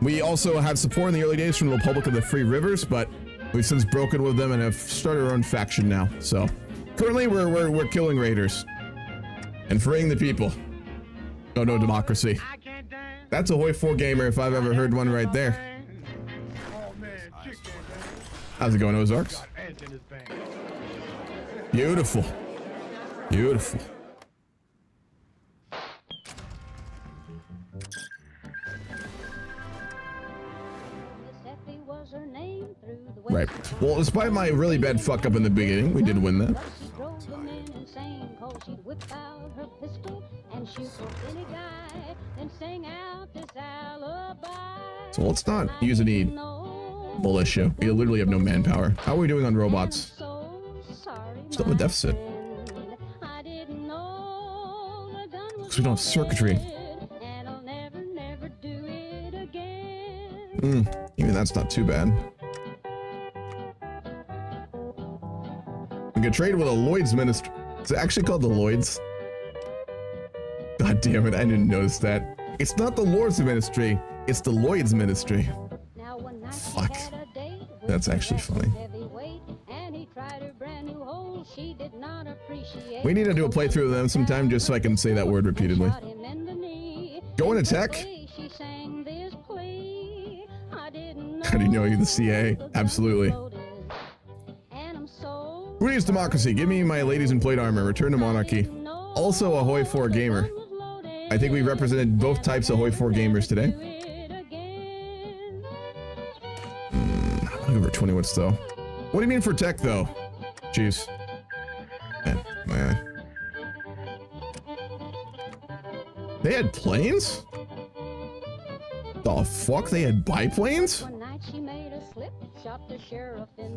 We also had support in the early days from the Republic of the Free Rivers, but we've since broken with them and have started our own faction now. So currently we're killing raiders and freeing the people. No democracy. That's a HOI4 gamer if I've ever heard one right there. How's it going, Ozarks? Beautiful. Beautiful. Right. Well, despite my really bad fuck up in the beginning, we did win that. So let's not use any militia. We literally have no manpower. How are we doing on robots? Still have a deficit. Because we don't have circuitry. Even that's not too bad. We can trade with a Lloyd's ministry. It's actually called the Lloyd's. God damn it, I didn't notice that. It's not the Lord's ministry, it's the Lloyd's ministry. Fuck. That's actually funny. We need to do a playthrough of them sometime just so I can say that word repeatedly. Go into tech? How do you know you're the CA? Absolutely. Who needs democracy? Give me my ladies in plate armor. Return to monarchy. Also a HOI4 gamer. I think we represented both types of HOI4 gamers today. Over 20 watts though. What do you mean for tech though? Jeez. Man. They had planes? The fuck? They had biplanes?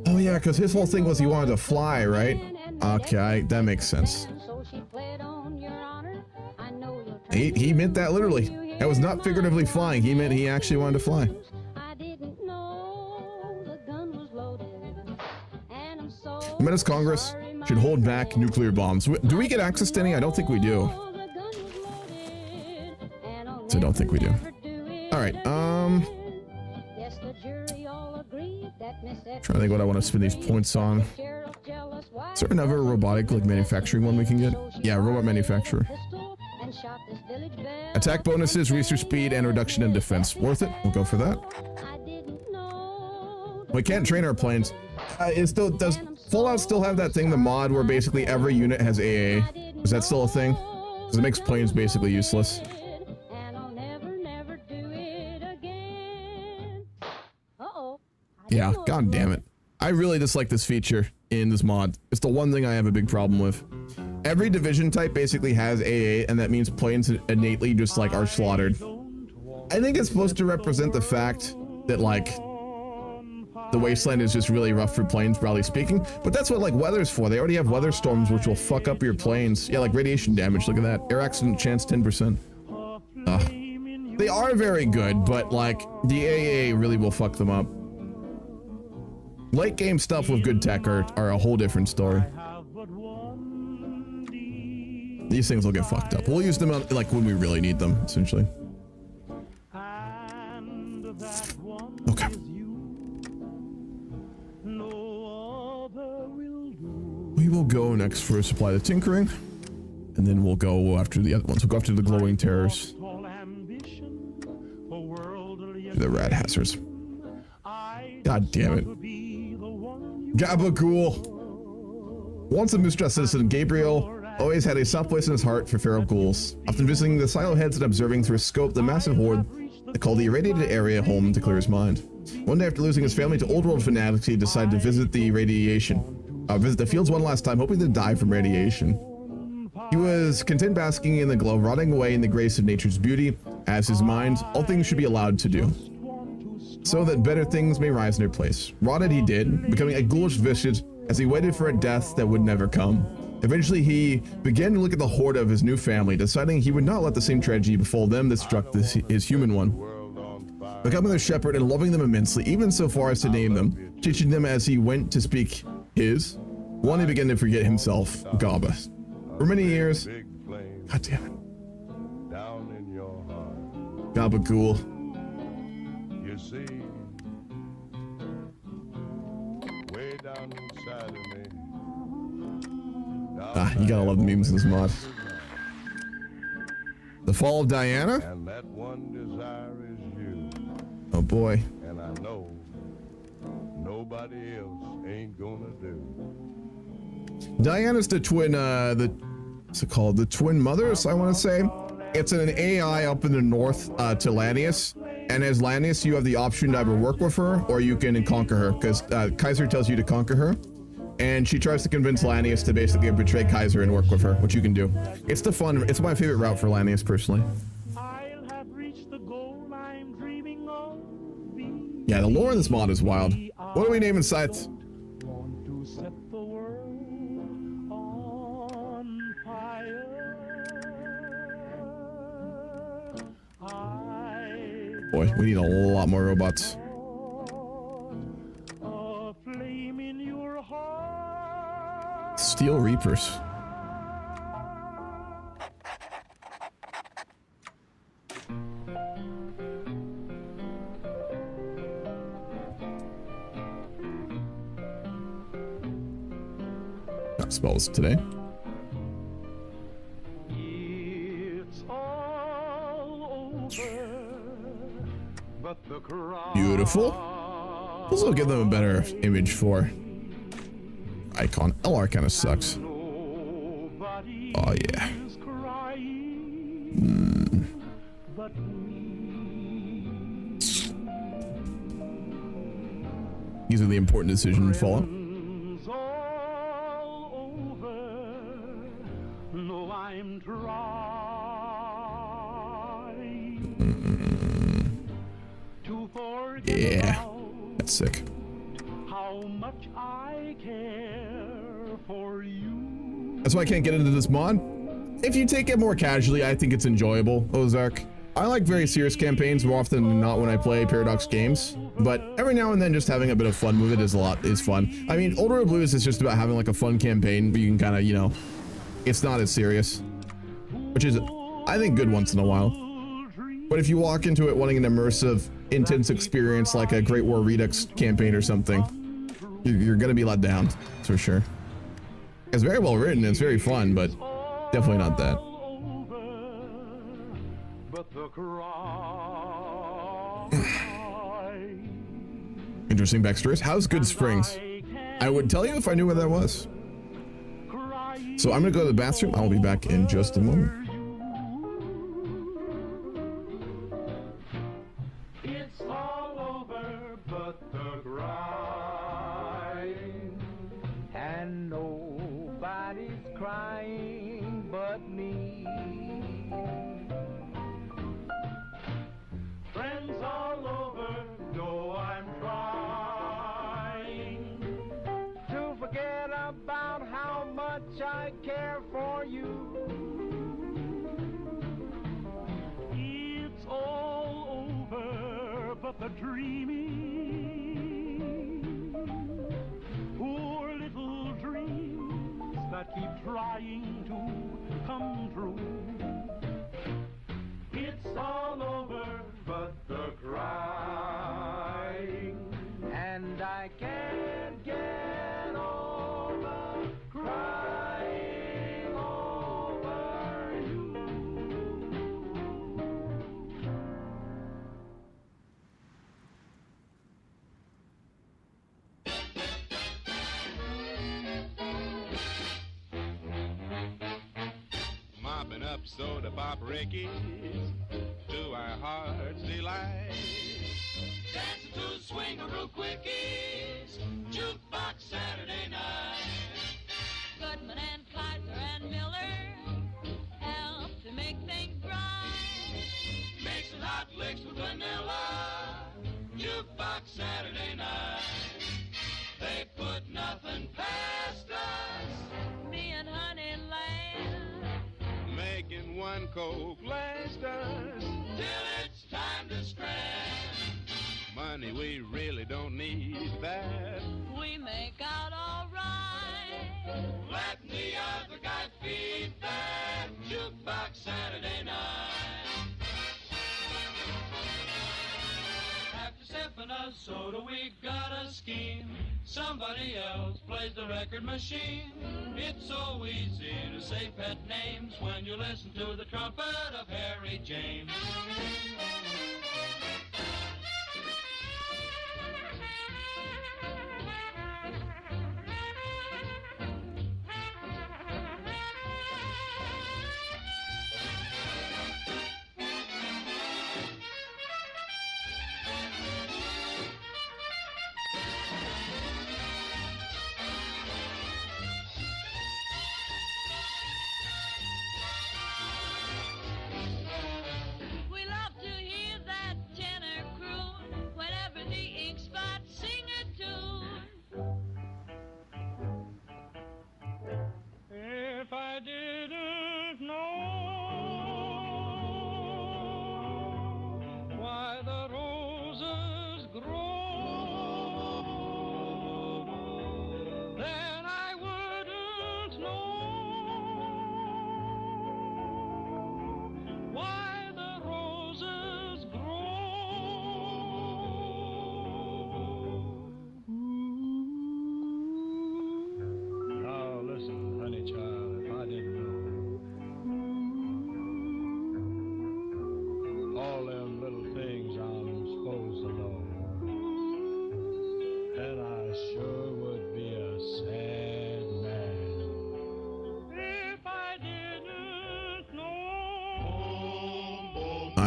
Oh yeah, because his whole thing was he wanted to fly, right? Okay, that makes sense. He meant that literally. That was not figuratively flying. He meant he actually wanted to fly. The Metis Congress should hold back nuclear bombs. Do we get access to any? I don't think we do. So I don't think we do. All right. Trying to think what I want to spend these points on. Is there another robotic like manufacturing one we can get? Yeah, robot manufacturer. Attack bonuses, research speed, and reduction in defense. Worth it. We'll go for that. We can't train our planes. It still does. Fallout still have that thing, the mod where basically every unit has AA. Is that still a thing? Because it makes planes basically useless. Yeah, god damn it. I really dislike this feature in this mod. It's the one thing I have a big problem with. Every division type basically has AA, and that means planes innately just like are slaughtered. I think it's supposed to represent the fact that like the wasteland is just really rough for planes, broadly speaking, but that's what like weather's for. They already have weather storms which will fuck up your planes. Yeah, like radiation damage, look at that. Air accident chance 10%. They are very good, but like the AA really will fuck them up. Late game stuff with good tech are a whole different story. These things will get fucked up. We'll use them on, like when we really need them, essentially. Okay. We will go next for supply the tinkering, and then we'll go after the other ones. We'll go after the glowing terrors. The rat hazards. God damn it. Gabagool. Once a mistrust citizen, Gabriel always had a soft place in his heart for feral ghouls, often visiting the silo heads and observing through a scope the massive horde that called the irradiated area home to clear his mind. One day after losing his family to old world fanatics, he decided to visit the fields one last time, hoping to die from radiation. He was content basking in the glow, rotting away in the grace of nature's beauty, as his mind, all things should be allowed to do, so that better things may rise in their place. Rotted he did, becoming a ghoulish visage as he waited for a death that would never come. Eventually he began to look at the horde of his new family, deciding he would not let the same tragedy befall them that struck his human one. Becoming their shepherd and loving them immensely, even so far as to name them, teaching them as he went to speak his, one he began to forget himself, Gaba. For many years, god damn it. Gabagool. You see, way down inside of me. You gotta love the memes in this mod. The fall of Diana? And that one desire is you. Oh boy. And I know nobody else ain't gonna do. Diana's the twin, what's it called? The twin mothers, I want to say. It's an AI up in the north to Lanius. And as Lanius, you have the option to either work with her or you can conquer her, because Kaiser tells you to conquer her. And she tries to convince Lanius to basically betray Kaiser and work with her, which you can do. It's my favorite route for Lanius, personally. Yeah, the lore in this mod is wild. What do we name inside? Boy, we need a lot more robots. Steel Reapers. Got spells today. It's all Beautiful. Also give them a better image for icon. LR kind of sucks. Oh yeah. These are the important decisions Fallout. Yeah, that's sick. How much I care for you. That's why I can't get into this mod. If you take it more casually, I think it's enjoyable, Ozark. I like very serious campaigns more often than not when I play Paradox games, but every now and then just having a bit of fun with it is fun. I mean, Old World Blues is just about having like a fun campaign, but you can kind of, you know, it's not as serious, which is, I think, good once in a while. But if you walk into it wanting an immersive, intense experience like a Great War Redux campaign or something, you're gonna be let down, that's for sure. It's very well written, it's very fun, but definitely not that. Interesting backstories. How's Good Springs? I would tell you if I knew where that was. So I'm gonna go to the bathroom. I'll be back in just a moment. It's all over but the grind, and nobody's crying but me. Friends all over know I'm trying to forget about how much I care for you. It's all over but the dreaming, poor little dreams that keep trying to come true. It's all over but the crying, and I can't get over crying over you. Mopping up soda pop Rickies to our heart's delight. Dancing to the swing-a-roo quickies, jukebox Saturday night. Goodman and Kaiser and Miller help to make things right. Mixing hot licks with vanilla, jukebox Saturday night. They put nothing past us, Me and Honeyland. Making one Coke last us. till it's time to scram. Money we really don't need that. We make out all right. Letting the other guy feed that jukebox Saturday night. After sipping a soda, we got a scheme. Somebody else plays the record machine. It's so easy to say pet names when you listen to the trumpet of Harry James. We love to hear that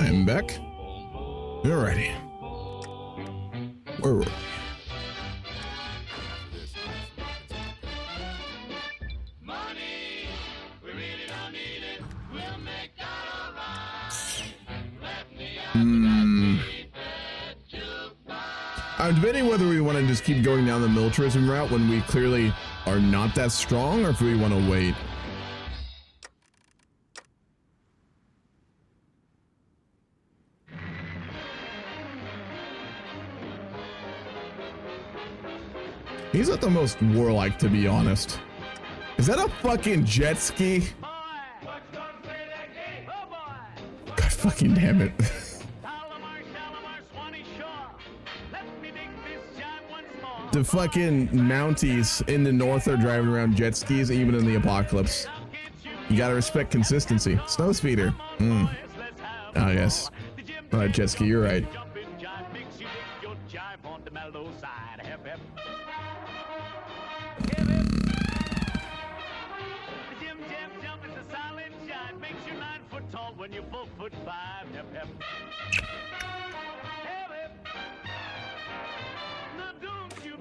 I'm back. Alrighty. Where were we? Money, we really don't need it. We'll make that all right. Let me out I'm debating whether we want to just keep going down the militarism route when we clearly are not that strong, or if we want to wait. He's not the most warlike, to be honest. Is that a fucking jet ski? God fucking damn it. The fucking Mounties in the north are driving around jet skis even in the apocalypse. You gotta respect consistency. Snow speeder. Oh yes. Jet ski, you're right.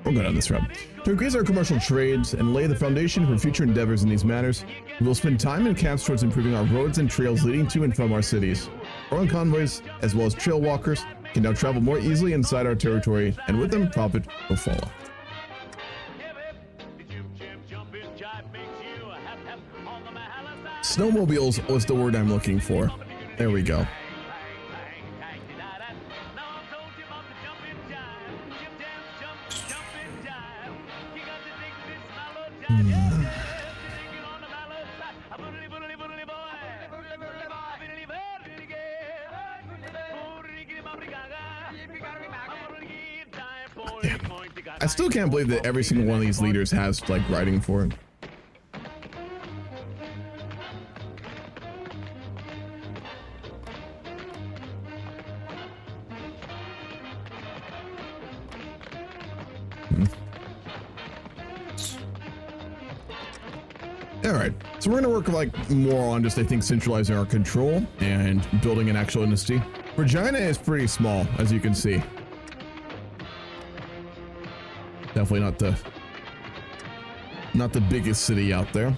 We'll go down this route. To increase our commercial trades and lay the foundation for future endeavors in these matters, we will spend time in camps towards improving our roads and trails leading to and from our cities. Foreign convoys, as well as trail walkers, can now travel more easily inside our territory, and with them, profit will follow. Snowmobiles was the word I'm looking for. There we go. I still can't believe that every single one of these leaders has like writing for it. Alright, so we're gonna work like more on just, I think, centralizing our control and building an actual dynasty. Regina is pretty small, as you can see. Definitely not the biggest city out there.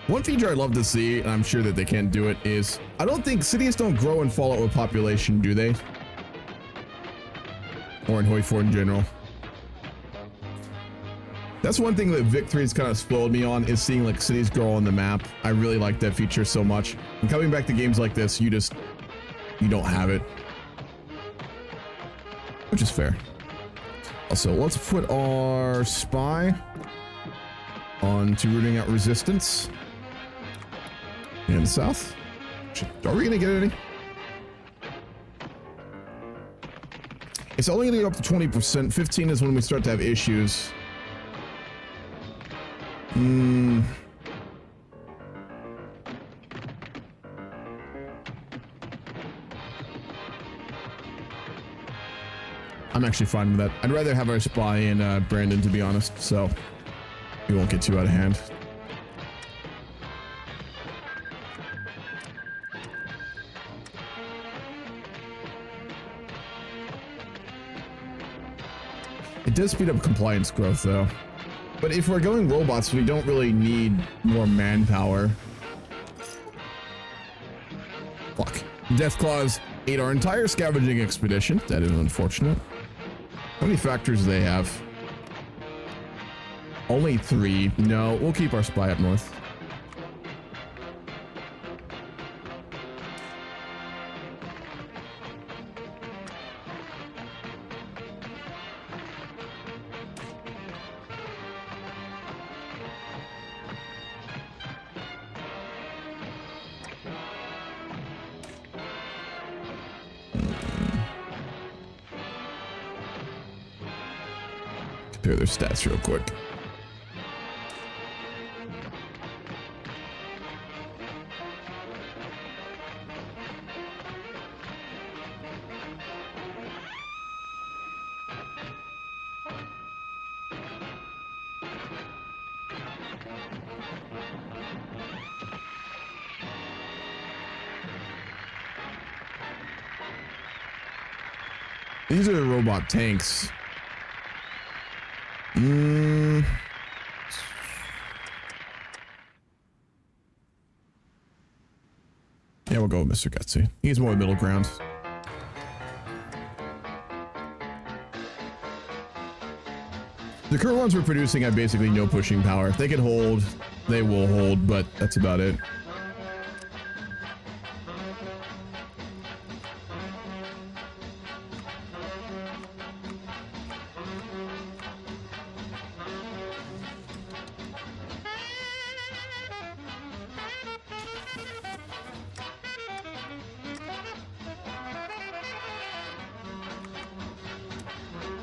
One feature I'd love to see, and I'm sure that they can't do it, is I don't think cities don't grow and fall out with population, do they? Or in HOI4 in general. That's one thing that Victory's kind of spoiled me on, is seeing like cities grow on the map. I really like that feature so much. And coming back to games like this, you don't have it. Which is fair. Also, let's put our spy on to rooting out resistance in the south. Are we gonna get any? It's only gonna go up to 20%. 15 is when we start to have issues. I'm actually fine with that. I'd rather have our spy in Brandon, to be honest, so we won't get too out of hand. It does speed up compliance growth, though. But if we're going robots, we don't really need more manpower. Fuck. Deathclaws ate our entire scavenging expedition. That is unfortunate. How many factors do they have? Only 3. No, we'll keep our spy up north. Compare their stats real quick. These are robot tanks. Yeah, we'll go with Mr. Gutsy. He's more middle ground. The current ones we're producing have basically no pushing power. If they can hold, they will hold, but that's about it.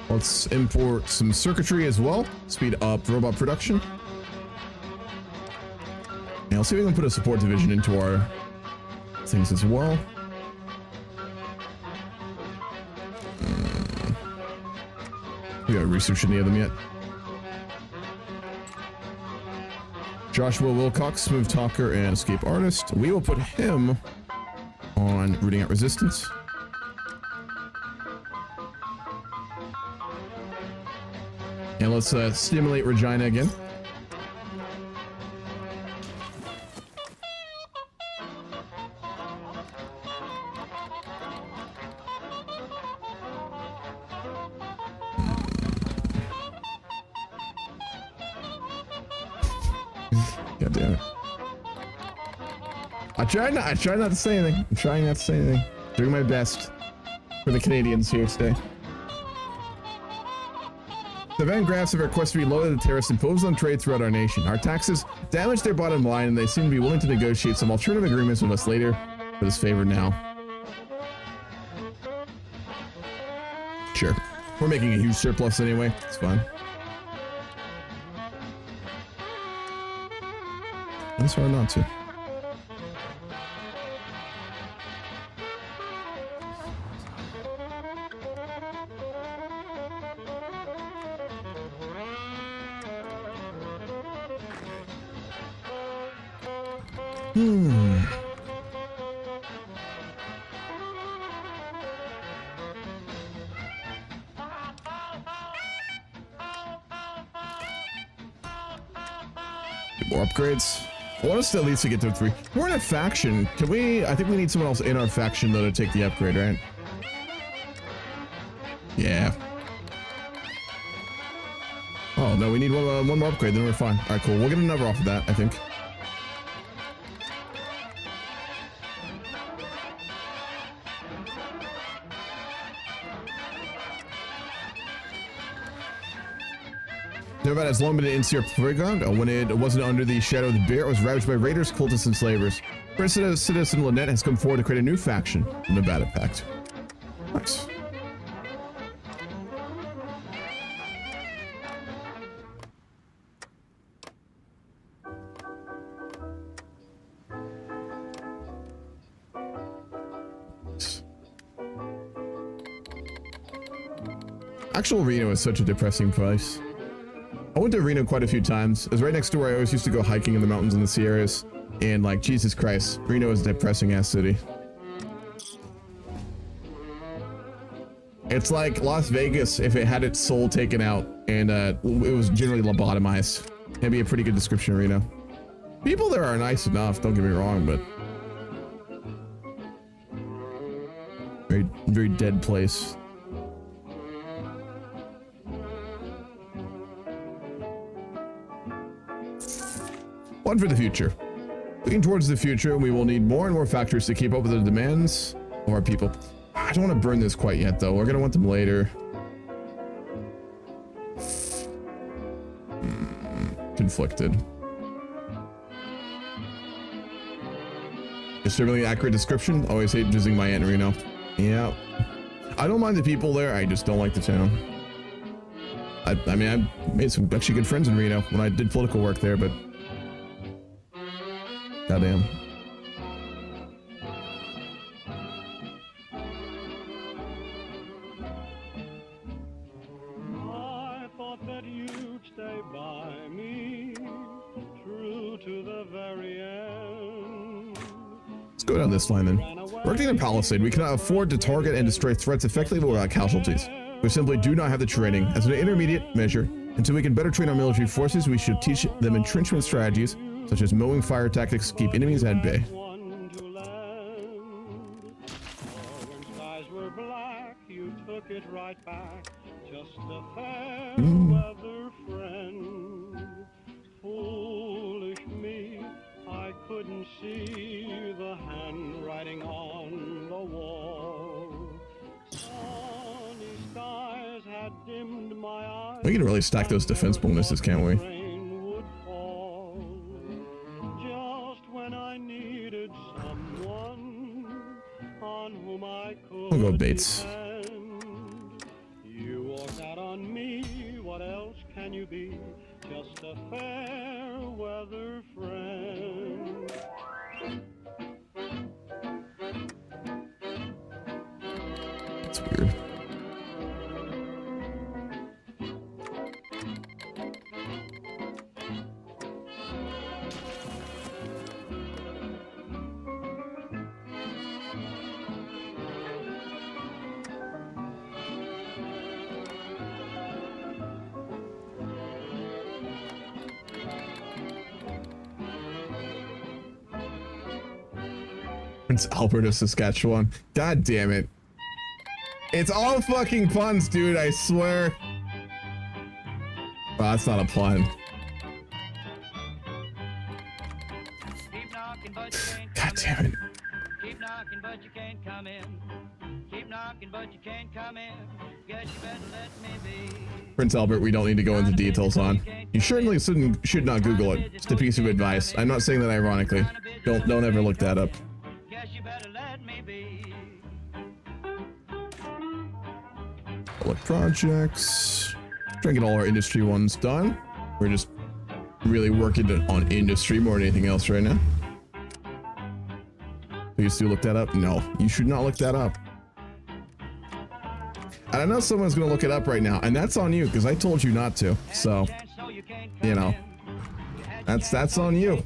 Let's import some circuitry as well. Speed up robot production. And let's see if we can put a support division into our things as well. We haven't researched any of them yet. Joshua Wilcox, smooth talker and escape artist. We will put him on rooting out resistance. And let's stimulate Regina again. God damn it. I try not to say anything. I'm trying not to say anything. Doing my best for the Canadians here today. The Van Graffs have requested to be lower the tariffs imposed on trade throughout our nation. Our taxes damage their bottom line, and they seem to be willing to negotiate some alternative agreements with us later for this favor now. Sure. We're making a huge surplus anyway. It's fine. It's hard not to. More upgrades. I want us to at least get to 3. We're in a faction. Can we? I think we need someone else in our faction though to take the upgrade, right? Yeah. Oh no, we need one more upgrade, then we're fine. All right, cool. We'll get another off of that, I think. Never has long been an NCR playground. When it wasn't under the shadow of the bear, it was ravaged by raiders, cultists, and slavers. President Citizen Lynette has come forward to create a new faction, the Nevada Pact. Nice. Actual Reno is such a depressing place. I went to Reno quite a few times. It was right next to where I always used to go hiking in the mountains in the Sierras. And like, Jesus Christ, Reno is a depressing ass city. It's like Las Vegas if it had its soul taken out and it was generally lobotomized. That'd be a pretty good description of Reno. People there are nice enough, don't get me wrong, but very, very dead place. One for the future. Looking towards the future, we will need more and more factories to keep up with the demands of our people. I don't want to burn this quite yet, though. We're going to want them later. Conflicted. Extremely accurate description. Always hate visiting my aunt in Reno. Yeah. I don't mind the people there. I just don't like the town. I mean, I made some actually good friends in Reno when I did political work there, but goddamn. I thought that you'd stay by me, true to the very end. Let's go down this line then. Ran away Erecting a palisade, we cannot afford to target and destroy threats effectively without casualties. We simply do not have the training. As an intermediate measure, until we can better train our military forces, we should teach them entrenchment strategies, such as mowing fire tactics to keep enemies at bay. One to land. When skies were black, you took it right back. Just a fair weather friend. Foolish me, I couldn't see the handwriting on the wall. Sunny skies had dimmed my eyes. We can really stack those defense bonuses, can't we? Rain would fall. Just when I needed someone on whom I could I'll go Bates. depend. You walked out on me, what else can you be? Just a fair weather friend. That's weird. Prince Albert of Saskatchewan. God damn it. It's all fucking puns, dude, I swear. Well, that's not a pun. Keep knocking, but you can't God come damn it. in. Keep knocking, but you can't come in. Keep knocking, but you can't come in. Guess you better let me be. Prince Albert, we don't need to go into details on. You certainly should not Google it. Just a piece of advice. I'm not saying that ironically. Don't ever look that up. Guess you better let me be. Public projects. Trying to get all our industry ones done. We're just really working on industry more than anything else right now. Please do look that up. No, you should not look that up. And I know someone's gonna look it up right now, and that's on you because I told you not to. So, you know, that's on you.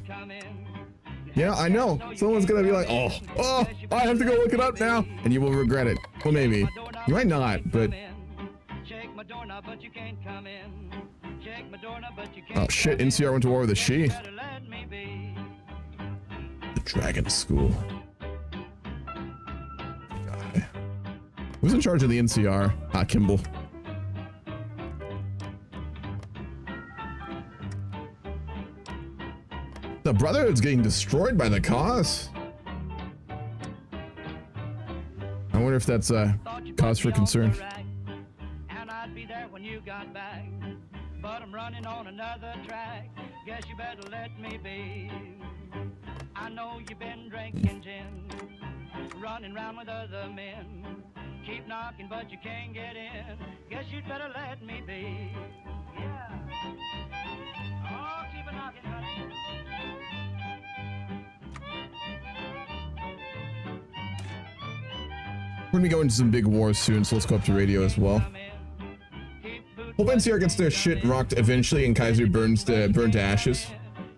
Yeah, I know. Someone's gonna be like, oh, I have to go look it up now, and you will regret it. Well, maybe. You might not, but. Oh shit, NCR went to war with a she. The Dragon School. God. Who's in charge of the NCR? Ah, Kimball. The Brotherhood's getting destroyed by the cause. I wonder if that's a cause for concern. And I'd be there when you got back. But I'm running on another track. Guess you better let me be. I know you've been drinking gin, running around with other men. Keep knocking, but you can't get in. Guess you'd better let me be. Yeah. Oh, keep it knocking, honey. We're gonna go into some big wars soon, so let's go up to radio as well. Hope NCR gets their shit rocked eventually and Kaiser burns to ashes.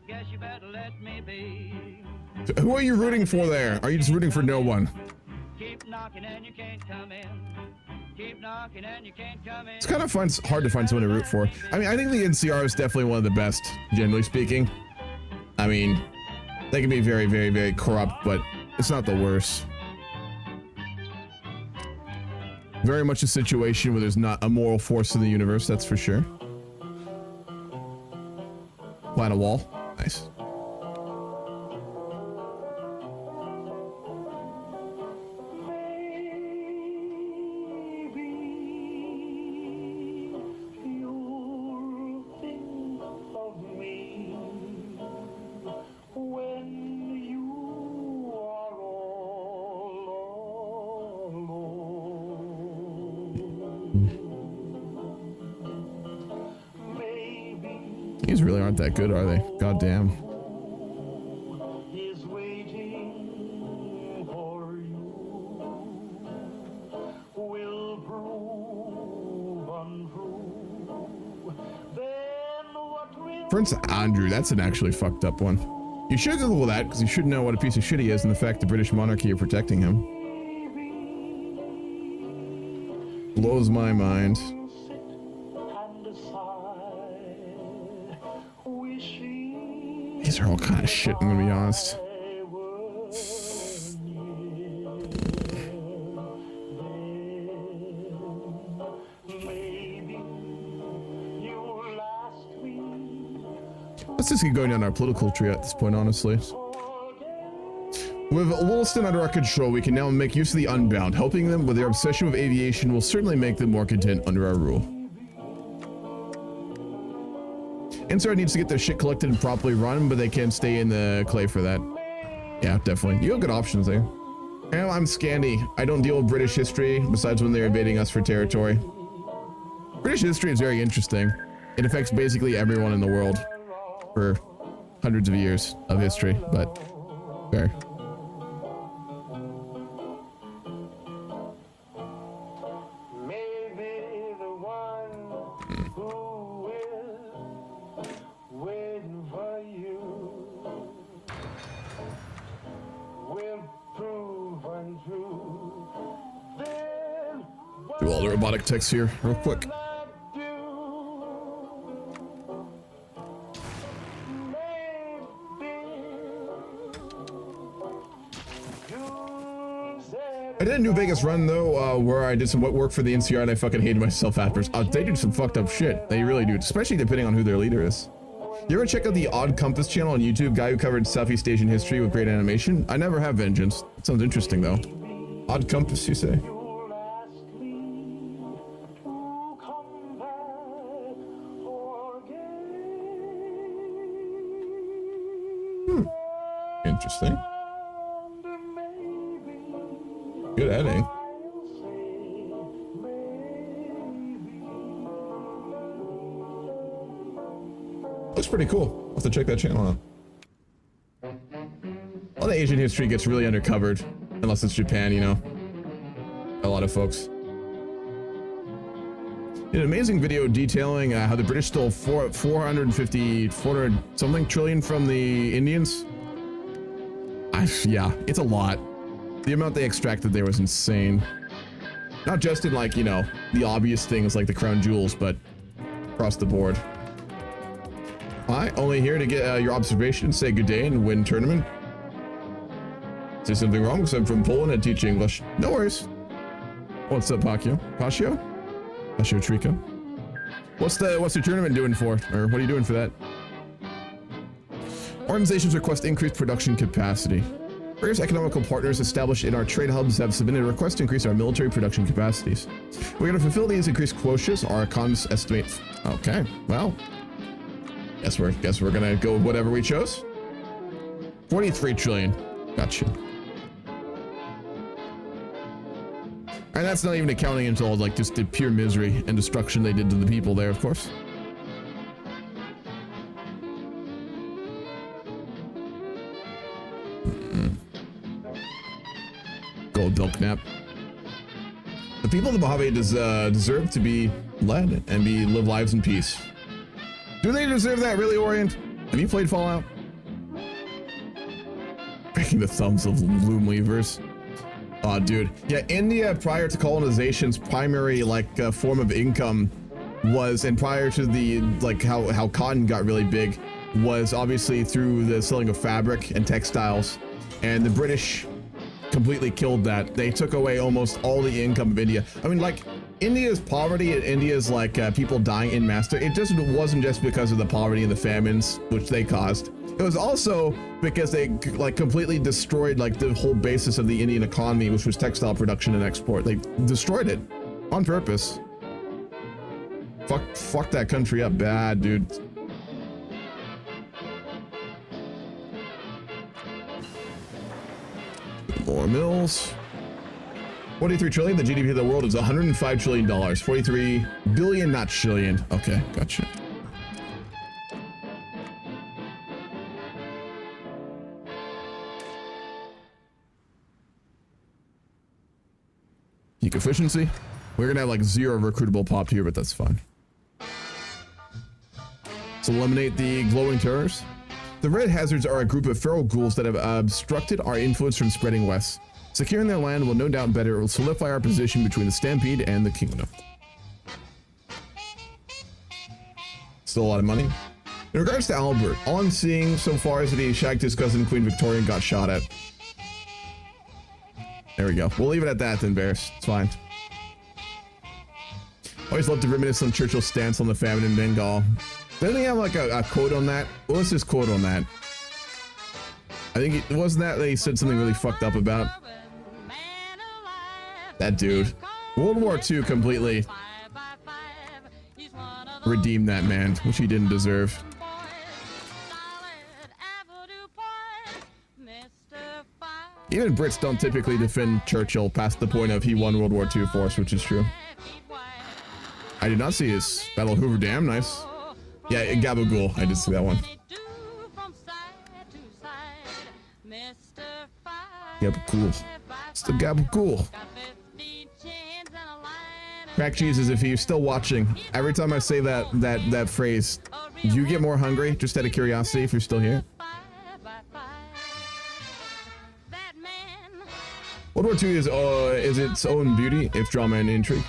Guess you better let me be. So who are you rooting for there? Are you just rooting for no one? Keep knocking and you can't come in. Keep knocking and you can't come in. It's kind of fun, hard to find someone to root for. I mean, I think the NCR is definitely one of the best, generally speaking. I mean, they can be very, very, very corrupt, but it's not the worst. Very much a situation where there's not a moral force in the universe, that's for sure. Plant a wall. Nice. These really aren't that good, are they? God damn. Prince Andrew, that's an actually fucked up one. You should Google that, because you should know what a piece of shit he is and the fact the British monarchy are protecting him. Blows my mind. These are all kind of shit, I'm gonna be honest. Let's just keep going down our political tree at this point, honestly. With Williston under our control, we can now make use of the Unbound. Helping them with their obsession with aviation will certainly make them more content under our rule. Instar needs to get their shit collected and properly run, but they can't stay in the clay for that. Yeah, definitely. You have good options there. And I'm Scandi. I don't deal with British history, besides when they're invading us for territory. British history is very interesting. It affects basically everyone in the world for hundreds of years of history, but fair. Do all the robotic text here real quick. I did a New Vegas run though, where I did some work for the NCR and I fucking hated myself afterwards. They do some fucked up shit. They really do, especially depending on who their leader is. You ever check out the Odd Compass channel on YouTube? Guy who covered Southeast Asian history with great animation? I never have, Vengeance. That sounds interesting though. Odd Compass, you say? Interesting. Good editing. Looks pretty cool. I'll have to check that channel out. All the Asian history gets really undercovered, unless it's Japan, you know. A lot of folks. An amazing video detailing how the British stole 400 something trillion from the Indians. Yeah, it's a lot. The amount they extracted there was insane. Not just in, like, you know, the obvious things like the crown jewels, but across the board. Hi, only here to get your observation, say good day and win tournament. Is there something wrong? Because I'm from Poland and teach English. No worries. What's up, Pacquiao? Pacquiao Trico. What's the tournament doing for? Or what are you doing for that? Organizations request increased production capacity. Various economical partners established in our trade hubs have submitted a request to increase our military production capacities. We're going to fulfill these increased quotas. Our economists estimate. Okay, well, guess we're gonna go with whatever we chose. 43 trillion. Gotcha. And that's not even accounting until like just the pure misery and destruction they did to the people there, of course. Gold Belknap. The people of the Mojave deserve to be led and live lives in peace. Do they deserve that, really, Orient? Have you played Fallout? Breaking the thumbs of loom weavers. Oh, dude. Yeah, India prior to colonization's primary form of income was, and prior to the how cotton got really big, was obviously through the selling of fabric and textiles, and the British completely killed that. They took away almost all the income of India. I mean, like, India's poverty and India's people dying in mass, it just wasn't just because of the poverty and the famines which they caused. It was also because they completely destroyed the whole basis of the Indian economy, which was textile production and export. They destroyed it on purpose. Fuck that country up bad, dude. More mills. 43 trillion. The GDP of the world is $105 trillion. 43 billion, not trillion. Okay, gotcha. Peak efficiency. We're gonna have 0 recruitable popped here, but that's fine. So eliminate the glowing terrors. The Red Hazards are a group of feral ghouls that have obstructed our influence from spreading west. Securing their land will no doubt better solidify our position between the Stampede and the Kingdom. Still a lot of money. In regards to Albert, all I'm seeing so far is that he shagged his cousin Queen Victoria and got shot at. There we go. We'll leave it at that then, Bears. It's fine. Always love to reminisce on Churchill's stance on the famine in Bengal. Doesn't he have like a quote on that? What was his quote on that? I think it wasn't that he said something really fucked up about. That dude. World War II completely redeemed that man, which he didn't deserve. Even Brits don't typically defend Churchill past the point of he won World War II for us, which is true. I did not see his Battle of Hoover Dam. Nice. Yeah, Gabagool. I did see that one. Gabagool. It's the Gabagool. Crack Jesus, if you're still watching, every time I say that phrase, do you get more hungry? Just out of curiosity, if you're still here. World War II is its own beauty, its drama and intrigue.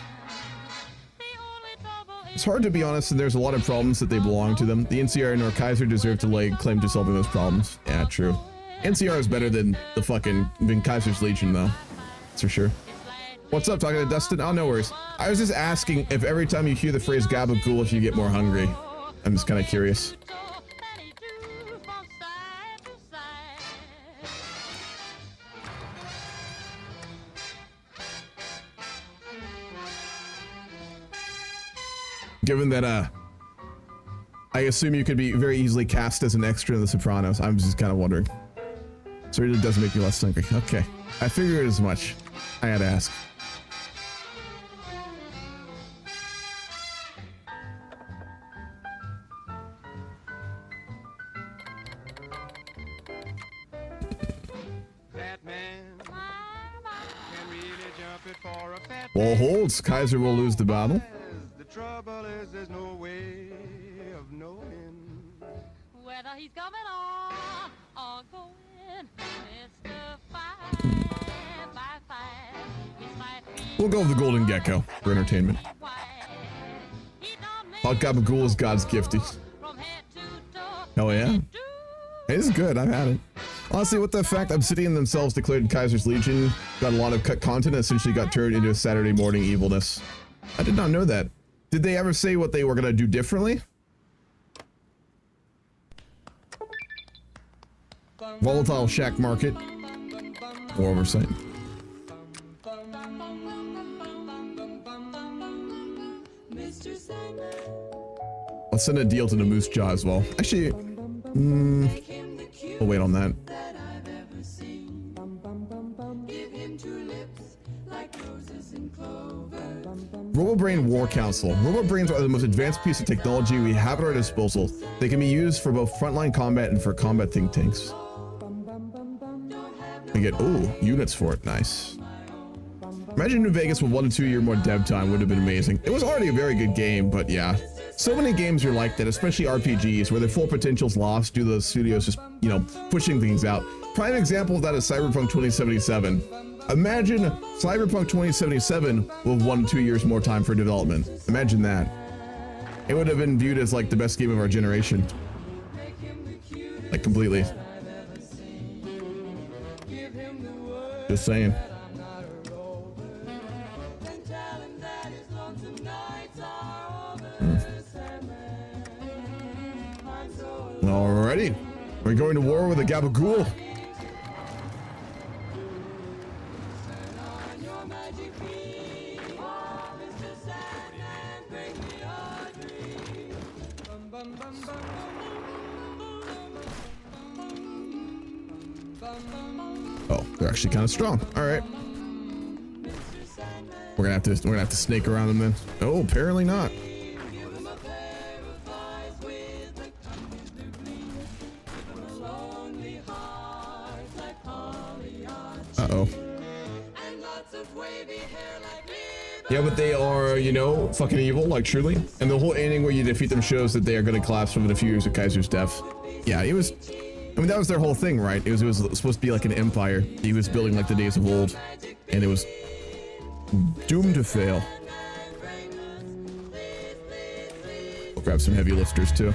It's hard to be honest, and there's a lot of problems that they belong to them. The NCR nor Kaiser deserve to lay claim to solving those problems. Yeah, true. NCR is better than the fucking Kaiser's Legion, though. That's for sure. What's up, talking to Dustin? Oh, no worries. I was just asking if every time you hear the phrase Gabagool, if you get more hungry. I'm just kind of curious. Given that, I assume you could be very easily cast as an extra in The Sopranos. I'm just kind of wondering. So it really does make you less hungry. Okay. I figured as much. I had to ask. Wall holds. Kaiser will lose the battle. Trouble is there's no way of knowing whether he's coming on or going. Mr. 5x5. We'll go with the Golden Gecko for entertainment. Hot Gabagool is God's gifty. Hell yeah. It is good. I've had it. Honestly, what the fact Obsidian themselves declared Kaiser's Legion got a lot of cut content and essentially got turned into a Saturday morning evilness. I did not know that. Did they ever say what they were going to do differently? Volatile shack market. Or oversight. Let's send a deal to the Moose Jaw as well. Actually, we'll wait on that. RoboBrain War Council. RoboBrains are the most advanced piece of technology we have at our disposal. They can be used for both frontline combat and for combat think tanks. We get, units for it. Nice. Imagine New Vegas with 1 to 2 year more dev time would have been amazing. It was already a very good game, but yeah. So many games are like that, especially RPGs, where their full potential's lost due to the studios just, pushing things out. Prime example of that is Cyberpunk 2077. Imagine Cyberpunk 2077 with 1 to 2 years more time for development. Imagine that. It would have been viewed as like the best game of our generation. Like completely. Just saying. Alrighty. We're going to war with a Gabagool. Oh, they're actually kind of strong. All right. We're gonna have to snake around them then. Oh, apparently not. Uh-oh. Yeah, but they are, fucking evil, like truly. And the whole ending where you defeat them shows that they are going to collapse within a few years of Kaiser's death. Yeah, it was. I mean, that was their whole thing, right? It was supposed to be like an empire. He was building like the days of old, and it was doomed to fail. We'll grab some heavy lifters too.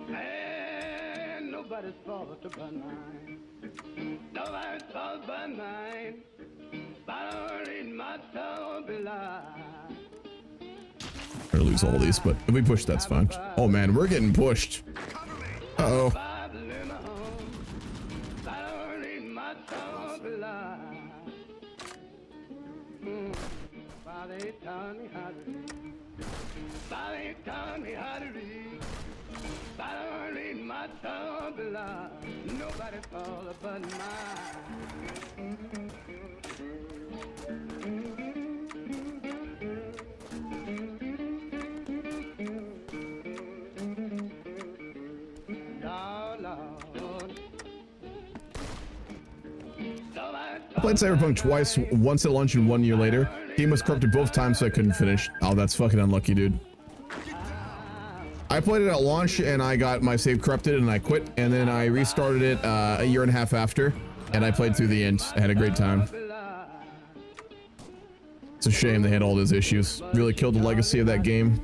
And nobody's fault but mine. Nobody's fault but mine. But in my soul belong. We're gonna lose all these, but if we push, that's fine. Oh man, we're getting pushed. Uh-oh. Father taught me how to read. Father taught me how to read. Father in my soul belong. Nobody fall but mine. I played Cyberpunk twice, once at launch and 1 year later. Game was corrupted both times, so I couldn't finish. Oh, that's fucking unlucky, dude. I played it at launch and I got my save corrupted and I quit, and then I restarted it a year and a half after, and I played through the end. I had a great time. It's a shame they had all those issues. Really killed the legacy of that game.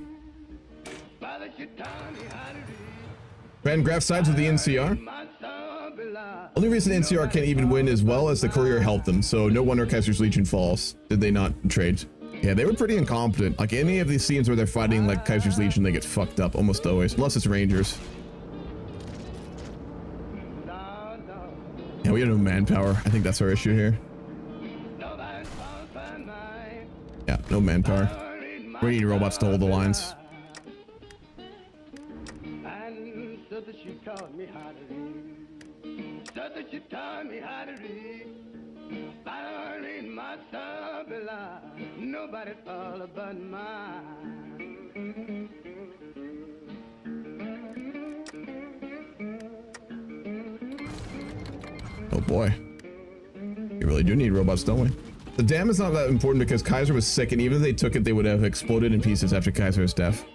Ran graph sides with the NCR. Only reason NCR can't even win as well as the courier helped them, so no wonder Kaiser's Legion falls. Did they not trade? Yeah, they were pretty incompetent. Like any of these scenes where they're fighting like Kaiser's Legion, they get fucked up almost always, unless it's Rangers. Yeah, we have no manpower. I think that's our issue here. Yeah, no manpower. We need robots to hold the lines. She taught me how to read. Father in my soul belong. Nobody fall but mine. Oh boy. We really do need robots, don't we? The dam is not that important because Kaiser was sick, and even if they took it, they would have exploded in pieces after Kaiser's death.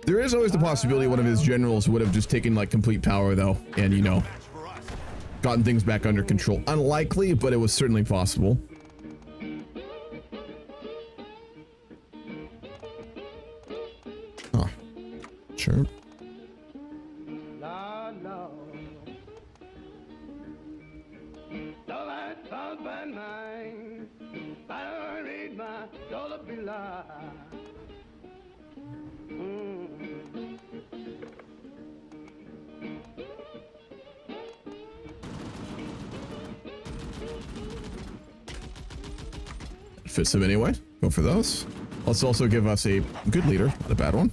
There is always the possibility one of his generals would have just taken like complete power though, and you know, gotten things back under control. Unlikely, but it was certainly possible. Huh. Sure. Fits them anyway. Go for those. Let's also give us a good leader, not a bad one.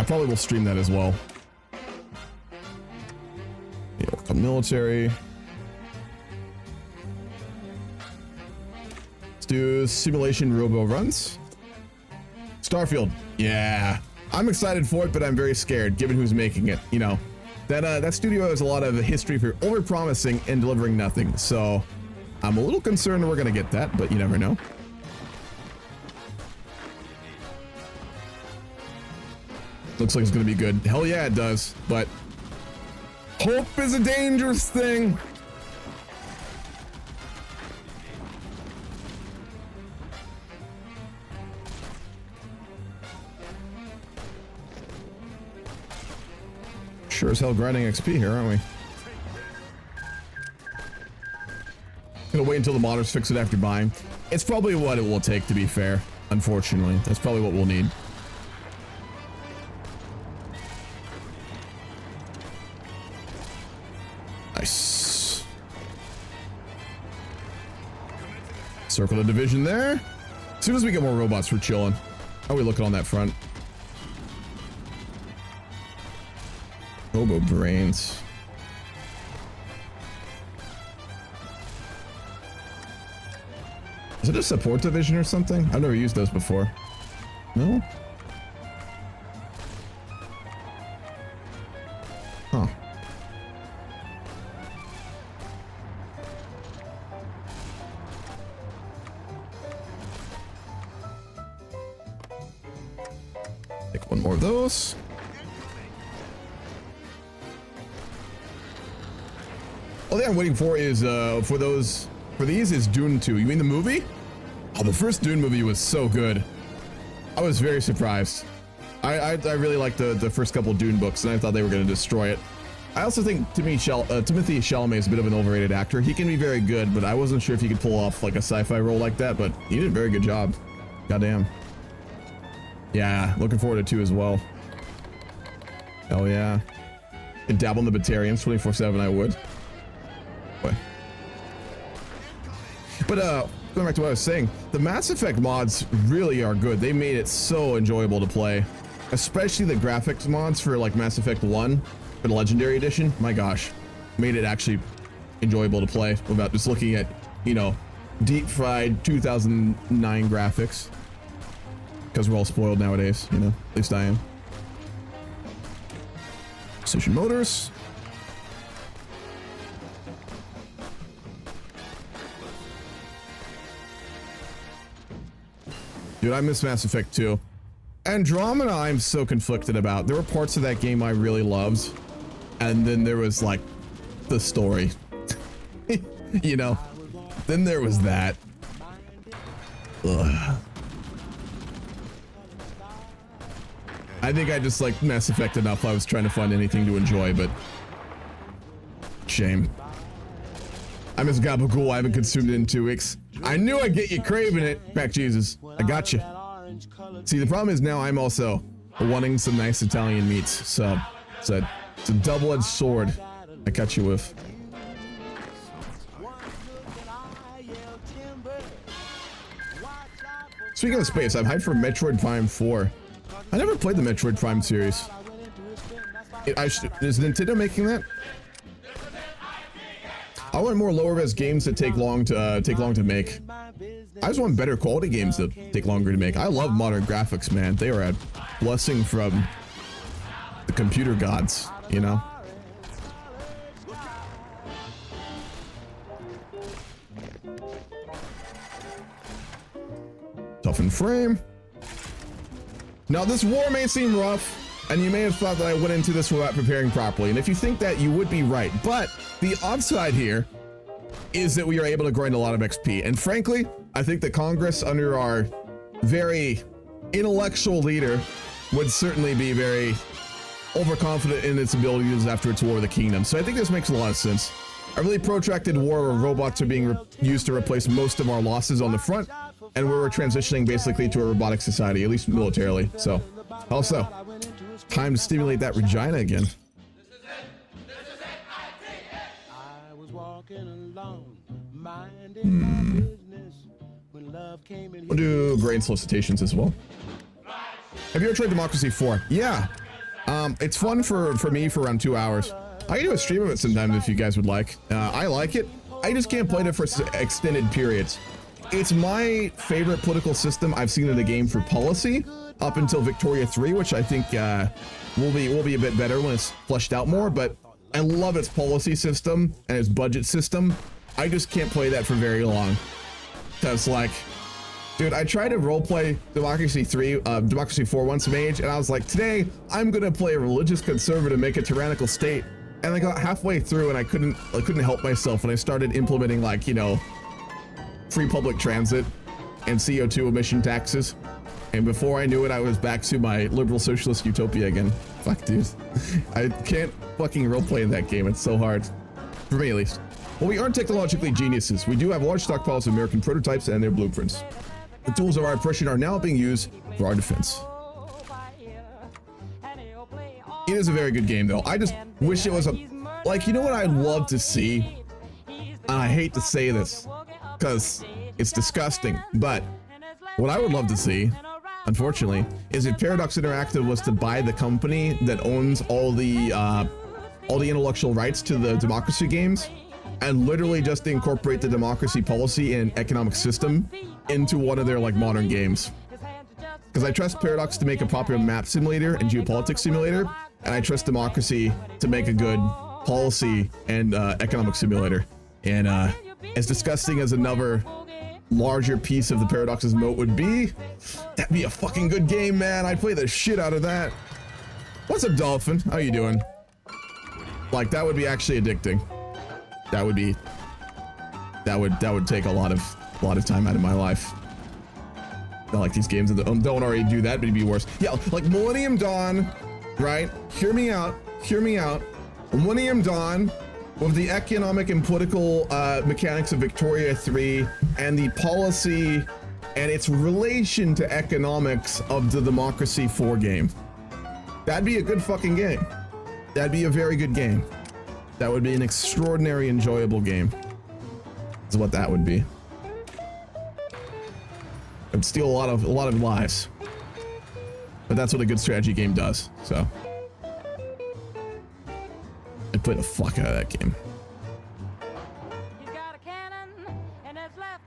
probably will stream that as well. Yeah, military. Let's do simulation robo runs. Starfield. Yeah. I'm excited for it, but I'm very scared given who's making it. You know, that studio has a lot of history for overpromising and delivering nothing. So I'm a little concerned we're going to get that, but you never know. Looks like it's going to be good. Hell yeah, it does. But hope is a dangerous thing. Sure as hell grinding XP here, aren't we? Gonna wait until the modders fix it after buying. It's probably what it will take, to be fair. Unfortunately, that's probably what we'll need. Nice. Circle the division there. As soon as we get more robots, we're chilling. How are we looking on that front? Robo brains. Is it a support division or something? I've never used those before. No? Huh. Take one more of those. All thing I'm waiting for is for these is Dune 2. You mean the movie? Oh, the first Dune movie was so good. I was very surprised. I really liked the first couple Dune books, and I thought they were going to destroy it. I also think Timothée Chalamet is a bit of an overrated actor. He can be very good, but I wasn't sure if he could pull off like a sci-fi role like that, but he did a very good job. Goddamn. Yeah, looking forward to 2 as well. Hell yeah. And dabble in the Batarians 24/7, I would. Boy. But going back to what I was saying, the Mass Effect mods really are good. They made it so enjoyable to play, especially the graphics mods for like Mass Effect 1 for the Legendary Edition. My gosh, made it actually enjoyable to play without just looking at, you know, deep fried 2009 graphics, because we're all spoiled nowadays, you know, at least I am. Precision motors. Dude, I miss Mass Effect 2. Andromeda, I'm so conflicted about. There were parts of that game I really loved, and then there was like the story. You know, then there was that. Ugh. I think I just like Mass Effect enough. I was trying to find anything to enjoy, but shame. I miss Gabagool. I haven't consumed it in 2 weeks. I knew I'd get you craving it. Back Jesus. I got you. See, the problem is now I'm also wanting some nice Italian meats. So it's a double-edged sword I cut you with. Speaking of space, I'm hyped for Metroid Prime 4. I never played the Metroid Prime series. Is Nintendo making that? I want more lower res games that take long to make. I just want better quality games that take longer to make. I love modern graphics, man. They are a blessing from the computer gods, you know? Toughen frame. Now this war may seem rough, and you may have thought that I went into this without preparing properly, and if you think that, you would be right. But the upside here is that we are able to grind a lot of XP, and frankly, I think that Congress, under our very intellectual leader, would certainly be very overconfident in its abilities after its War of the Kingdom. So I think this makes a lot of sense. A really protracted war where robots are being used to replace most of our losses on the front, and where we're transitioning basically to a robotic society, at least militarily. So, also, time to stimulate that Regina again. We'll do grain solicitations as well. Have you ever tried Democracy 4? Yeah, It's fun for me for around 2 hours. I can do a stream of it sometimes if you guys would like. I like it. I just can't play it for extended periods. It's my favorite political system I've seen in a game for policy up until Victoria 3, which I think will be a bit better when it's fleshed out more. But I love its policy system and its budget system. I just can't play that for very long. Cause like, dude, I tried to roleplay Democracy 4 once mage, and I was like, today I'm gonna play a religious conservative, make a tyrannical state. And I got halfway through and I couldn't help myself, and I started implementing, like, you know, free public transit and CO2 emission taxes. And before I knew it, I was back to my liberal socialist utopia again. Fuck, dude. I can't fucking roleplay in that game. It's so hard. For me, at least. Well, we aren't technologically geniuses. We do have large stockpiles of American prototypes and their blueprints. The tools of our oppression are now being used for our defense. It is a very good game, though. I just wish it was like, you know what I'd love to see? And I hate to say this, because it's disgusting, but what I would love to see, unfortunately, is if Paradox Interactive was to buy the company that owns all the intellectual rights to the democracy games, and literally just incorporate the democracy policy and economic system into one of their, like, modern games. Because I trust Paradox to make a popular map simulator and geopolitics simulator, and I trust Democracy to make a good policy and economic simulator. And as disgusting as another larger piece of the Paradox's moat would be, that'd be a fucking good game, man. I'd play the shit out of that. What's up, Dolphin? How you doing? Like, that would be actually addicting. That would take a lot of time out of my life. Not like these games that don't already do that, but it'd be worse. Yeah, like Millennium Dawn, right? Hear me out. Millennium Dawn, with the economic and political mechanics of Victoria 3 and the policy and its relation to economics of the Democracy 4 game. That'd be a good fucking game. That'd be a very good game. That would be an extraordinary, enjoyable game. Is what that would be. It'd steal a lot of lives. But that's what a good strategy game does, so. I'd play the fuck out of that game.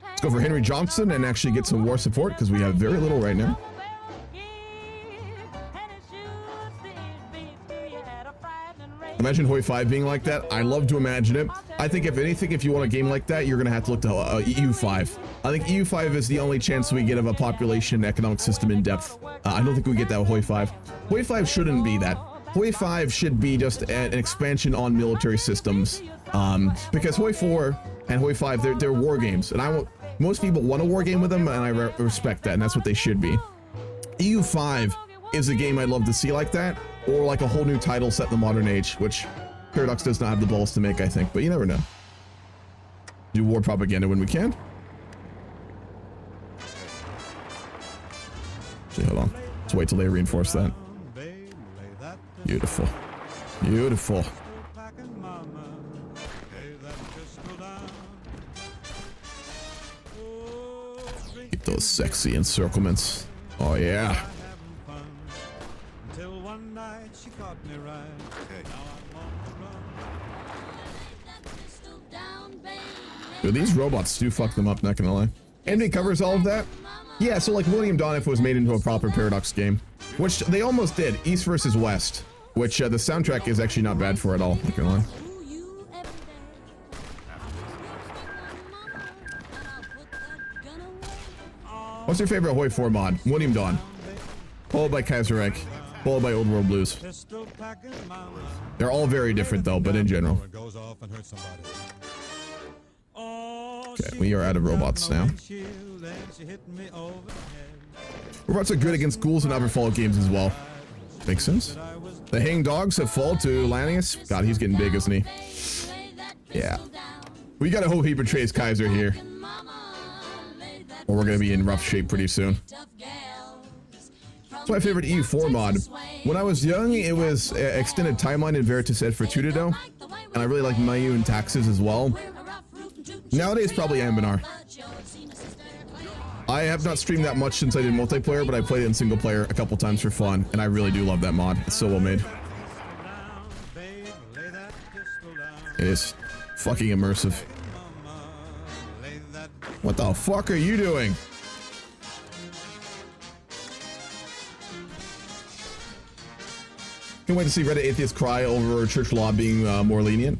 Let's go for Henry Johnson and actually get some war support, because we have very little right now. Imagine HOI4 being like that. I love to imagine it. I think if anything, if you want a game like that, you're gonna have to look to EU5. I think EU5 is the only chance we get of a population economic system in depth. I don't think we get that with HOI4. HOI4 shouldn't be that. HOI4 should be just an expansion on military systems, because HOI4 and HOI5, they're war games, and most people want a war game with them, and I respect that, and that's what they should be. EU5 is a game I'd love to see like that, or like a whole new title set in the modern age, which Paradox does not have the balls to make, I think, but you never know. Do war propaganda when we can. Actually, hold on. Let's wait till they reinforce that. Beautiful. Beautiful. Keep those sexy encirclements. Oh, yeah. Dude, these robots do fuck them up, not gonna lie. And it covers all of that? Yeah, so like Millennium Dawn, if it was made into a proper Paradox game, which they almost did, East versus West, which the soundtrack is actually not bad for at all, not gonna lie. What's your favorite HOI4 mod? Millennium Dawn, followed by Kaiserreich, followed by Old World Blues. They're all very different though, but in general. Okay, we are out of robots now. Robots are good against ghouls and other Fallout games as well. Makes sense. The hanging dogs have fallen to Lanius. God, he's getting big, isn't he? Yeah. We gotta hope he betrays Kaiser here, or we're gonna be in rough shape pretty soon. It's my favorite EU4 mod. When I was young, it was Extended Timeline and Veritas Ed Fortunato, and I really like Mayu and Taxes as well. Nowadays, probably Ambinar. I have not streamed that much since I did multiplayer, but I played it in single player a couple times for fun, and I really do love that mod. It's so well made. It is fucking immersive. What the fuck are you doing? Can't wait to see Reddit atheists cry over church law being more lenient.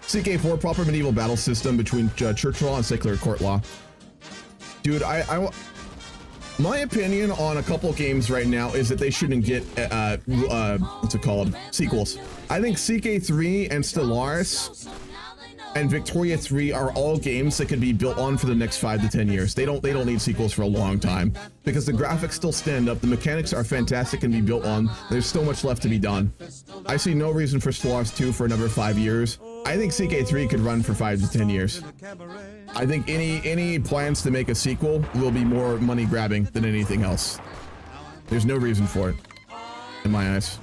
CK4, proper medieval battle system between church law and secular court law. Dude, my opinion on a couple games right now is that they shouldn't get, what's it called? Sequels. I think CK3 and Stellaris and Victoria 3 are all games that could be built on for the next 5 to 10 years. They don't need sequels for a long time because the graphics still stand up. The mechanics are fantastic and be built on. There's so much left to be done. I see no reason for Stellaris 2 for another 5 years. I think CK3 could run for 5 to 10 years. I think any plans to make a sequel will be more money grabbing than anything else. There's no reason for it, in my eyes.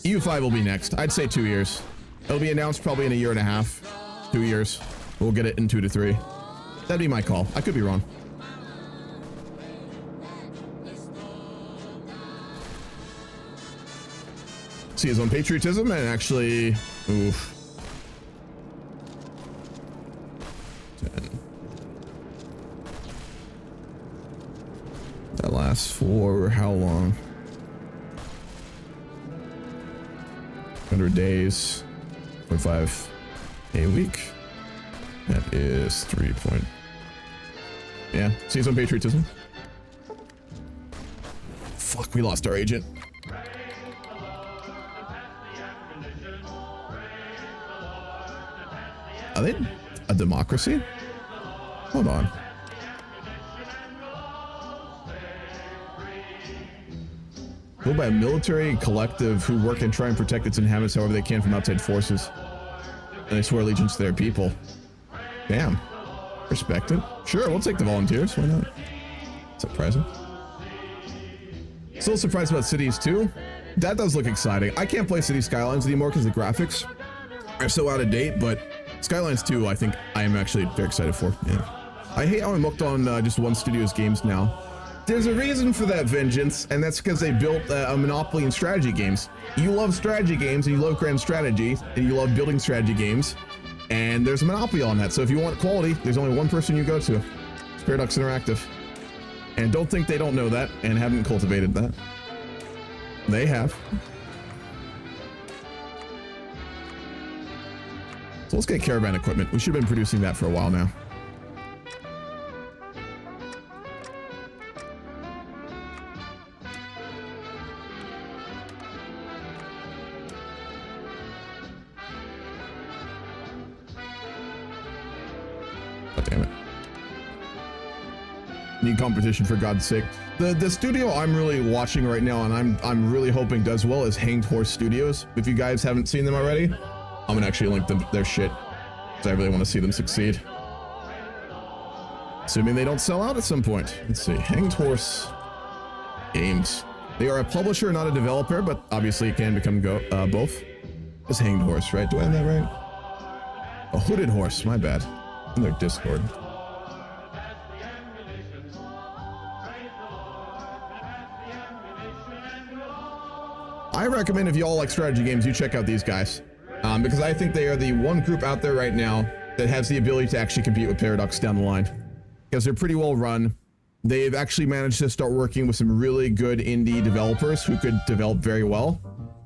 EU5 will be next. I'd say 2 years. It'll be announced probably in a year and a half. 2 years. We'll get it in 2 to 3. That'd be my call. I could be wrong. See his own patriotism and actually, oof. 10. That lasts for how long? 100 days, 0.5 a week. That is 3 point. Yeah, see his own patriotism. Fuck, we lost our agent. Are they a democracy? Hold on. Ruled by a military collective who work and try and protect its inhabitants however they can from outside forces. And they swear allegiance to their people. Damn. Respect it. Sure, we'll take the volunteers. Why not? Surprising. Still surprised about Cities 2. That does look exciting. I can't play City Skylines anymore because the graphics are so out of date, but Skylines 2, I think I am actually very excited for. Yeah. I hate how I'm hooked on just one studio's games now. There's a reason for that, Vengeance, and that's because they built a monopoly in strategy games. You love strategy games, and you love grand strategy, and you love building strategy games, and there's a monopoly on that. So if you want quality, there's only one person you go to. It's Paradox Interactive. And don't think they don't know that and haven't cultivated that. They have. So let's get caravan equipment. We should have been producing that for a while now. God damn it. Need competition for God's sake. The studio I'm really watching right now and I'm really hoping does well is Hanged Horse Studios. If you guys haven't seen them already, I'm gonna actually link their shit because I really want to see them succeed. Assuming they don't sell out at some point. Let's see, Hanged Horse Games. They are a publisher, not a developer, but obviously it can become both. It's Hanged Horse, right? Do I have that right? A Hooded Horse, my bad. In their Discord. I recommend if y'all like strategy games, you check out these guys. Because I think they are the one group out there right now that has the ability to actually compete with Paradox down the line. Because they're pretty well run. They've actually managed to start working with some really good indie developers who could develop very well.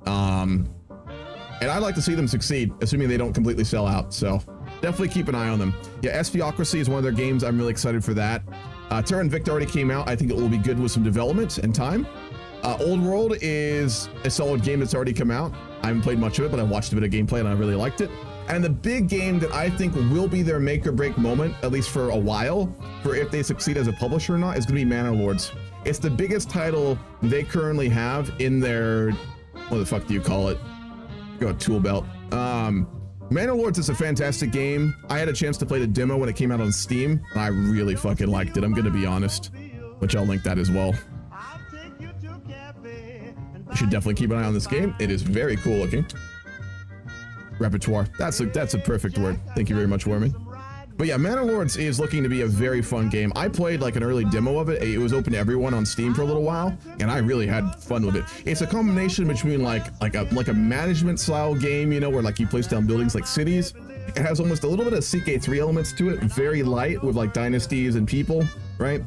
And I'd like to see them succeed, assuming they don't completely sell out. So definitely keep an eye on them. Yeah, Espiocracy is one of their games. I'm really excited for that. Terra Invicta already came out. I think it will be good with some development and time. Old World is a solid game that's already come out. I haven't played much of it, but I watched a bit of gameplay and I really liked it. And the big game that I think will be their make or break moment, at least for a while, for if they succeed as a publisher or not, is going to be Manor Lords. It's the biggest title they currently have in their, what the fuck do you call it? Go tool belt. Manor Lords is a fantastic game. I had a chance to play the demo when it came out on Steam, and I really fucking liked it. I'm going to be honest, which I'll link that as well. You should definitely keep an eye on this game. It is very cool looking. repertoire. That's a perfect word. Thank you very much, Warman. But yeah, Lords is looking to be a very fun game. I played like an early demo of it. It was open to everyone on Steam for a little while, and I really had fun with it. It's a combination between like a management style game, you know, where like you place down buildings like cities. It has almost a little bit of CK3 elements to it, very light with like dynasties and people, right?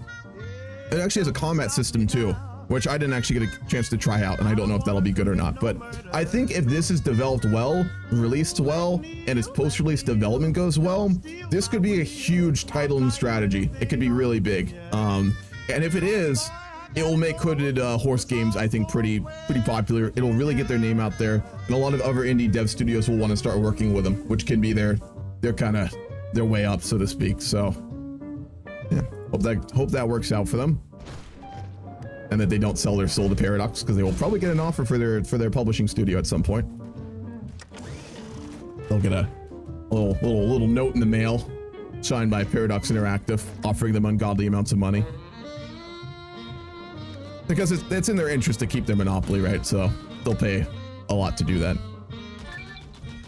It actually has a combat system too, which I didn't actually get a chance to try out, and I don't know if that'll be good or not. But I think if this is developed well, released well, and its post-release development goes well, this could be a huge title and strategy. It could be really big. And if it is, it will make hooded horse games, I think, pretty popular. It'll really get their name out there, and a lot of other indie dev studios will want to start working with them, which can be their way up, so to speak. So yeah, hope that works out for them, and that they don't sell their soul to Paradox, because they will probably get an offer for their publishing studio at some point. They'll get a little note in the mail signed by Paradox Interactive offering them ungodly amounts of money, because it's in their interest to keep their monopoly, right? So they'll pay a lot to do that.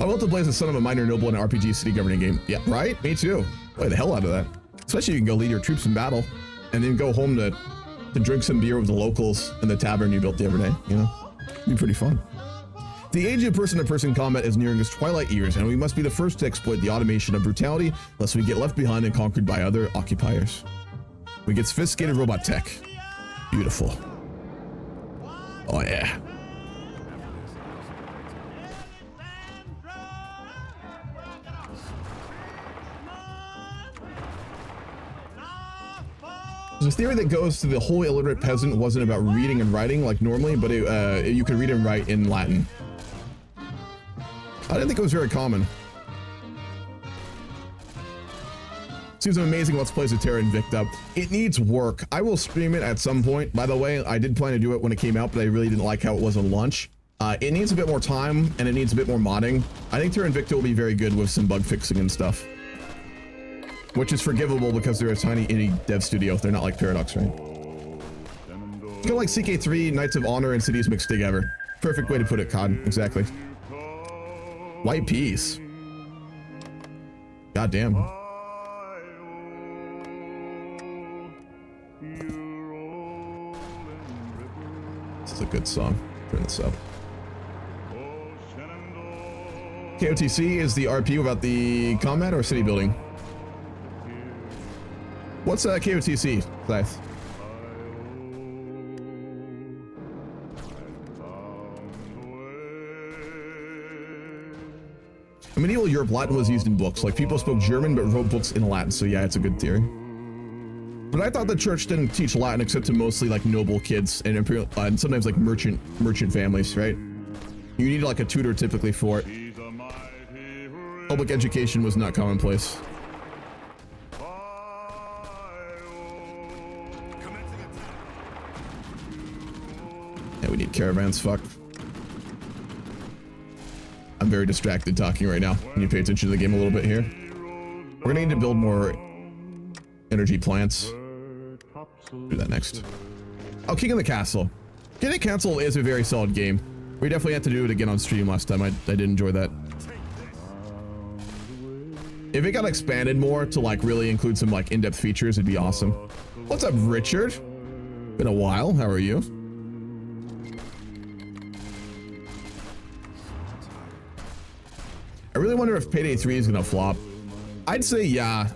I will to play as the son of a minor noble in an RPG city governing game. Yeah, right? Me too. Play the hell out of that. Especially you can go lead your troops in battle and then go home to drink some beer with the locals in the tavern you built the other day, you know? It'd be pretty fun. The age of person-to-person combat is nearing its twilight years, and we must be the first to exploit the automation of brutality, lest we get left behind and conquered by other occupiers. We get sophisticated robot tech. Beautiful. Oh yeah. There's a theory that goes to the whole illiterate peasant wasn't about reading and writing like normally, but you could read and write in Latin. I didn't think it was very common. Seems amazing Let's Plays of Terra Invicta. It needs work. I will stream it at some point. By the way, I did plan to do it when it came out, but I really didn't like how it was on launch. It needs a bit more time, and it needs a bit more modding. I think Terra Invicta will be very good with some bug fixing and stuff, which is forgivable because they're a tiny indie dev studio. They're not like Paradox, right? It's kind of like CK3, Knights of Honor, and Cities mixed together. Perfect way to put it, COD. Exactly. White peas. God damn. This is a good song. Turn this up. KOTC is the RP about the combat or city building? What's KOTC, Scythe? In medieval Europe, Latin was used in books. Like, people spoke German but wrote books in Latin, so yeah, it's a good theory. But I thought the church didn't teach Latin except to mostly like noble kids and sometimes like merchant families, right? You need like a tutor typically for it. Public education was not commonplace. Yeah, we need caravans, fuck. I'm very distracted talking right now. Can you pay attention to the game a little bit here? We're gonna need to build more energy plants. Do that next. Oh, King of the Castle. King of the Castle is a very solid game. We definitely had to do it again on stream last time. I did enjoy that. If it got expanded more to like really include some like in-depth features, it'd be awesome. What's up, Richard? Been a while. How are you? I really wonder if Payday 3 is gonna flop. I'd say yeah.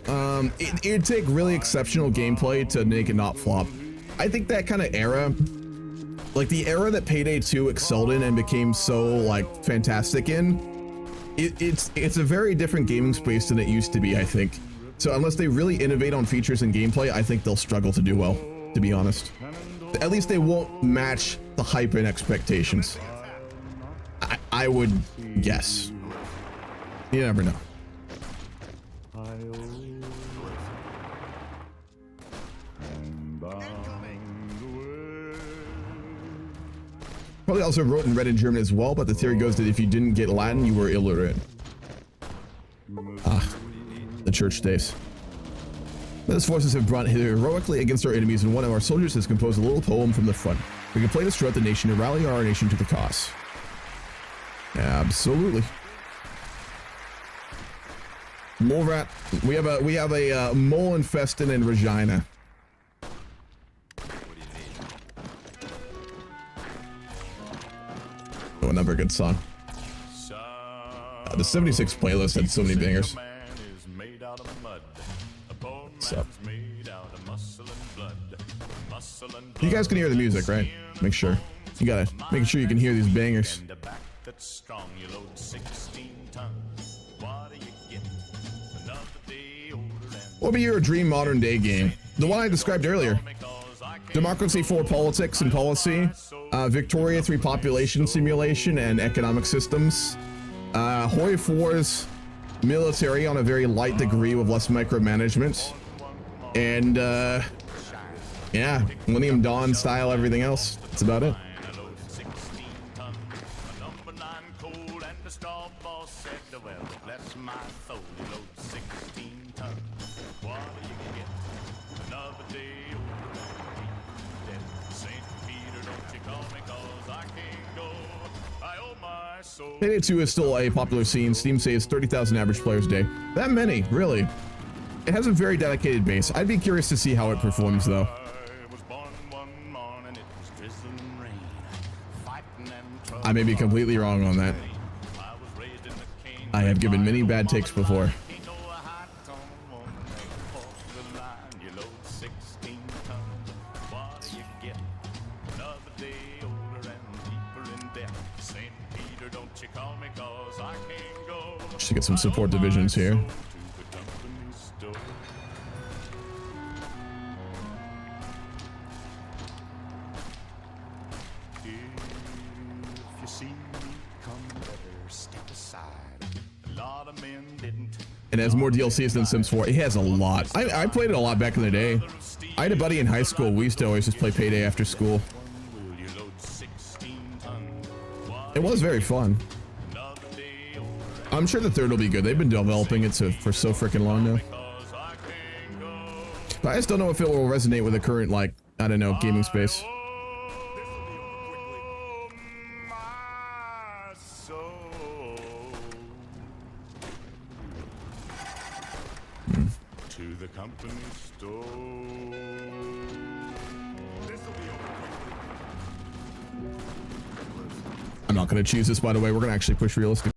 It'd take really exceptional gameplay to make it not flop. I think that kind of era, like the era that Payday 2 excelled in and became so like fantastic in, it's a very different gaming space than it used to be, I think. So unless they really innovate on features and gameplay, I think they'll struggle to do well, to be honest. At least they won't match the hype and expectations. I would guess. You never know. Probably also wrote and read in German as well, but the theory goes that if you didn't get Latin, you were illiterate. Ah, the church days. Metis forces have brought hither heroically against our enemies, and one of our soldiers has composed a little poem from the front. We can play this throughout the nation to rally our nation to the cause. Absolutely. Mole rat. We have a mole infested in Regina. Oh, another good song. The 76 playlist had so many bangers. What's up? You guys can hear the music, right? Make sure. You gotta make sure you can hear these bangers. What would be your dream modern day game? The one I described earlier. Democracy 4 politics and policy. Victoria 3 population simulation and economic systems. HOI4's military on a very light degree with less micromanagement. And yeah, Millennium Dawn style everything else. That's about it. Payday 2 is still a popular scene. Steam says 30,000 average players a day. That many, really. It has a very dedicated base. I'd be curious to see how it performs, though. I may be completely wrong on that. I have given many bad takes before. Just to get some support divisions here. It has more DLCs than Sims 4. It has a lot. I played it a lot back in the day. I had a buddy in high school. We used to always just play Payday after school. It was very fun. I'm sure the third will be good. They've been developing it for so freaking long now. But I just don't know if it will resonate with the current, like, I don't know, gaming space. To the company store. I'm not going to choose this, by the way. We're going to actually push realistic.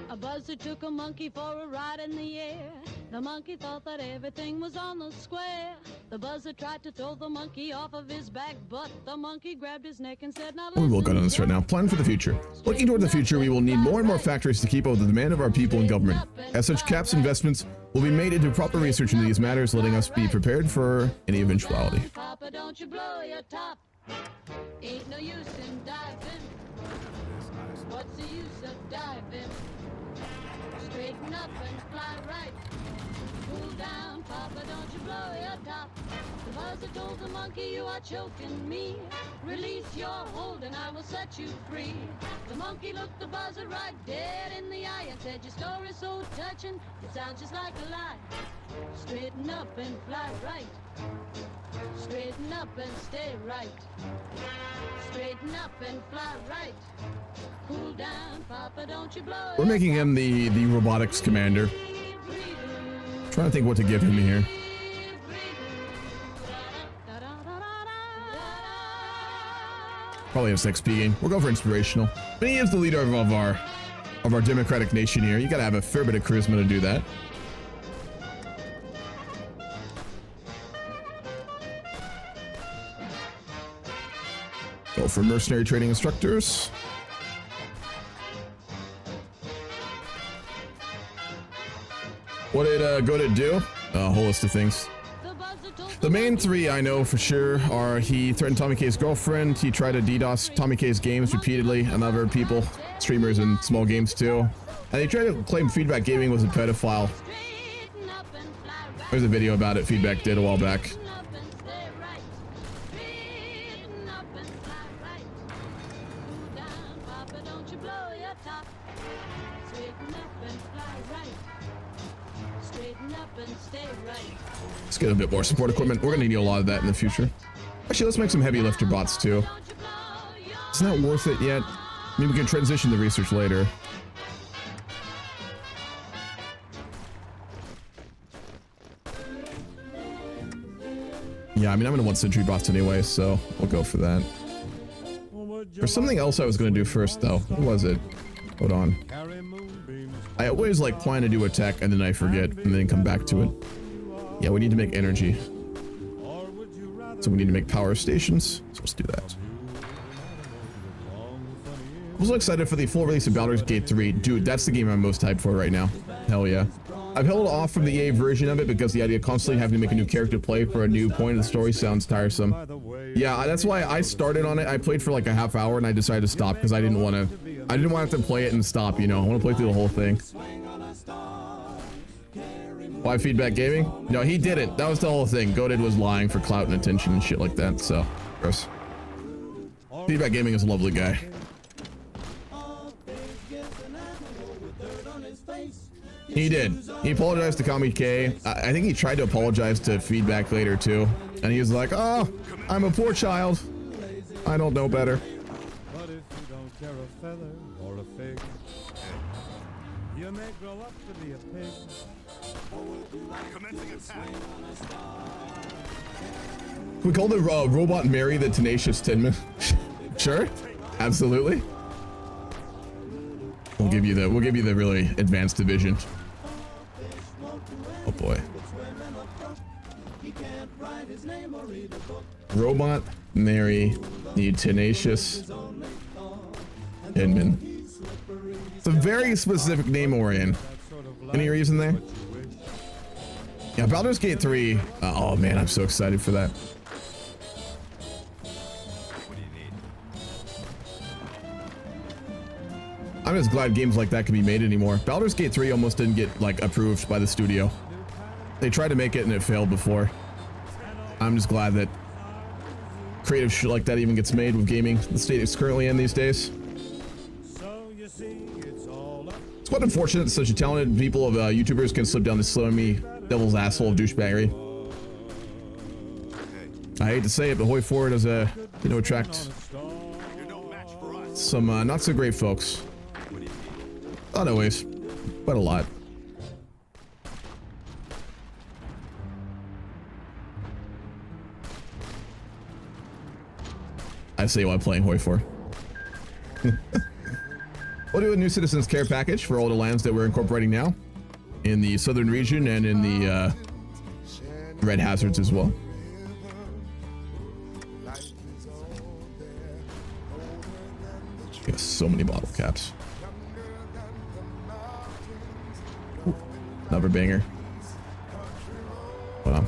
A buzzard took a monkey for a ride in the air. The monkey thought that everything was on the square. The buzzard tried to throw the monkey off of his back, but the monkey grabbed his neck and said, "Now We will listen, go to this right now. Plan for the future. Looking toward the future, we will need more and more factories to keep up with the demand of our people and government. As such, CAP's investments will be made into proper research into these matters, letting us be prepared for any eventuality." Papa, don't you blow your top. Ain't no use in diving. What's the use of diving? Straighten up and fly right. Cool down, Papa, don't you blow your top. The buzzard told the monkey, "You are choking me. Release your hold and I will set you free." The monkey looked the buzzard right dead in the eye and said, "Your story's so touching, it sounds just like a lie. Straighten up and fly right. Straighten up and stay right. Straighten up and fly right. Cool down, Papa, don't you blow We're making him the robotics commander. Trying to think what to give him here. Probably his XP game. We'll go for inspirational. But he is the leader of our democratic nation here. You gotta have a fair bit of charisma to do that. Go for mercenary training instructors. What did Godit do? A whole list of things. The main three I know for sure are he threatened Tommy K's girlfriend, he tried to DDoS Tommy K's games repeatedly, and other people, streamers and small games too. And he tried to claim Feedback Gaming was a pedophile. There's a video about it Feedback did a while back. Let's get a bit more support equipment. We're gonna need a lot of that in the future. Actually, let's make some heavy lifter bots too. It's not worth it yet. Maybe we can transition to research later. Yeah, I mean, I'm gonna want sentry bots anyway, so we'll go for that. There's something else I was gonna do first though. What was it? Hold on. I always like plan to do attack and then I forget and then come back to it. Yeah, we need to make energy. So we need to make power stations. So let's do that. I'm so excited for the full release of Baldur's Gate 3. Dude, that's the game I'm most hyped for right now. Hell yeah. I've held off from the EA version of it because the idea of constantly having to make a new character play for a new point of the story sounds tiresome. Yeah, that's why I started on it. I played for like a half hour and I decided to stop because I didn't want to play it and stop, you know. I want to play through the whole thing. Why Feedback Gaming? No, he didn't. That was the whole thing. Godid was lying for clout and attention and shit like that, so gross. Feedback Gaming is a lovely guy. He did. He apologized to Kami K. I think he tried to apologize to Feedback later too. And he was like, "Oh, I'm a poor child. I don't know better." But if you don't care a feather or a fig, you may grow up to be a pig. Commencing attack. Can we call the robot Mary the Tenacious Tinman? Sure, absolutely. We'll give you the really advanced division. Oh boy. Robot Mary the Tenacious Tinman. It's a very specific name, Orion. Any reason there? Yeah, Baldur's Gate 3. Oh man, I'm so excited for that. I'm just glad games like that can be made anymore. Baldur's Gate 3 almost didn't get like approved by the studio. They tried to make it and it failed before. I'm just glad that creative shit like that even gets made with gaming the state it's currently in these days. It's quite unfortunate that such a talented people of YouTubers can slip down the slimy devil's asshole of douchebaggery. I hate to say it, but HOI4 does attract some not so great folks. Not always, but a lot. I say while playing HOI4. We'll do a new citizens care package for all the lands that we're incorporating now in the southern region and in the red hazards as well. We got so many bottle caps. Ooh, another banger. Hold on.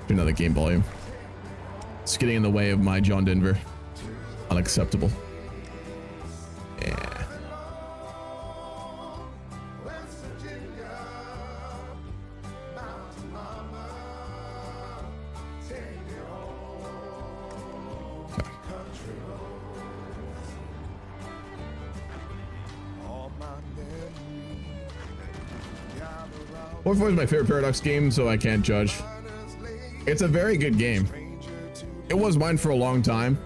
Do another game volume. It's getting in the way of my John Denver. Unacceptable. Yeah. HOI4 is my favorite Paradox game, so I can't judge. It's a very good game. It was mine for a long time.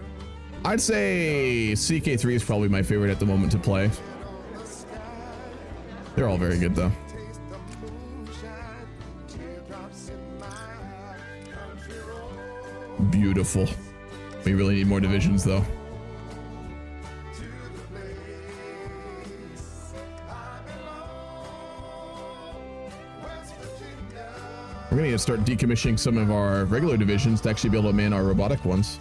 I'd say CK3 is probably my favorite at the moment to play. They're all very good though. Beautiful. We really need more divisions though. We're gonna need to start decommissioning some of our regular divisions to actually be able to man our robotic ones.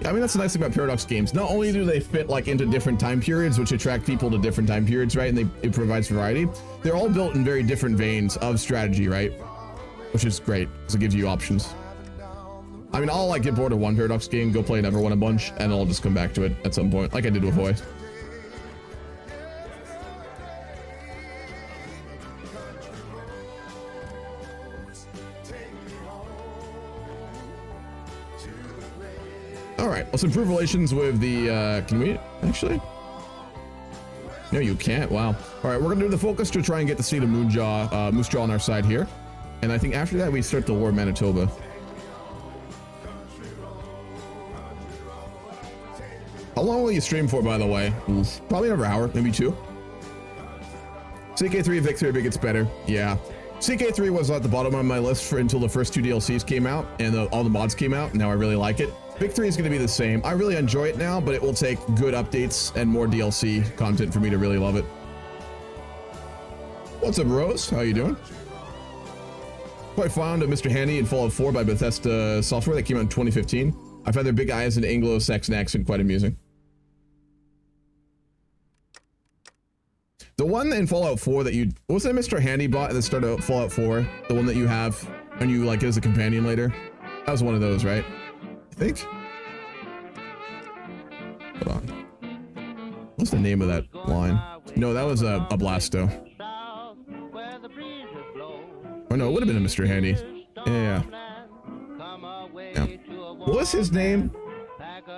I mean, that's the nice thing about Paradox games. Not only do they fit like into different time periods, which attract people to different time periods, right? And it provides variety. They're all built in very different veins of strategy, right? Which is great, because it gives you options. I mean, I'll like get bored of one Paradox game, go play another one a bunch, and I'll just come back to it at some point, like I did with HOI. All right, let's improve relations with the, can we actually? No, you can't. Wow. All right, we're gonna do the focus to try and get the seed of Moose Jaw on our side here. And I think after that, we start the war of Manitoba. How long will you stream for, by the way? Probably another hour, maybe 2. CK3 victory, but it gets better. Yeah. CK3 was at the bottom of my list for until the first 2 DLCs came out and all the mods came out. Now I really like it. Victory is going to be the same. I really enjoy it now, but it will take good updates and more DLC content for me to really love it. What's up, Rose? How you doing? Quite fond of Mr. Handy and Fallout 4 by Bethesda Software that came out in 2015. I find their big eyes and Anglo-Saxon accent quite amusing. The one in Fallout 4 that you... What was that Mr. Handy bot at the start of Fallout 4? The one that you have and you like as a companion later? That was one of those, right? I think. Hold on. What's the name of that line? No, that was a Blasto. Oh no, it would have been a Mr. Handy. Yeah. What was his name?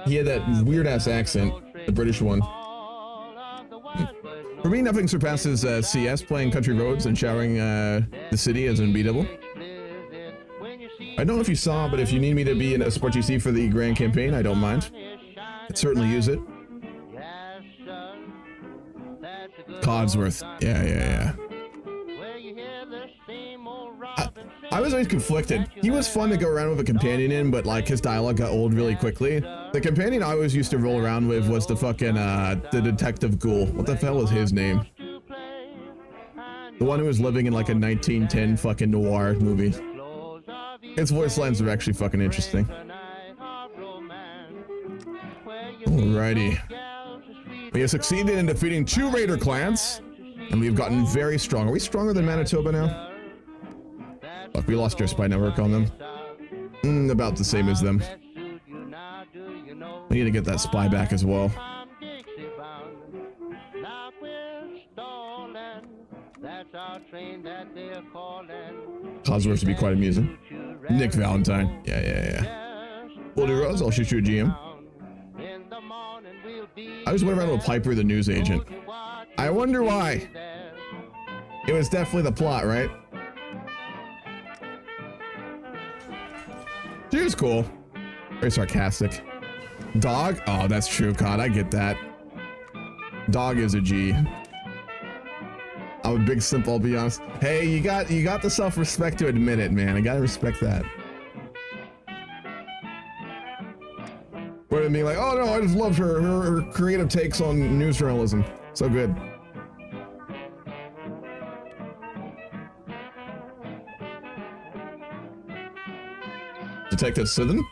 He had that weird ass accent, the British one. For me, nothing surpasses CS playing country roads and showering the city as an unbeatable. I don't know if you saw, but if you need me to be in a Sport GC for the Grand Campaign, I don't mind. I'd certainly use it. Codsworth. Yeah. I was always conflicted. He was fun to go around with a companion in, but like his dialogue got old really quickly. The companion I always used to roll around with was the fucking, the Detective Ghoul. What the hell was his name? The one who was living in like a 1910 fucking noir movie. His voice lines are actually fucking interesting. Alrighty. We have succeeded in defeating 2 Raider clans, and we've gotten very strong. Are we stronger than Manitoba now? Fuck, we lost our spy network on them. About the same as them. We need to get that spy back as well. Cosworth to be quite amusing. Nick Valentine. Yeah. Boulder Rose, I'll shoot you a GM. I just went around with Piper, the news agent. I wonder why. It was definitely the plot, right? She was cool. Very sarcastic. Dog? Oh, that's true. God, I get that. Dog is a G. I'm a big simp, I'll be honest. Hey, you got the self-respect to admit it, man. I gotta respect that. What I mean, like, oh no, I just loved her creative takes on news journalism. So good. Detective Sutton?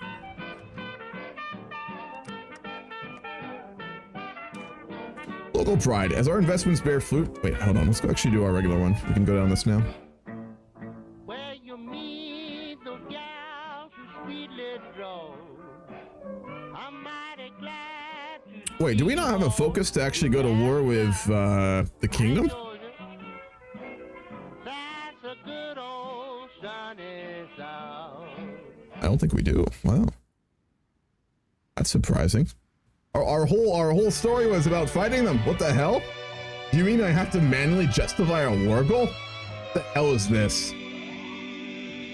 Local pride. As our investments bear fruit. Wait, hold on. Let's go actually do our regular one. We can go down this now. Where you meet those gals who sweetly draw. I'm mighty glad to Wait, do we not have a focus to actually go to war with the kingdom? That's a good old sunny South. I don't think we do. Wow. That's surprising. Our whole story was about fighting them. What the hell? Do you mean I have to manually justify a war goal? What the hell is this?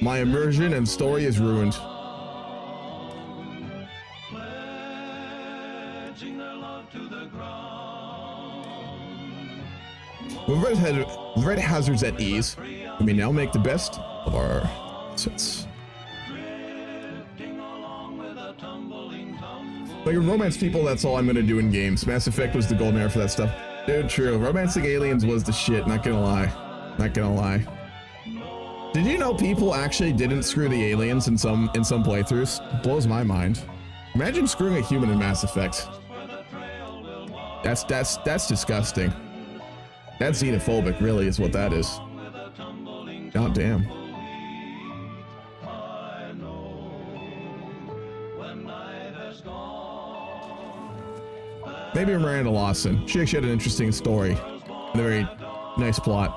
My immersion and story is ruined. With red hazards at ease, we may now make the best of our assets. Like in romance people, that's all I'm gonna do in games. Mass Effect was the golden era for that stuff. Dude, true. Romancing aliens was the shit, not gonna lie. Not gonna lie. Did you know people actually didn't screw the aliens in some playthroughs? Blows my mind. Imagine screwing a human in Mass Effect. That's disgusting. That's xenophobic, really, is what that is. God damn. Maybe Miranda Lawson. She actually had an interesting story. And a very nice plot.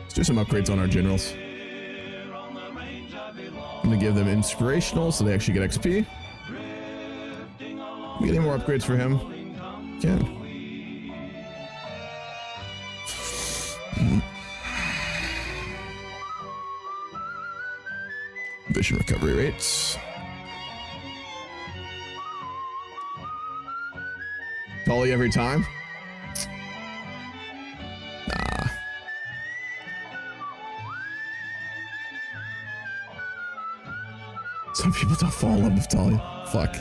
Let's do some upgrades on our generals. I'm gonna give them inspirational so they actually get XP. We get any more upgrades for him? Can. Vision recovery rates. Tully every time? Nah. Some people don't fall in love with Tully. Fuck.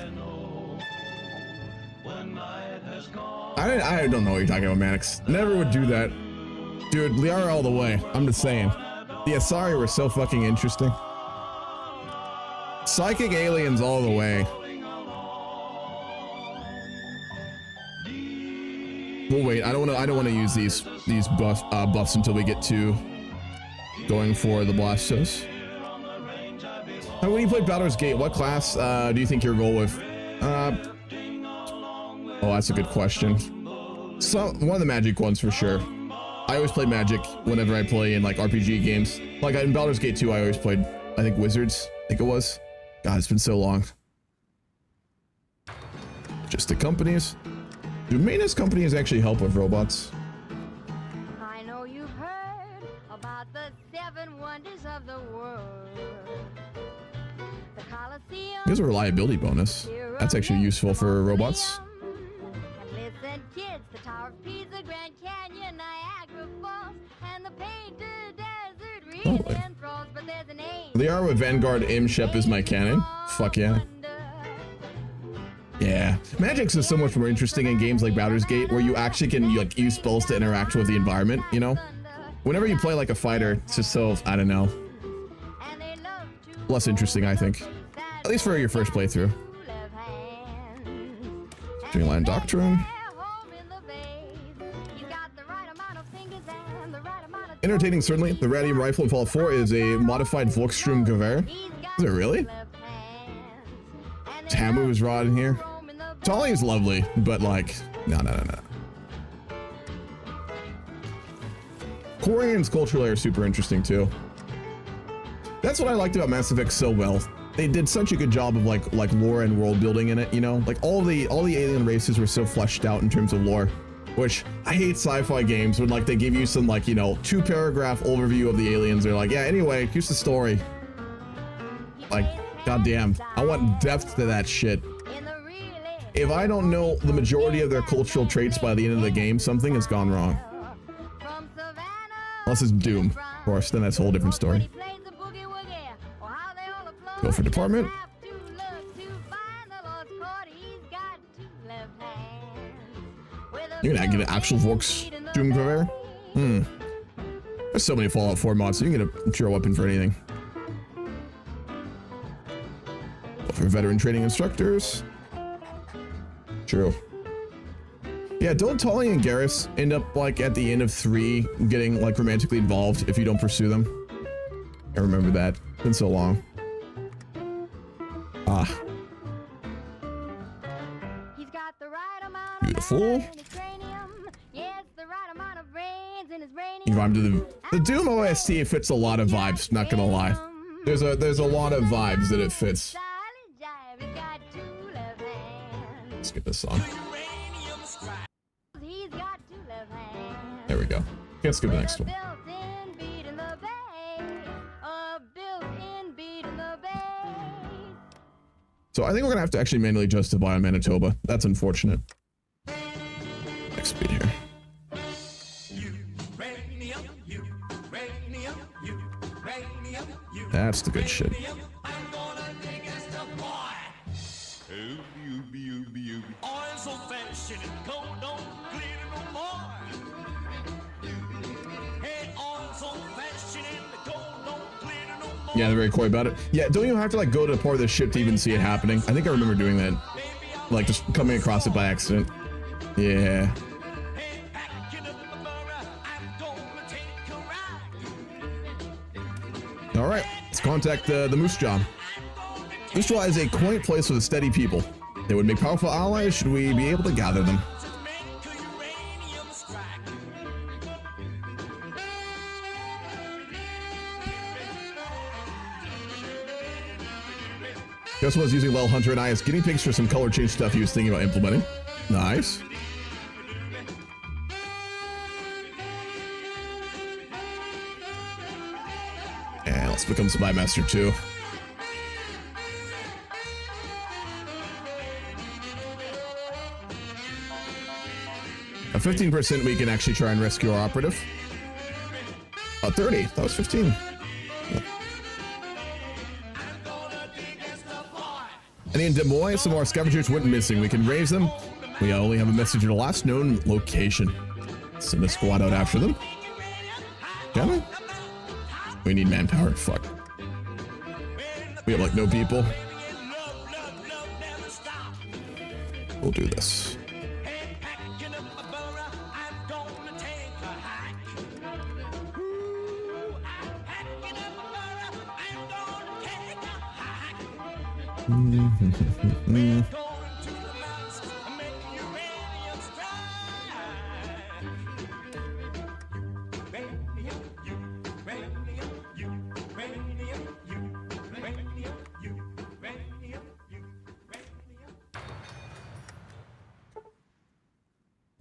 I don't know what you're talking about, Maddox. Never would do that. Dude, Liara all the way. I'm just saying. The Asari were so fucking interesting. Psychic aliens all the way. We'll wait. I don't want to use these buffs until we get to going for the Blastos. And when you played Baldur's Gate, what class do you think you'll go with? Oh, that's a good question. One of the magic ones for sure. I always play magic whenever I play in like RPG games. Like in Baldur's Gate 2, I always played, I think, wizards. I think it was. God, it's been so long. Just the companies. Do Metis companies actually help with robots? I know you've heard about the 7 wonders of the world. The Colosseum. There's a reliability bonus. That's actually useful for robots. And listen, kids, the Tower of Pisa, Grand Canyon, Niagara Falls, and the Painted Desert really enthralls, but there's an aim. They are with Vanguard Imshep is my cannon. Fuck yeah. Yeah. Magic's is so much more interesting in games like Baldur's Gate, where you actually can like use spells to interact with the environment, you know? Whenever you play like a fighter, it's just so, I don't know, less interesting, I think. At least for your first playthrough. Dreamland Doctrine. Entertaining, certainly. The Radium Rifle in Fallout 4 is a modified Volkssturm Gewehr. Is it really? Tamu's rod in here. Tali is lovely, but like, no. Quarian's culture layer is super interesting too. That's what I liked about Mass Effect so well. They did such a good job of like lore and world building in it, you know? Like all the alien races were so fleshed out in terms of lore. which I hate sci-fi games when like they give you some like, you know, 2-paragraph overview of the aliens. They're like, yeah, anyway, here's the story. Like, goddamn, I want depth to that shit. If I don't know the majority of their cultural traits by the end of the game, something has gone wrong. Unless it's Doom, of course, then that's a whole different story. Go for department. You can get an actual Vox Doom Conveyor. There's so many Fallout 4 mods, so you can get a pure weapon for anything. Go for veteran training instructors. True. Yeah, don't Tully and Garrus end up like at the end of 3 getting like romantically involved if you don't pursue them? I remember that. It's been so long. Ah. Beautiful. You vibe to the Doom OST fits a lot of vibes, not gonna lie. There's a lot of vibes that it fits. Let's get this on. There we go. Can't skip the next one. So I think we're gonna have to actually manually justify on Manitoba. That's unfortunate. Next speed here. That's the good shit. Yeah, they're very coy about it. Yeah, don't even have to like go to the part of the ship to even see it happening. I think I remember doing that. Like just coming across it by accident. Yeah. All right, let's contact the Moose Jaw. Moose Jaw is a quaint place with steady people. They would make powerful allies should we be able to gather them. Guess was using Lel Hunter and I as guinea pigs for some color change stuff he was thinking about implementing. Nice. And let's become Spy Master 2. At 15% we can actually try and rescue our operative. 30, that was 15. Yeah. And in Des Moines, some of our scavengers went missing. We can raise them. We only have a message in the last known location. Send a squad out after them. Can we? We need manpower. Fuck. We have like no people. We'll do this.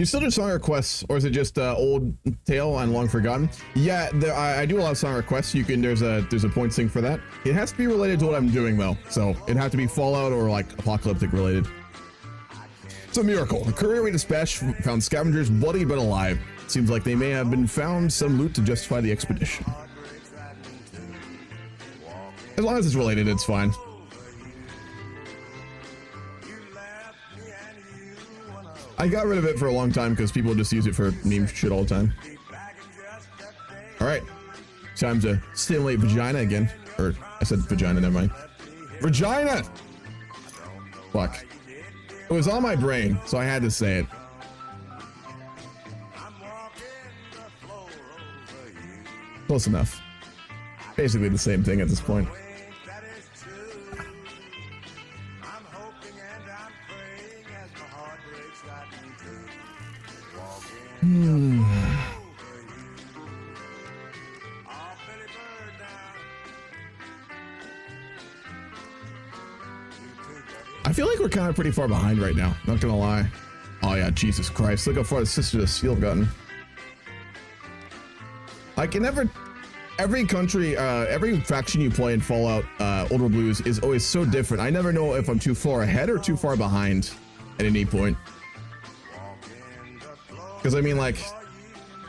You still do song requests, or is it just old tale and long forgotten? Yeah, I do a lot of song requests. You can there's a points thing for that. It has to be related to what I'm doing though, so it'd have to be Fallout or like apocalyptic related. It's a miracle. The courier we dispatched found scavengers bloody but alive. Seems like they may have been found some loot to justify the expedition. As long as it's related, it's fine. I got rid of it for a long time because people just use it for meme shit all the time. All right, time to stimulate vagina again. Or I said vagina, never mind. Regina! Fuck. It was on my brain, so I had to say it. Close enough. Basically the same thing at this point. I feel like we're kind of pretty far behind right now, not gonna lie. Oh yeah, Jesus Christ. Look how far the Sister of the Seal have gotten. I can never... Every country, every faction you play in Fallout Old World Blues is always so different. I never know if I'm too far ahead or too far behind at any point. Because I mean, like,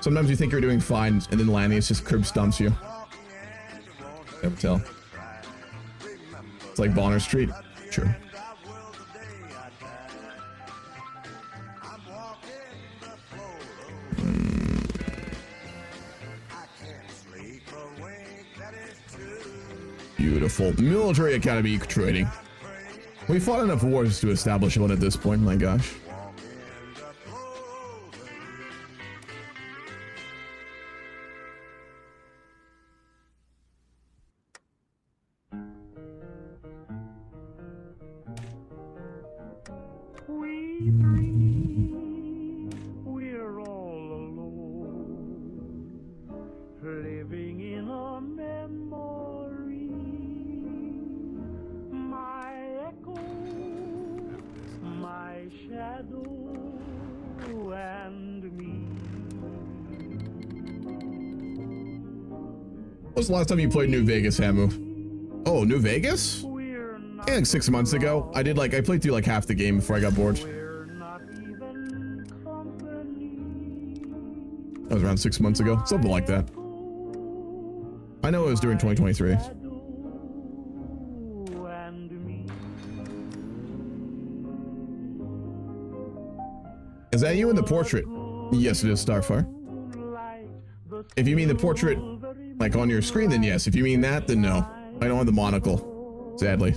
sometimes you think you're doing fine, and then Lanius just curb stomps you. Never tell. It's like Bonner Street. True. Beautiful. Military Academy training. We fought enough wars to establish one at this point, my gosh. We three, we're all alone, living in a memory. My echo, my shadow, and me. When was the last time you played New Vegas, Hamu? Oh, New Vegas? Yeah, like 6 months ago. I played through like half the game before I got bored. That was around 6 months ago. Something like that. I know it was during 2023. Is that you in the portrait? Yes, it is, Starfire. If you mean the portrait, like on your screen, then yes. If you mean that, then no. I don't have the monocle, sadly.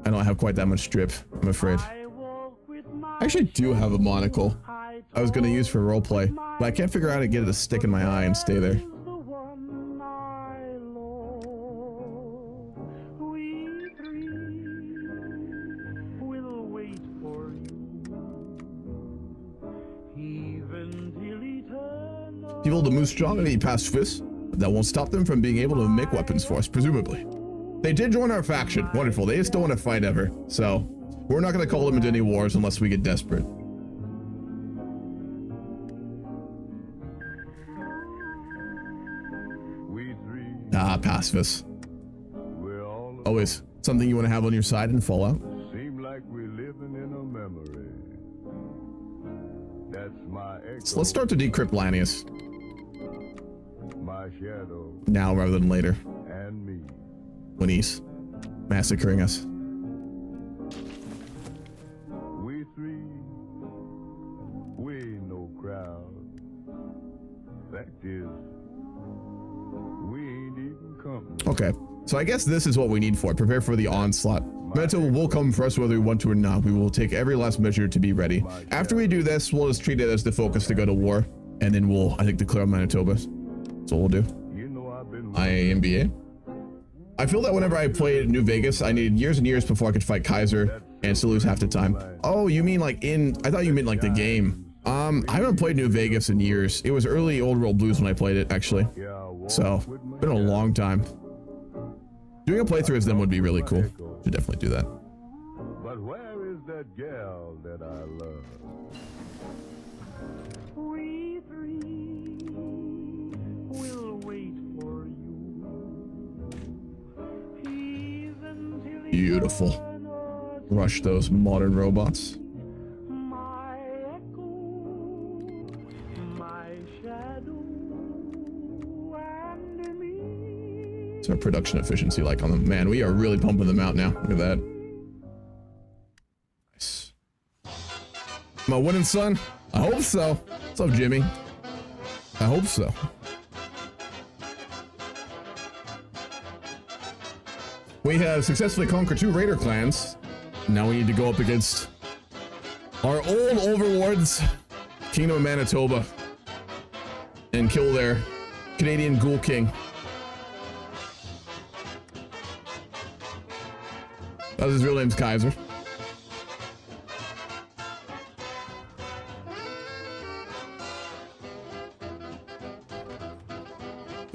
I don't have quite that much strip, I'm afraid. I actually do have a monocle I was going to use for roleplay, but I can't figure out how to get it to stick in my eye and stay there. People the moose strong and eat pacifists. That won't stop them from being able to make weapons for us, presumably. They did join our faction. Wonderful. They just don't want to fight ever. So, we're not going to call them into any wars unless we get desperate. Ah, pacifists. Always something you want to have on your side in Fallout. Seem like we're living in a memory. That's my echo. So let's start to decrypt Lanius. My shadow. Now rather than later. And me. When he's massacring us. We three. We ain't no crowd. Fact is, we ain't even company. Okay, so I guess this is what we need for it. Prepare for the onslaught. Manitoba will come for us whether we want to or not. We will take every last measure to be ready. After we do this, we'll just treat it as the focus to go to war. And then we'll, I think, declare Manitoba. That's what we'll do. IAMBA. I feel that whenever I played New Vegas, I needed years and years before I could fight Kaiser and still lose half the time. Oh, you mean like in... I thought you meant like the game. I haven't played New Vegas in years. It was early Old World Blues when I played it, actually. So, been a long time. Doing a playthrough as them would be really cool. Should definitely do that. But where is that gal that I love? We three will wait for you. Beautiful. Rush those modern robots. My echo, my shadow, and me. What's our production efficiency like on them? Man, we are really pumping them out now. Look at that. Nice. Am I winning, son? I hope so. What's up, Jimmy? I hope so. We have successfully conquered 2 raider clans. Now we need to go up against our old overlords, Kingdom of Manitoba, and kill their Canadian Ghoul King. His real name's Kaiser.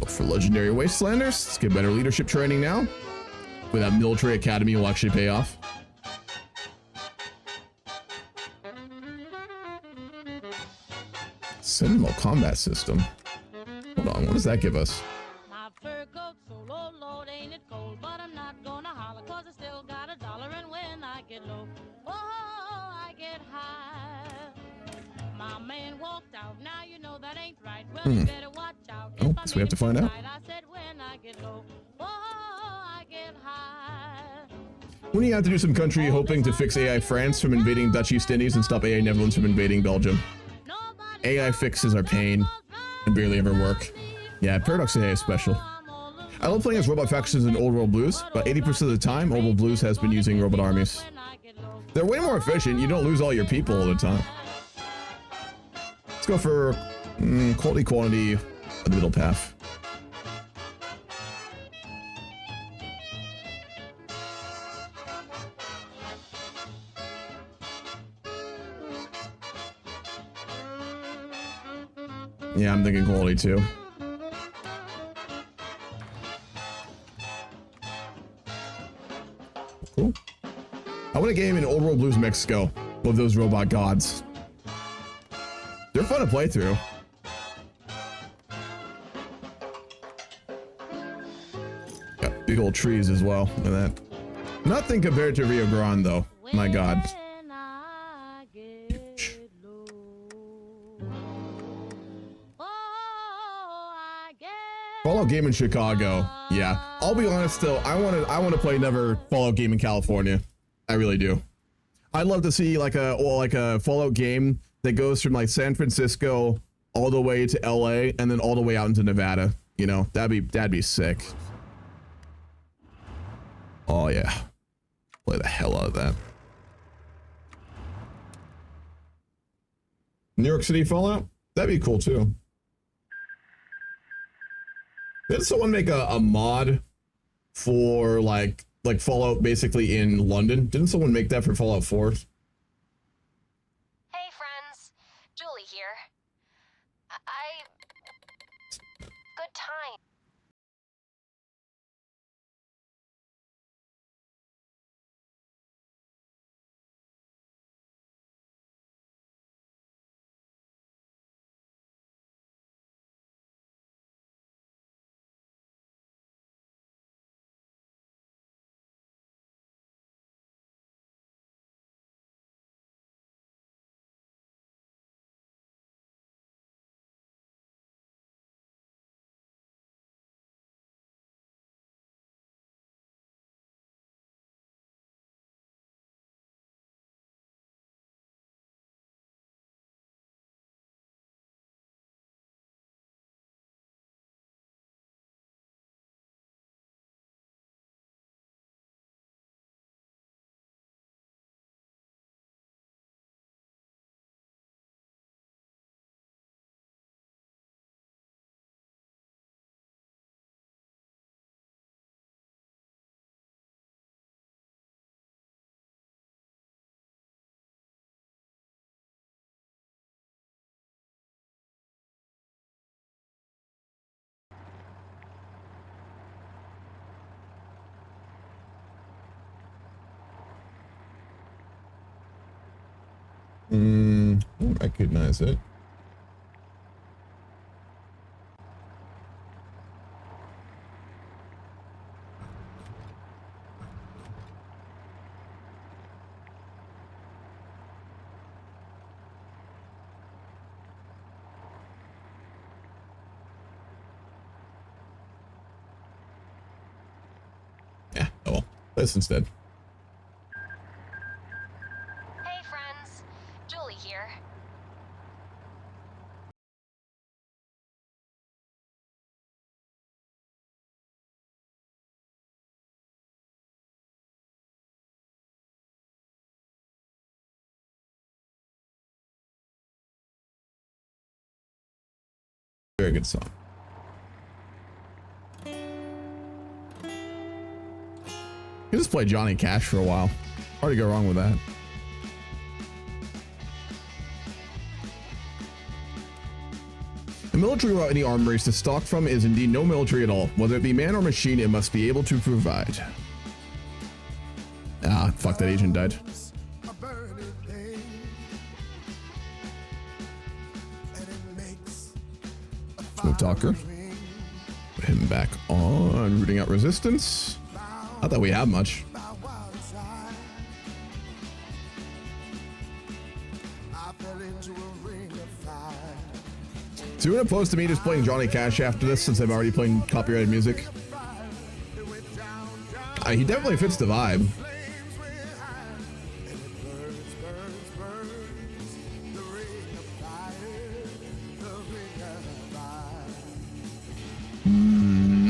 Go for legendary wastelanders. Let's get better leadership training now. With that military academy will actually pay off. Sentinel combat system. Hold on, what does that give us? My fur coat so low, Lord, ain't it cold? But I'm not gonna holler, cause I still got $1. And when I get low, oh, I get high. My man walked out, now you know that ain't right. Well, you better watch out. Oh, so we have to find out. I said when I get low, oh, I get high. When you have to do some country hoping to fix AI France from invading Dutch East Indies and stop AI Netherlands from invading Belgium. AI fixes are pain and barely ever work. Yeah, Paradox AI is special. I love playing as robot factions in Old World Blues, but 80% of the time, Old World Blues has been using robot armies. They're way more efficient, you don't lose all your people all the time. Let's go for quality, quantity, the middle path. Yeah, I'm thinking quality too. Cool. I want a game in Old World Blues Mexico with those robot gods. They're fun to play through. Got big old trees as well. Look at that. Nothing compared to Rio Grande though. My god. Fallout game in Chicago. Yeah. I'll be honest though, I want to play another Fallout game in California. I really do. I'd love to see like a Fallout game that goes from like San Francisco all the way to LA and then all the way out into Nevada. You know, that'd be sick. Oh yeah. Play the hell out of that. New York City Fallout? That'd be cool too. Did someone make a mod for like Fallout basically in London? Didn't someone make that for Fallout 4? Hey friends, Julie here. Good time. I recognize it. Yeah, oh well. This instead. Hey friends, Julie here. Very good song. You just play Johnny Cash for a while. Hard to go wrong with that. The military without any armories to stock from is indeed no military at all. Whether it be man or machine, it must be able to provide. Ah, fuck, that agent died. talker. Put him back on. Rooting out resistance. Not that we have much. So you want to opposed to me just playing Johnny Cash after this, since I'm already playing copyrighted music? He definitely fits the vibe.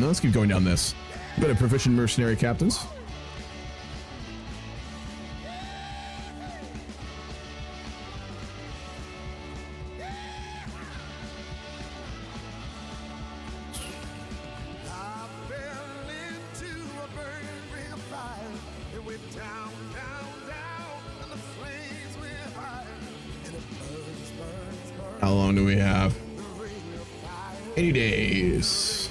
Let's keep going down this. We've got a proficient mercenary captains. How long do we have? 80 days.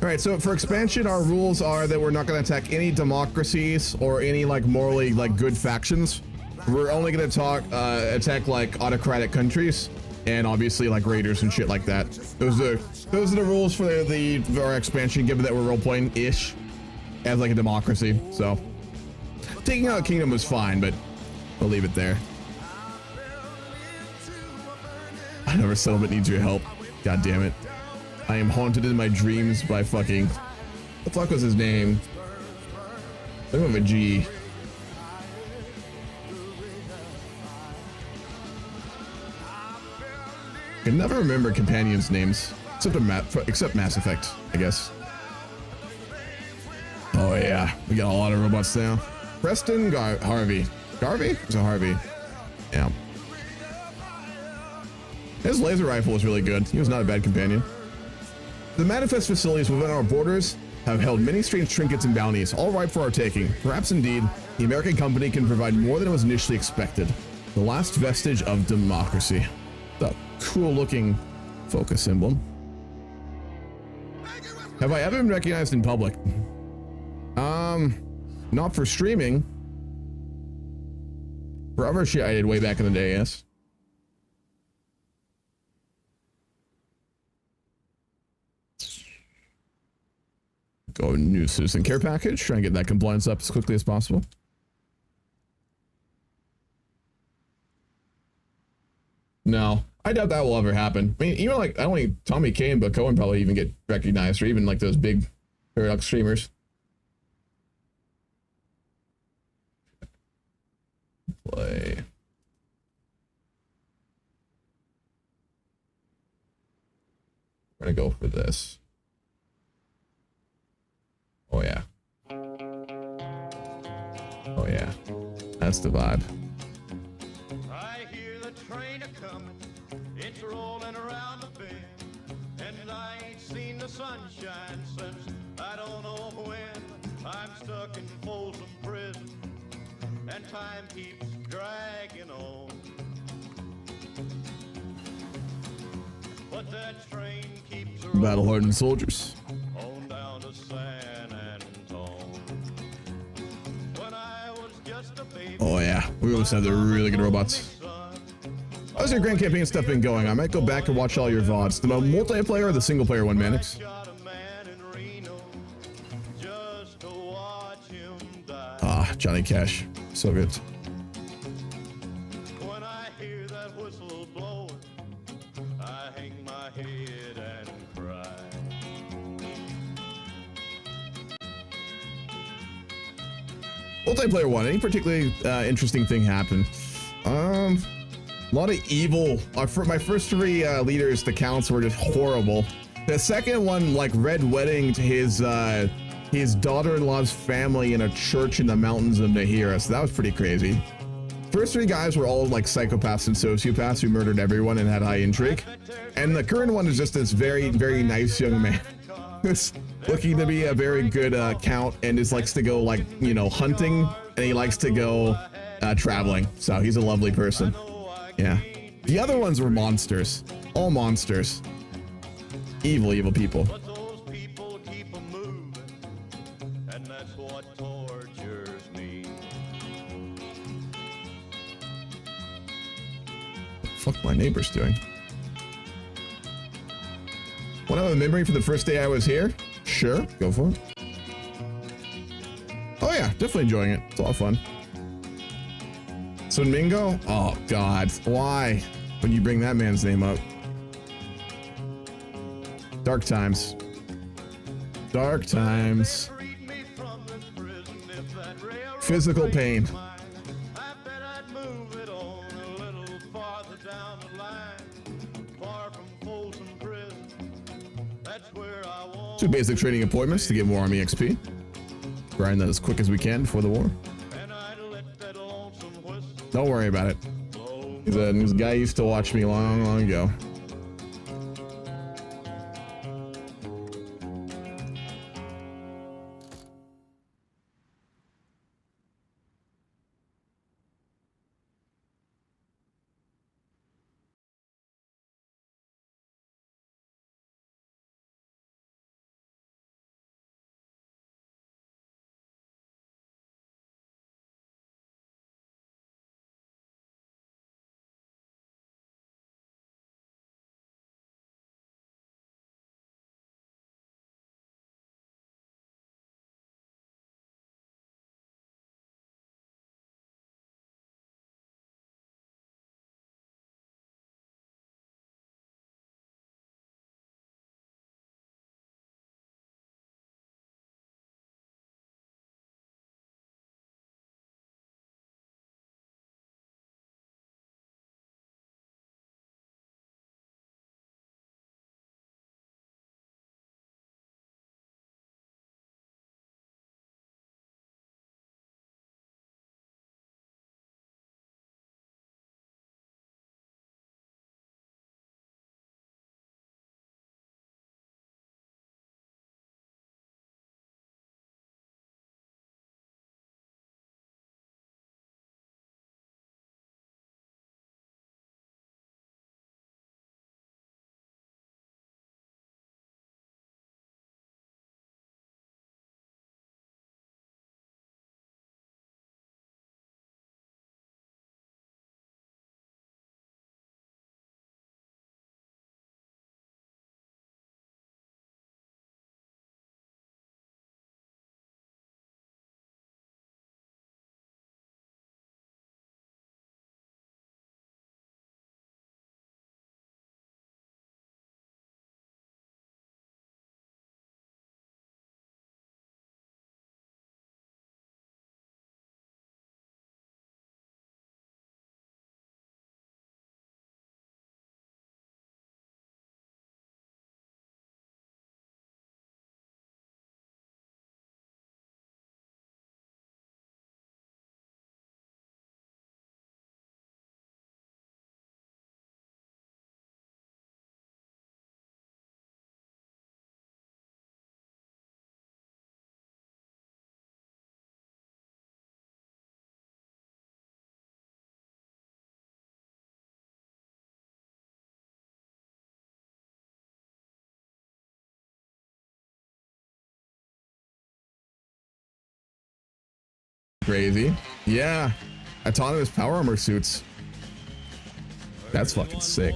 All right, so for expansion, our rules are that we're not going to attack any democracies or any like morally like good factions. We're only going to attack like autocratic countries and obviously like raiders and shit like that. Those are the rules for our expansion, given that we're role playing ish as like a democracy. So taking out a kingdom was fine, but we'll leave it there. Another settlement needs your help. God damn it. I am haunted in my dreams by fucking... What the fuck was his name? I think of a G. I can never remember companions' names. Except Mass Effect, I guess. Oh yeah, we got a lot of robots now. Preston Harvey. Garvey? It's a Harvey. Yeah. His laser rifle was really good. He was not a bad companion. The manifest facilities within our borders have held many strange trinkets and bounties, all ripe for our taking. Perhaps indeed, the American company can provide more than was initially expected. The last vestige of democracy. The cool looking focus emblem. Have I ever been recognized in public? Not for streaming. For other shit I did way back in the day, yes. Go new citizen care package. Try and get that compliance up as quickly as possible. No, I doubt that will ever happen. I mean, even like, I don't think Tommy K and Buck Cohen probably even get recognized, or even like those big Paradox streamers. Play. I'm gonna go for this. Oh yeah. Oh yeah. That's the vibe. I hear the train a-comin', it's rolling around the bend, and I ain't seen the sunshine since I don't know when. I'm stuck in Folsom Prison, and time keeps dragging on. But that train keeps Battle-hardened soldiers. on down to San Antone. When I was just a baby, Oh yeah, we always have the really good robots. How's your Grand Campaign stuff been going? I might go back and watch all your VODs. The multiplayer or the single player one, Mannix? Ah, Johnny Cash. So good. when I hear that whistle blowing, I hang my head and cry. Multiplayer one, any particularly interesting thing happened? A lot of evil. My first three leaders, the counts were just horrible. The second one, like Red Wedding to his daughter-in-law's family in a church in the mountains of Nahira, so that was pretty crazy. First three guys were all like psychopaths and sociopaths who murdered everyone and had high intrigue. And the current one is just this very, very nice young man who's looking to be a very good count and just likes to go like, you know, hunting, and he likes to go traveling. So he's a lovely person. Yeah. The other ones were monsters. All monsters. Evil, evil people. But those people keep 'em moving, and that's what tortures me. What the fuck my neighbor's doing? Want to have a memory from the first day I was here? Sure, go for it. Oh yeah, definitely enjoying it. It's a lot of fun. So Mingo? Oh God, why? When you bring that man's name up. Dark times. Dark times. Physical pain. Two basic training appointments to get more army XP. Grind that as quick as we can before the war. Don't worry about it. This guy used to watch me long, long ago. Crazy. Yeah. Autonomous power armor suits. That's fucking sick.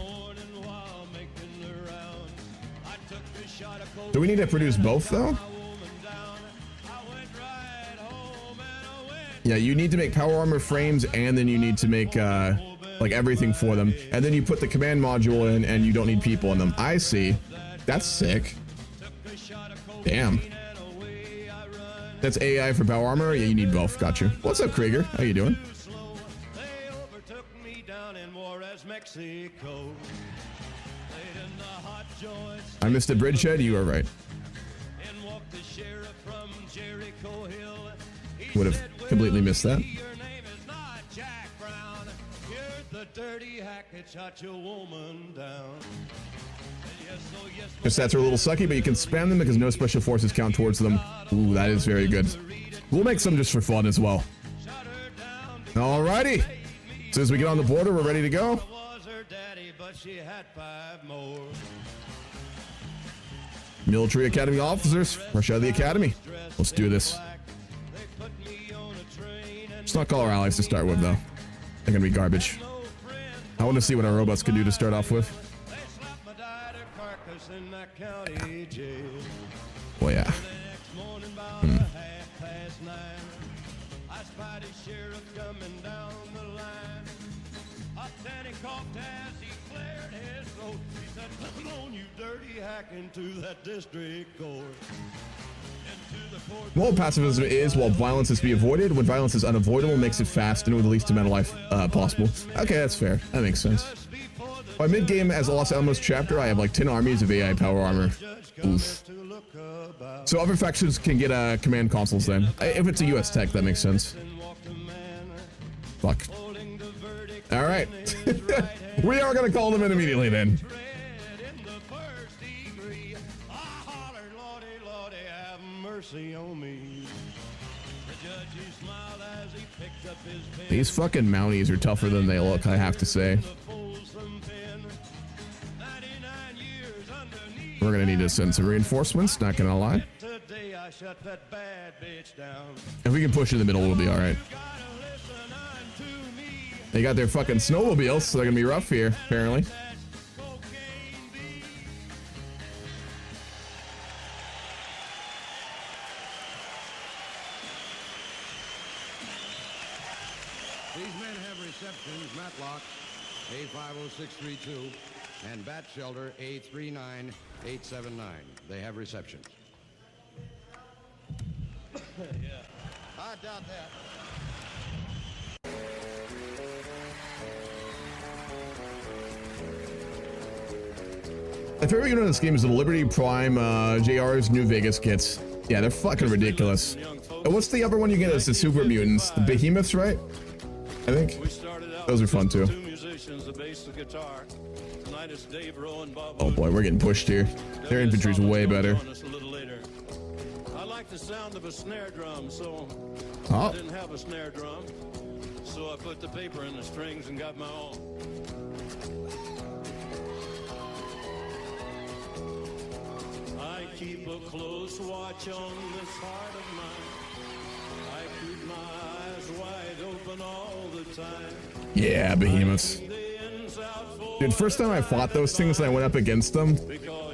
Do we need to produce both though? Yeah, you need to make power armor frames and then you need to make like everything for them. And then you put the command module in and you don't need people in them. I see. That's sick. Damn. That's AI for power armor? Yeah, you need both. Got you. What's up, Krieger? How you doing? I missed a bridgehead. You are right. Would have completely missed that. Your stats are a little sucky, but you can spam them because no special forces count towards them. Ooh, that is very good. We'll make some just for fun as well. Alrighty. As soon as we get on the border, we're ready to go. Military Academy officers, fresh out of the academy. Let's do this. Let's not call our allies to start with, though. They're gonna be garbage. I want to see what our robots can do to start off with. County jail. Oh yeah. Next morning about 9:30, I spied a sheriff coming down the line. Up then he coughed as he cleared his throat. He said, "Come on, you dirty hack, into that district court." Well, pacifism is while violence is to be avoided. When violence is unavoidable, makes it fast and with the least amount of life possible. Okay, that's fair. That makes sense. By mid-game as a Los Alamos chapter, I have like 10 armies of AI power armor. Oof. So other factions can get command consoles then. If it's a US tech, that makes sense. Fuck. All right. We are going to call them in immediately then. These fucking Mounties are tougher than they look, I have to say. We're gonna need to send some reinforcements, not gonna lie. If we can push in the middle, we'll be alright. They got their fucking snowmobiles, so they're gonna be rough here, apparently. A50632 and bat shelter A39879. They have receptions. Yeah. I doubt that. My favorite unit in this game is the Liberty Prime JR's New Vegas kits. Yeah, they're fucking ridiculous. And what's the other one you get? It's the Super Mutants, the Behemoths, right? I think those are fun too. Oh boy, we're getting pushed here. Their infantry's way better. I like the sound of a snare drum, so I didn't have a snare drum, so I put the paper in the strings and got my own. I keep a close watch on this heart of mine. I keep my eyes wide open all the time. Yeah, Behemoths. Dude, first time I fought those things and I went up against them,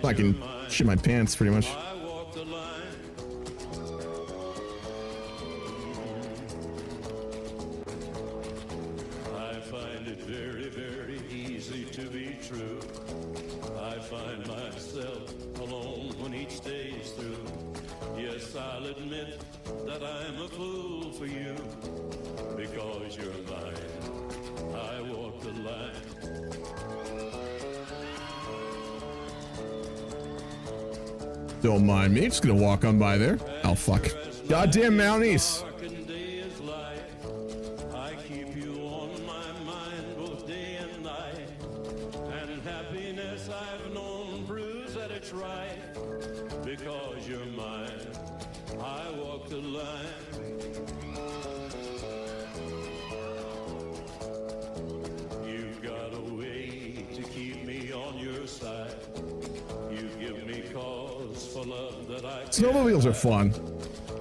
I can shit my pants pretty much. I find it very, very easy to be true. I find myself alone when each day is through. Yes, I'll admit that I'm a fool for you, because you're mine. I walk the line. Don't mind me, just gonna walk on by there. Oh fuck. Goddamn Mounties. I keep you on my mind both day and night. And happiness I've known proves that it's right. Because you're mine, I walk the line. You've got a way to keep me on your side. You give me cause for love that I Snowmobiles are fun.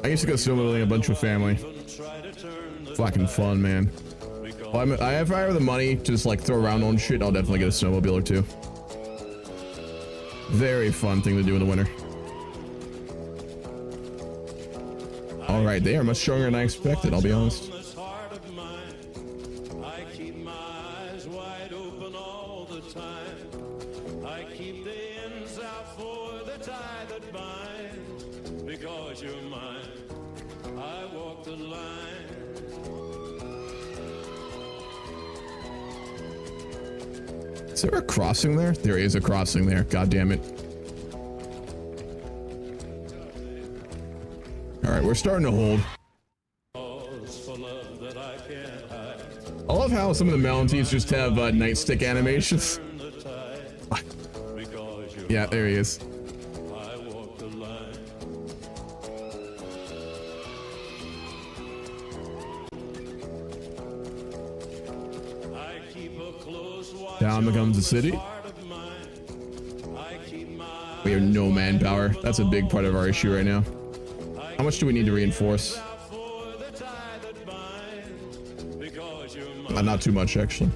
I used to go snowmobiling a bunch with family. Fucking fun, man. Well, if I have the money to just like throw around on shit, I'll definitely get a snowmobile or two. Very fun thing to do in the winter. Alright, they are much stronger than I expected, I'll be honest. I keep my eyes wide open all the time. I keep the ends out for the tie that binds. Because you're mine, I walk the line. Is there a crossing there? There is a crossing there, god damn it. Alright, we're starting to hold. I love how some of the Mounties just have nightstick animations. Yeah, there he is. Down becomes the city. We have no manpower. That's a big part of our issue right now. How much do we need to reinforce? Not too much, actually.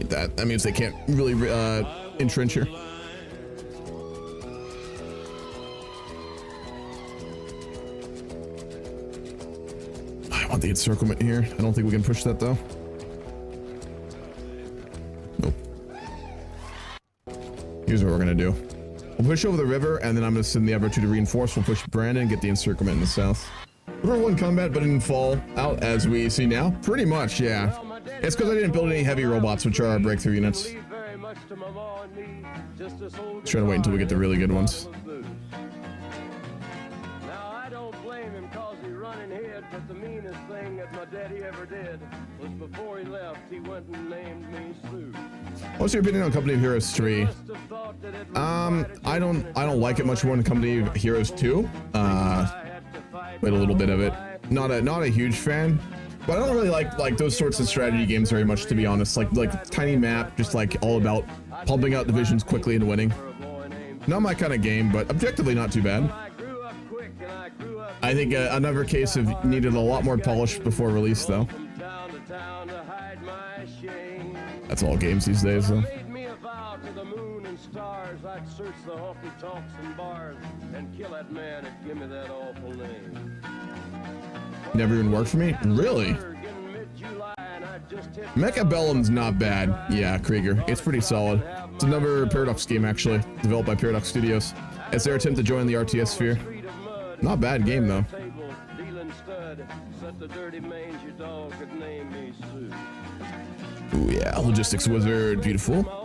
hate that. That means they can't really entrench here. I want the encirclement here. I don't think we can push that though. Nope. Here's what we're gonna do. We'll push over the river, and then I'm gonna send the other two to reinforce. We'll push Brandon and get the encirclement in the south. River won combat, but didn't fall out as we see now. Pretty much, yeah. It's because I didn't build any heavy robots, which are our breakthrough units. Trying to wait until we get the really good ones. Now I don't blame him cause he running head, but the meanest thing that my daddy ever did was before he left, he went and named me Sue. What's your opinion on Company of Heroes 3? I don't like it much more than Company of Heroes 2. Played a little bit of it. Not a huge fan. But I don't really like those sorts of strategy games very much, to be honest. Like tiny map, just like all about pumping out divisions quickly and winning. Not my kind of game, but objectively not too bad. I think another case of needed a lot more polish before release, though. That's all games these days, though. I'd search the honky tonks and bars and kill that man and give me that awful name. Never even worked for me? Really? Mechabellum's not bad. Yeah, Krieger. It's pretty solid. It's another Paradox game, actually, developed by Paradox Studios. It's their attempt to join the RTS sphere. Not bad game, though. Ooh, yeah, Logistics Wizard. Beautiful.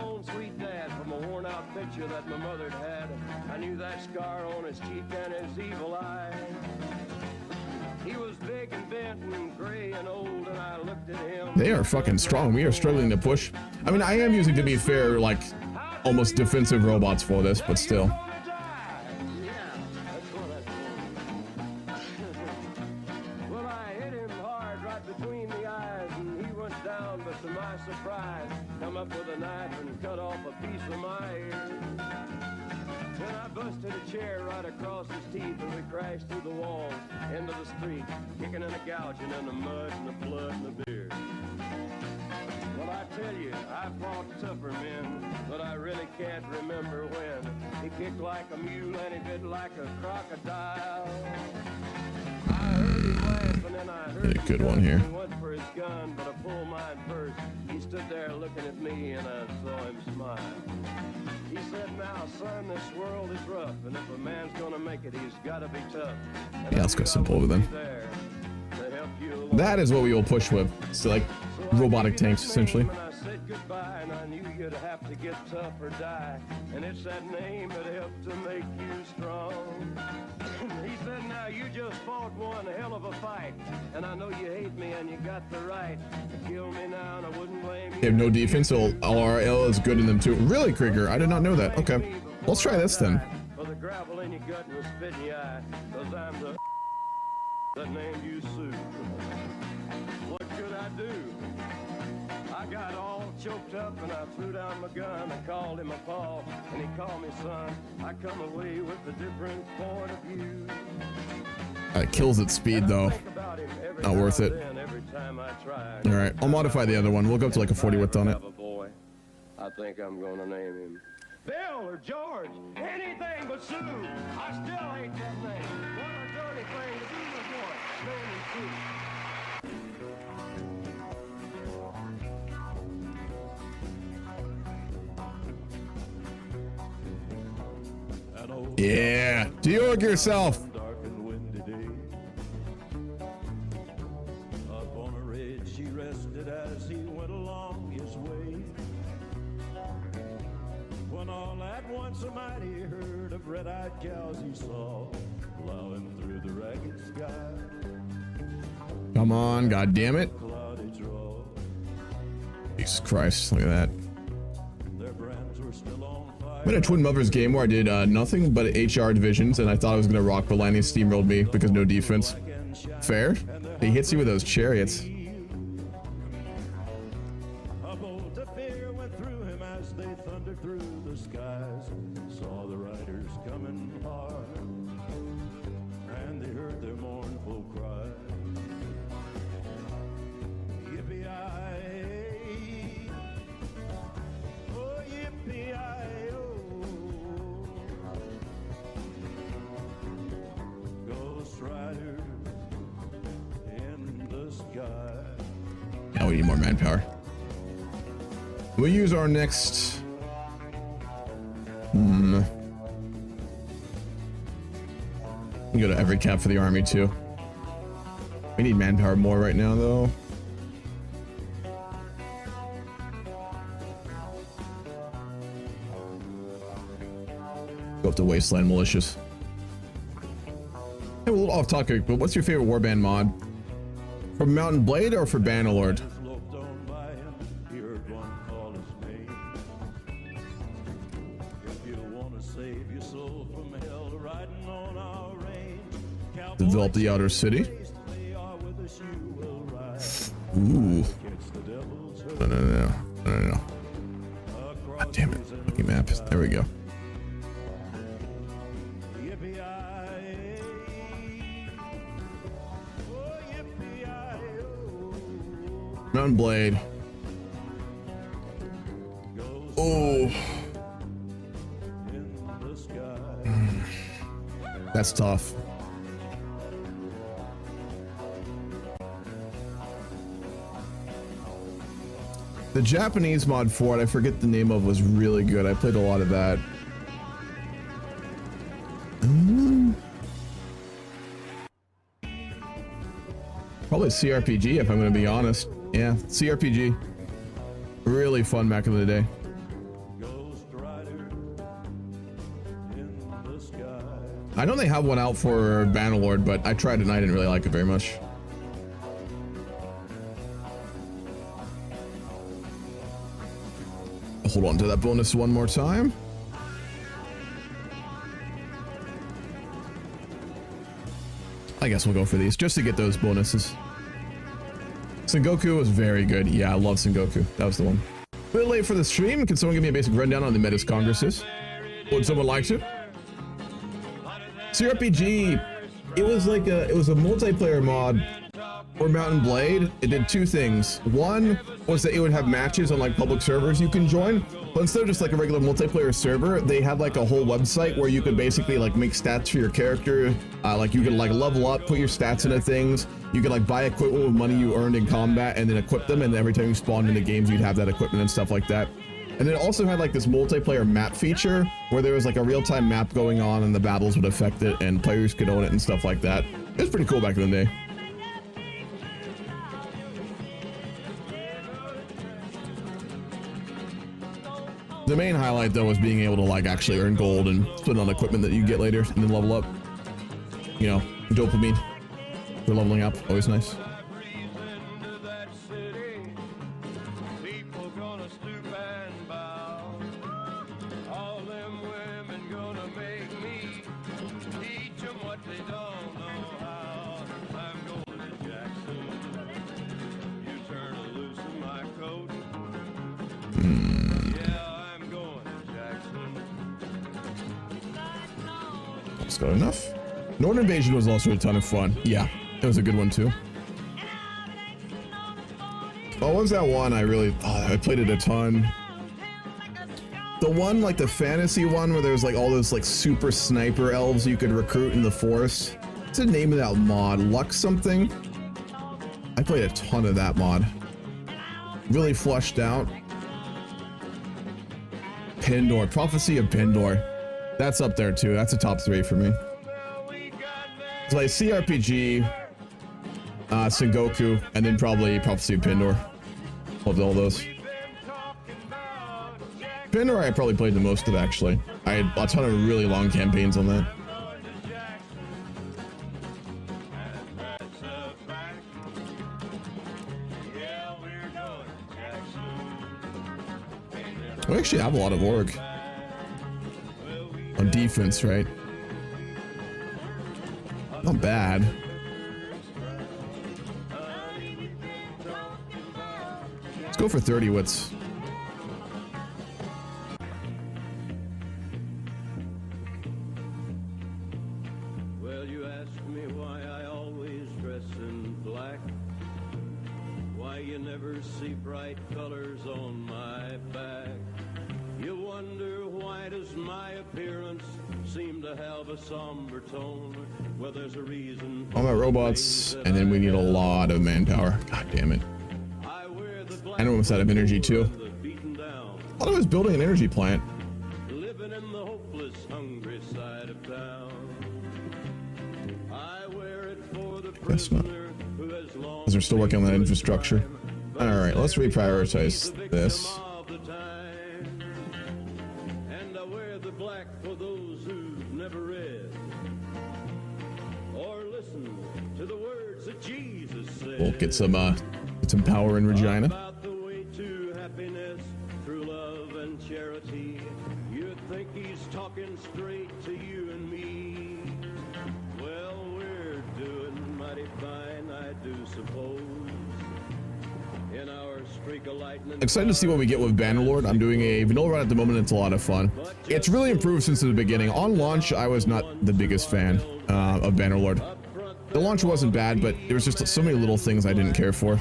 That my mother had. I knew that scar on his cheek and his evil eye. He was big and bent and gray and old, and I looked at him. They are fucking strong. We are struggling to push. I mean, I am using, to be fair, like almost defensive robots for this, but still. Well, I hit him hard right between the eyes, and he went down, but to my surprise, come up with a knife and cut off a piece of my ear. Then I busted a chair right across his teeth, and we crashed through the walls into the street, kicking and a gouging in the mud and the blood and the beer. Well, I tell you, I fought tougher men, but I really can't remember when. He kicked like a mule and he bit like a crocodile. I heard him laugh, and then I heard good one here. He went for his gun, but I pulled mine first. He stood there looking at me, and I saw him smile. He said, now, son, this world is rough, and if a man's gonna make it, he's gotta be tough. And yeah, let's go simple over then. That is what we will push with. So, like, robotic tanks, essentially. I said goodbye, and I knew you'd have to get tough or die. And it's that name that helped to make you strong. He said, now, you just fought one hell of a fight. And I know you hate me, and you got the right to kill me now, and I wouldn't blame you. They have no defense, so LRL is good in them too. Really, Krieger? I did not know that. Okay. Let's try this then. For the gravel in your gut and the spit in your eye, 'cause I'm the that named you Sue. What could I do? I got all choked up and I threw down my gun. I called him a paw and he called me son. I come away with a different point of view. It kills at speed though. Not worth it. Alright, I'll modify the other one. We'll go up to like a 40 width on it. I think I'm gonna name him Bill or George, anything but Sue. I still hate that name. What a dirty thing to do with boy. Naming Sue. Yeah, deorg yourself. Dark and windy day. Up on a ridge he rested as he went along his way. When all at once a mighty herd of red-eyed cows he saw plowing through the ragged sky. Come on, god damn it. Cloudy draw. Jesus Christ, look at that. Their brands were still on fire. I'm in a Twin Mothers game where I did nothing but HR divisions, and I thought I was gonna rock, but Lanny steamrolled me because no defense. Fair? He hits you with those chariots. A bolt of fear went through him as they thundered through the skies. Saw the riders coming hard, and they heard their mournful cry. Yippee-yi! Now we need more manpower. We'll use our next... We go to every cap for the army too. We need manpower more right now though. Go up to Wasteland Militias. Hey, a little off topic, but what's your favorite warband mod? For Mountain Blade or for Bannerlord? Develop the outer city. Ooh. No. God damn it. Okay, map. There we go. Mountain Blade. Oh. That's tough. The Japanese mod for it, I forget the name of, was really good. I played a lot of that. Probably CRPG if I'm going to be honest. Yeah, CRPG. Really fun back in the day. I know they have one out for Bannerlord, but I tried it and I didn't really like it very much. Hold on to that bonus one more time. I guess we'll go for these just to get those bonuses. Sengoku was very good. Yeah, I love Sengoku. That was the one. A bit late for the stream. Can someone give me a basic rundown on the Metis Congresses? Would someone like to? CRPG. It was like it was a multiplayer mod for Mountain Blade. It did two things. One was that it would have matches on like public servers you can join, but instead of just like a regular multiplayer server, they had like a whole website where you could basically like make stats for your character. Like you could like level up, put your stats into things. You could like buy equipment with money you earned in combat and then equip them, and every time you spawned into games you'd have that equipment and stuff like that. And it also had like this multiplayer map feature where there was like a real-time map going on and the battles would affect it and players could own it and stuff like that. It was pretty cool back in the day. The main highlight though was being able to like actually earn gold and spend on equipment that you get later and then level up. You know, dopamine for leveling up, always nice. That's good enough. Northern Invasion was also a ton of fun. Yeah, it was a good one too. Oh, what was that one I played it a ton. The one, like the fantasy one where there was like all those like super sniper elves you could recruit in the forest. What's the name of that mod? Lux something? I played a ton of that mod. Really fleshed out. Pendor, Prophecy of Pendor. That's up there too. That's a top 3 for me. It's like CRPG, Sengoku, and then probably Prophecy of Pendor. Loved all those. Pendor I probably played the most of actually. I had a ton of really long campaigns on that. We actually have a lot of org on defense, right? Not bad. Let's go for 30 wits. Well, you ask me why I always dress in black, why you never see bright colors on my back. You wonder why does my appearance seem to have a somber tone? Well, there's a reason. All my robots, and then we need a lot of manpower. God damn it. I know almost out of energy too. I thought I was building an energy plant. Living in the hopeless, hungry side of town. I wear it for the prisoner who has long. Because we're still working on that infrastructure. All right, let's reprioritize this. And I wear the black for those who've never read or listened to the words that Jesus said. We'll get some power in Regina. About the way to happiness through love and charity. You'd think he's talking straight to you and me. Well, we're doing mighty fine, I do suppose. In our streak of lightning. Excited to see what we get with Bannerlord. I'm doing a vanilla run at the moment. It's a lot of fun. It's really improved since the beginning. On launch, I was not the biggest fan of Bannerlord. The launch wasn't bad, but there was just so many little things I didn't care for.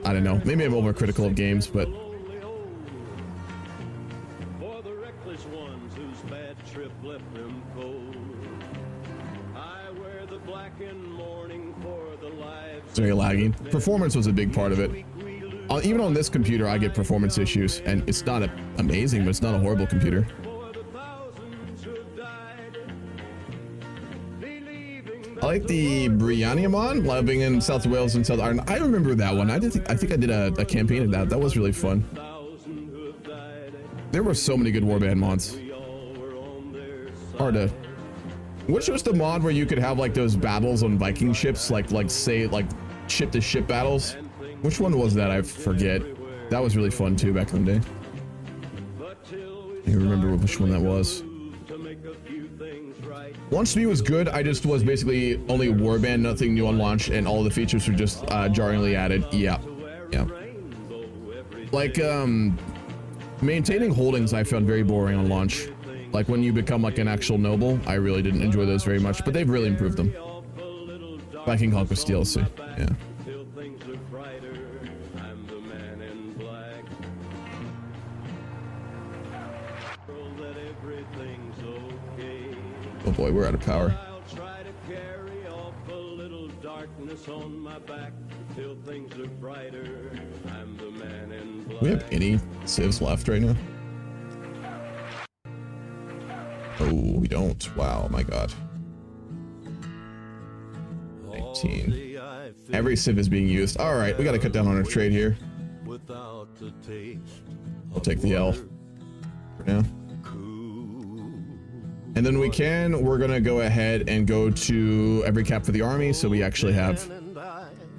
I don't know. Maybe I'm overcritical of games, but For the reckless ones whose bad trip left them cold. I wear the black in mourning for the lives. it's very laggy. Performance was a big part of it. Even on this computer, I get performance issues, and it's not amazing, but it's not a horrible computer. I like the Brianniamon, living in South Wales and South Ireland. I remember that one. I think I did a campaign of that. That was really fun. There were so many good warband mods. Hard to. Which was the mod where you could have like those battles on Viking ships, like ship to ship battles? Which one was that? I forget. That was really fun too back in the day. I don't remember which one that was. Launch speed was good. I just was basically only warband, nothing new on launch, and all the features were just jarringly added. Yeah. Like maintaining holdings I found very boring on launch. Like when you become like an actual noble, I really didn't enjoy those very much, but they've really improved them. Viking Conquest DLC. Yeah. Oh boy, we're out of power. I'll try to carry off a little darkness on my back till things are brighter. I'm the man in black. Do we have any civs left right now? Oh, we don't. Wow, my god. 19. Every civ is being used. All right, we got to cut down on our trade here. I'll take the L for now. And then we're gonna go ahead and go to every cap for the army, so we actually have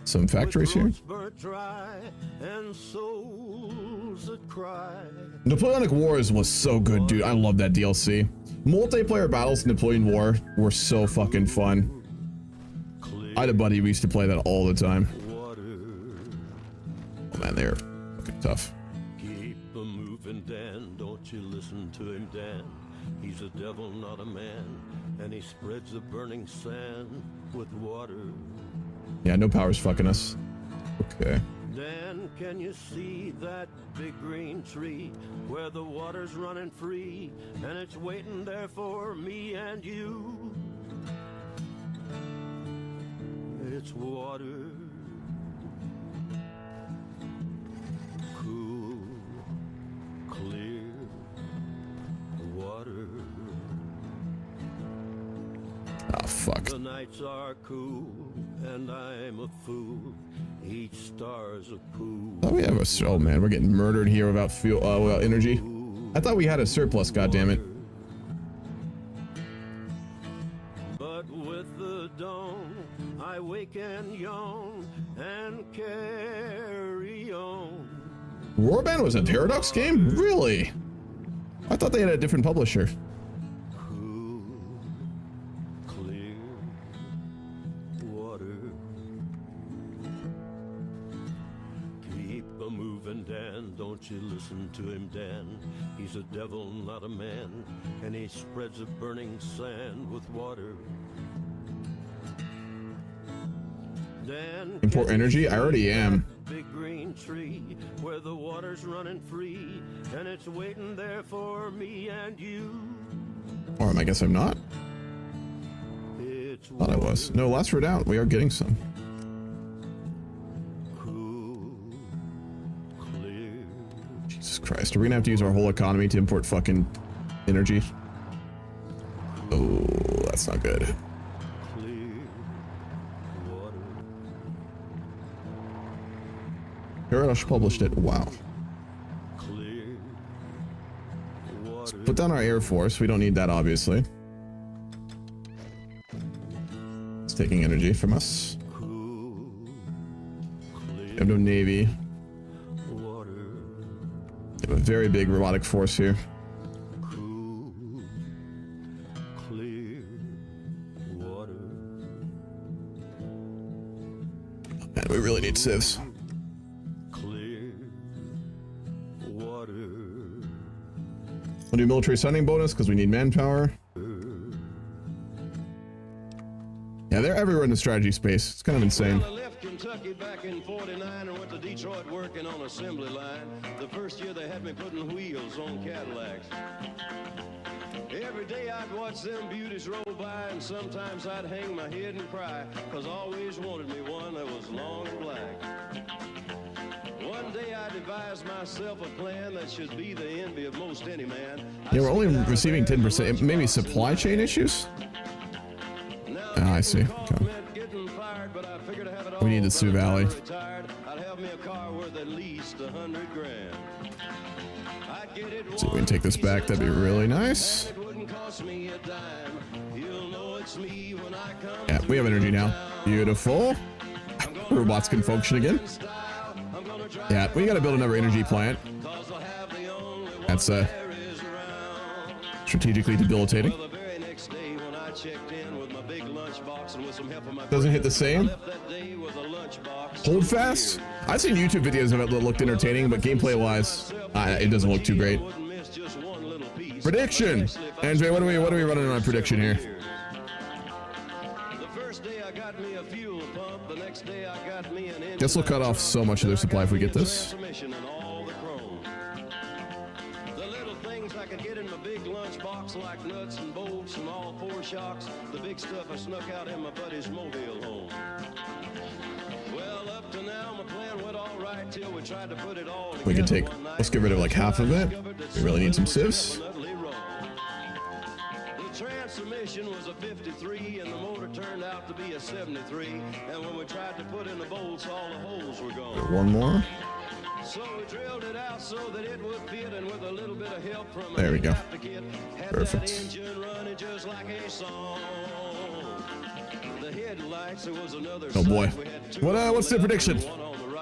some factories here. Napoleonic Wars was so good, dude. I love that DLC. Multiplayer battles in Napoleon War were so fucking fun. I had a buddy who used to play that all the time. Oh man, they're fucking tough. Keep moving, Dan. Don't you listen to him, Dan. He's a devil, not a man, and he spreads the burning sand with water. Yeah, no power's fucking us. Okay. Dan, can you see that big green tree where the water's running free, and it's waiting there for me and you? It's water. Cool, clear water. Oh fuck. The nights are cool and I'm a fool. Each star's a pool. Oh, we have a. Oh man, we're getting murdered here without fuel, without energy. I thought we had a surplus. God damn it. But with the dawn, I wake and yawn and carry on. Warband was a Paradox game? Really? I thought they had a different publisher. Cool, clear water. Keep a moving, Dan. Don't you listen to him, Dan. He's a devil, not a man, and he spreads a burning sand with water. Dan, Import energy? I already am. big green tree where the water's running free, and it's waiting there for me and you. Or I guess I'm not. Thought I was. No, last word out. We are getting some. Cool, clear. Jesus Christ. Are we gonna have to use our whole economy to import fucking energy? Oh, that's not good. Clear water. Paradox published it. Wow. Clear water. Put down our Air Force. We don't need that, obviously. It's taking energy from us. We have no Navy. We have a very big robotic force here. Clear water. Man, we really need civs. Clear water. We'll do military signing bonus because we need manpower. Yeah, they're everywhere in the strategy space. It's kind of insane. Well, I left Kentucky back in '49 and went to Detroit working on assembly line. The first year they had me putting wheels on Cadillacs. Every day I'd watch them beauties roll by, and sometimes I'd hang my head and cry, 'cause I always wanted me one that was long and black. One day I devised myself a plan that should be the envy of most any man. Yeah, we're only receiving 10%. Maybe supply chain issues? Ah, I see. Okay. We need the Sioux Valley. So we can take this back. That'd be really nice. Yeah, we have energy now. Beautiful. Robots can function again. Yeah, we gotta build another energy plant. That's strategically debilitating. Doesn't hit the same. Hold fast. I've seen YouTube videos of it that looked entertaining, but gameplay wise, it doesn't look too great. Prediction. Andre, what are we running on prediction here? Guess we'll cut off so much of their supply if we get this. Like nuts and bolts and all four shocks, the big stuff I snuck out in my buddy's mobile home. Well, up to now my plan went all right till we tried to put it all together. We can take, let's get rid of like half of it. We really need some civs. The transmission was a 53 and the motor turned out to be a 73, and when we tried to put in the bolts, all the holes were gone. One more. So we drilled it out so that it would fit, and with a little bit of help from there we go. Perfect. Oh boy. What's the prediction?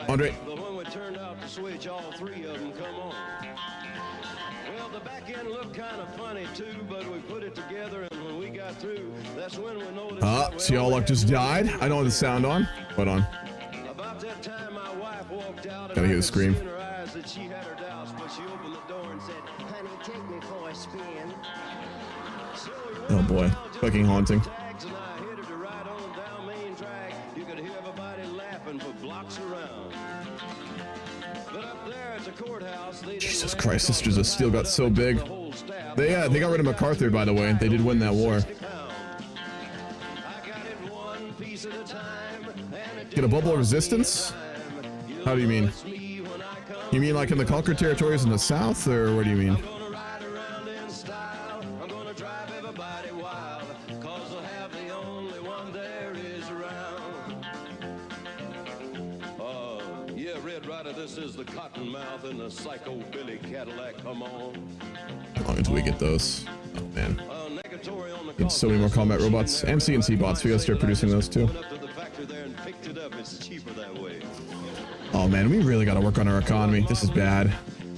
Andre. But when we turned out to switch, all three of them come on. Well, the back end looked kind of funny too, but we put it together, and when we got through, that's when we noticed. See, all luck just died. I don't have the sound on. Hold on. About that time, my wife walked out. Gotta hear the scream. That she had her doubts, but she opened the door and said, "Honey, take me for a spin." So oh boy, fucking haunting. tags, and I headed to ride on down Main Drag. You could hear everybody laughing for blocks around. But up there at the courthouse, they Jesus Christ, Sisters of Steel got so big. They got rid of MacArthur, by the way. They did win that war. Get a bubble of resistance? How do you mean? You mean like in the conquered territories in the south, or what do you mean? Yeah, Red Rider, this is the Cottonmouth and the Psycho Billy Cadillac. Come on. How long until we get those? Oh man. Need so many more combat robots and CNC bots. We gotta start producing those too. Oh man, we really gotta work on our economy. This is bad.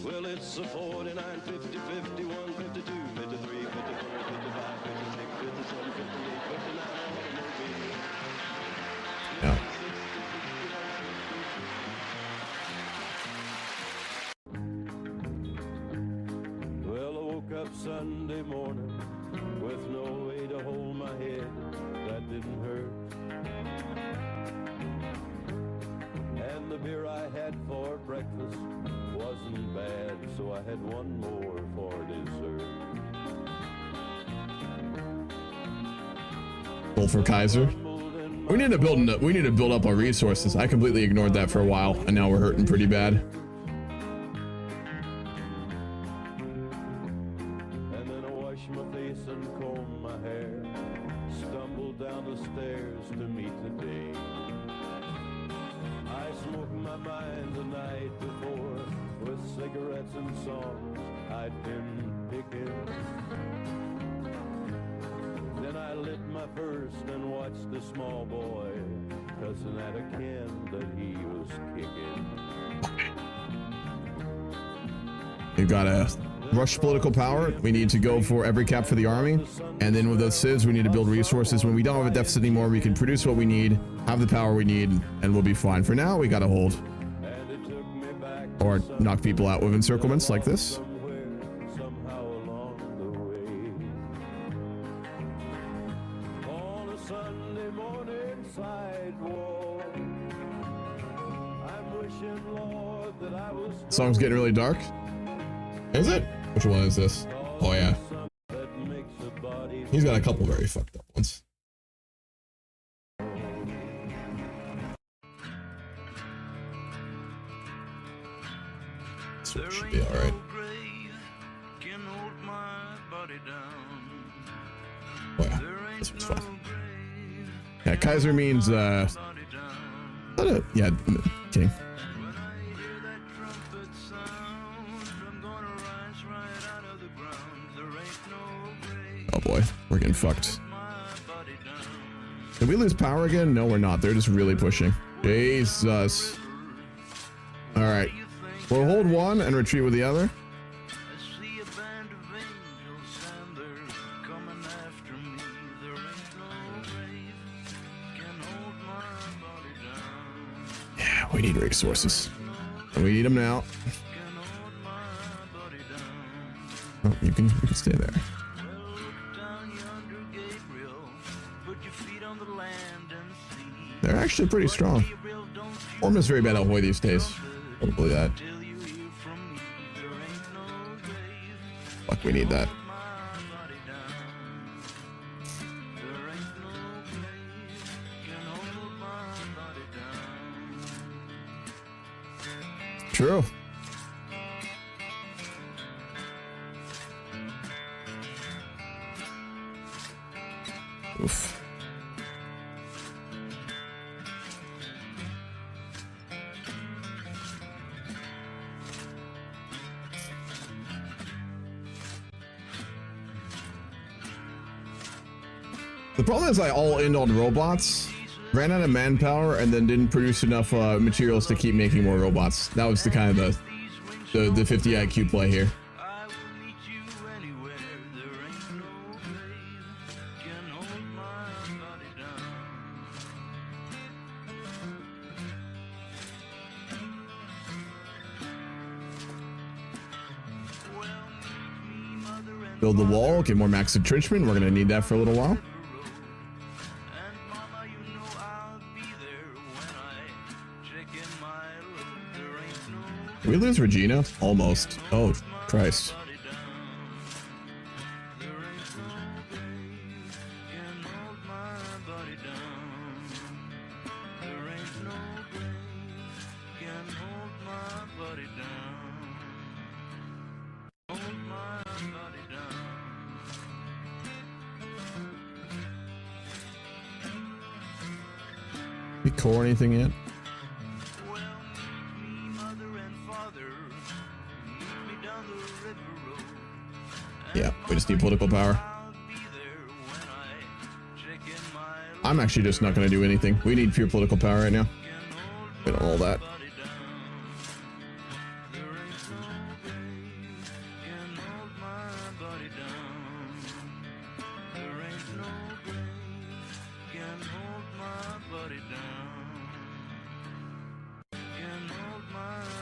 Well, it's a 49, 50, 51, 52, 53, 54, 55, 56, 57, 58, 59. Yeah. Well, I woke up Sunday morning with no way to hold my head. That didn't hurt. And the beer I had for breakfast wasn't bad, so I had one more for dessert. Roll for Kaiser. We need to build up our resources. I completely ignored that for a while, and now we're hurting pretty bad. And then I wash my face and comb my hair, stumble down the stairs to meet the day. I smoked my mind the night before with cigarettes and songs I'd been picking. Then I lit my first and watched the small boy cussing at a can that he was kicking. We've got to rush political power. We need to go for every cap for the army. And then with those civs, we need to build resources. When we don't have a deficit anymore, we can produce what we need, have the power we need, and we'll be fine. For now, we got to hold. Or knock people out with encirclements like this. Song's getting really dark. Is it? Which one is this? Oh yeah. He's got a couple very fucked up ones. So it should be alright. Oh yeah, this one's fine. Yeah, Kaiser means yeah, king. Oh boy, we're getting fucked. Did we lose power again? No, we're not. They're just really pushing. Jesus. Alright. We'll hold one and retreat with the other. Yeah, we need resources. And we need them now. Oh, you can stay there. They're actually pretty strong. Orm is very bad at HOI these days. Probably that. Fuck, we need that. True. Oof. The problem is I all in on robots, ran out of manpower, and then didn't produce enough materials to keep making more robots. That was the kind of the 50 IQ play here. Build the wall, get more max entrenchment. We're gonna need that for a little while. Did we lose Regina? Almost. Oh, Christ. We core anything yet? Yeah, we just need political power. I'm actually just not going to do anything. We need pure political power right now. We don't hold that.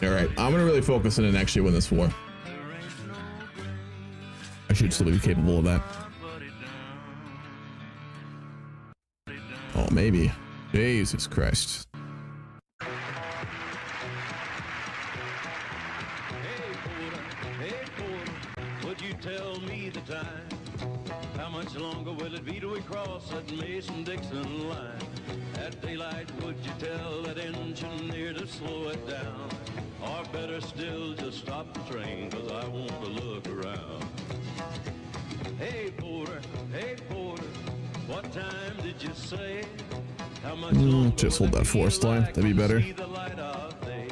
Alright, I'm going to really focus in and actually win this war. I should still be capable of that. Oh, maybe. Jesus Christ. time. How much longer will it be till we cross that Mason-Dixon line? At daylight, would you tell that engineer to slow it down? Or better still, just stop the train, 'cause I want to look around. Hey, porter, what time did you say? How much longer just hold that forest line, that'd be better. see the light of day?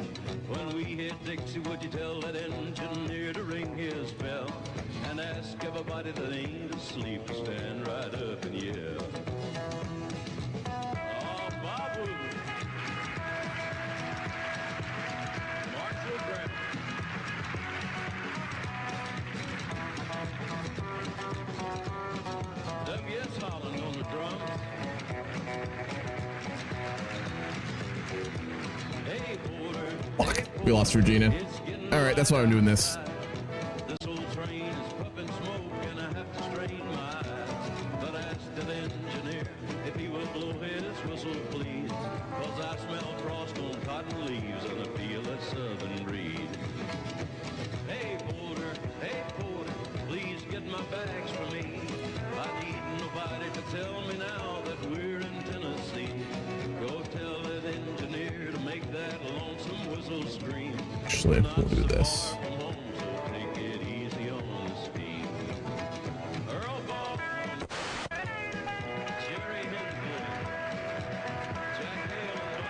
When we hit Dixie, would you tell that engineer to ring his bell? And ask everybody that ain't asleep to stand right up and yell. Oh, Babu! Marshall Grant. W.S. Holland on the drums. Hey, porter. Fuck, we lost Regina. All right, that's why I'm doing this. This old train is puffing smoke and I have to strain my eyes. But ask the engineer if he will blow his whistle, please. 'Cause I smell frost on cotton leaves and I feel a southern breeze. Hey, porter, please get my bags for me. I need nobody to tell me now that we're in Tennessee. Go tell that engineer to make that lonesome whistle scream. Actually, we'll do this. Take it easy on the speed. Earl Ball, Jerry Hensley, Jack Hale and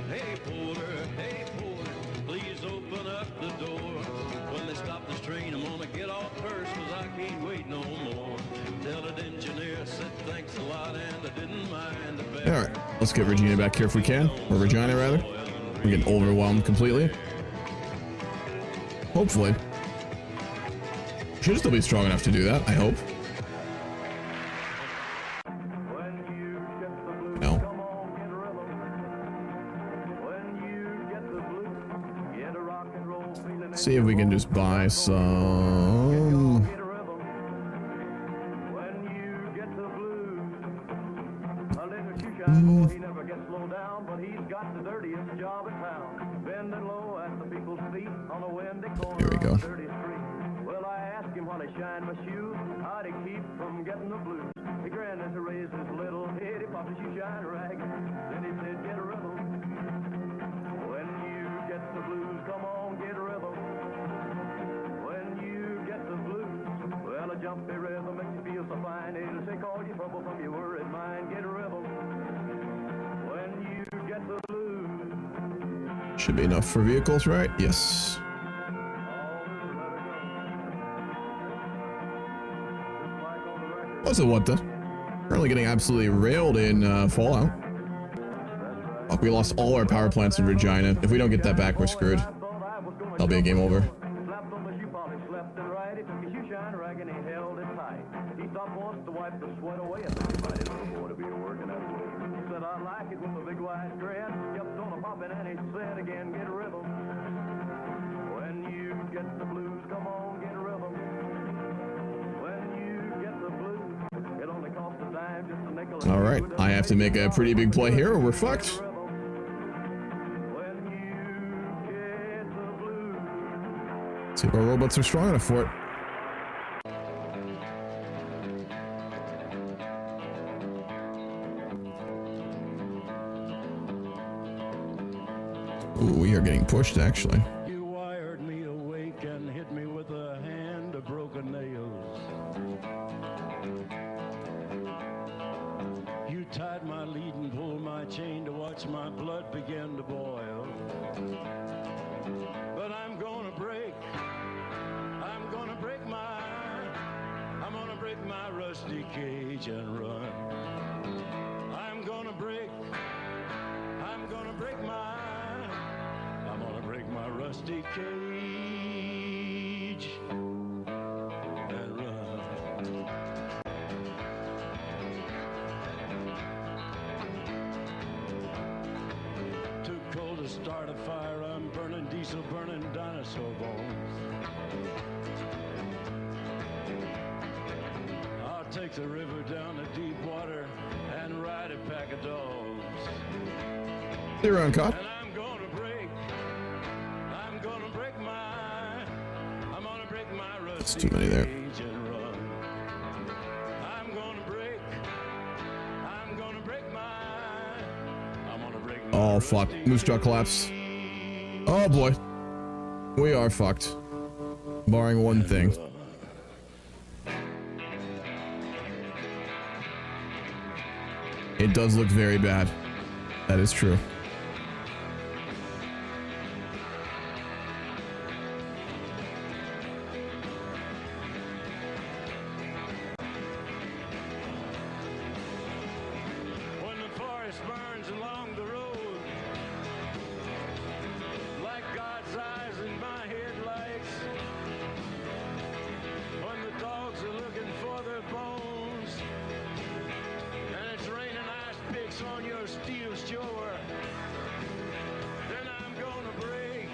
Hey porter, please open up the door. When they stop this train, I'm gonna get off first, 'cause I can't wait no more. Tell the engineer said thanks a lot and I didn't mind the fare. All right, let's get Regina back here if we can, or Regina rather. We're getting overwhelmed completely. Hopefully. Should still be strong enough to do that, I hope. No. See if we can just buy some. He never gets slowed down, but he's got the dirtiest job in town. Bending low at the people's feet on a windy corner. Here we go. On a dirty street. Well, I asked him while he shined my shoes, how'd he keep from getting the blues? He grinned as he raised his little head, he popped a shoe shine rag. Then he said, get a rhythm. When you get the blues, come on, get a rhythm. When you get the blues, well, a jumpy rhythm makes you feel so fine. It'll take all your trouble from your worried mind. Get a rhythm. When you get the blues. Should be enough for vehicles, right? Yes. Also, what the? Currently getting absolutely railed in Fallout. Fuck, we lost all our power plants in Regina. If we don't get that back, we're screwed. That'll be a game over. Slapped on the shoe polish left and right. He took his shoe shine rag and he held it tight. He stopped once to wipe the sweat away. I think he might have little boy to be working out. He said, I like it with a big wide grin. Kept on a popping and he said again, get a rhythm. When you get the blues, come on, get a rhythm. When you get the blues, it only costs a dime, just a nickel. All right, I have to make a pretty big play here or we're fucked. See if our robots are strong enough for it. Ooh, we are getting pushed actually. You wired me awake and hit me with a hand of broken nails. You tied my lead and pulled my chain to watch my blood begin to boil. But I'm gonna break my rusty cage and run. I'm gonna break my rusty cage and run. Too cold to start a fire, I'm burning diesel, burning dinosaur bones. I'll take the river down to deep water Stay around, Cop. And I'm gonna break my rusty That's too many there. cage and run. I'm gonna break Oh, fuck. Moose jaw collapse. Oh, boy. We are fucked. Barring one thing. It does look very bad. That is true. when the forest burns along the road, like God's eyes in my headlights, when the dogs are looking for their bones, and it's raining ice picks on your steel shore, then I'm gonna break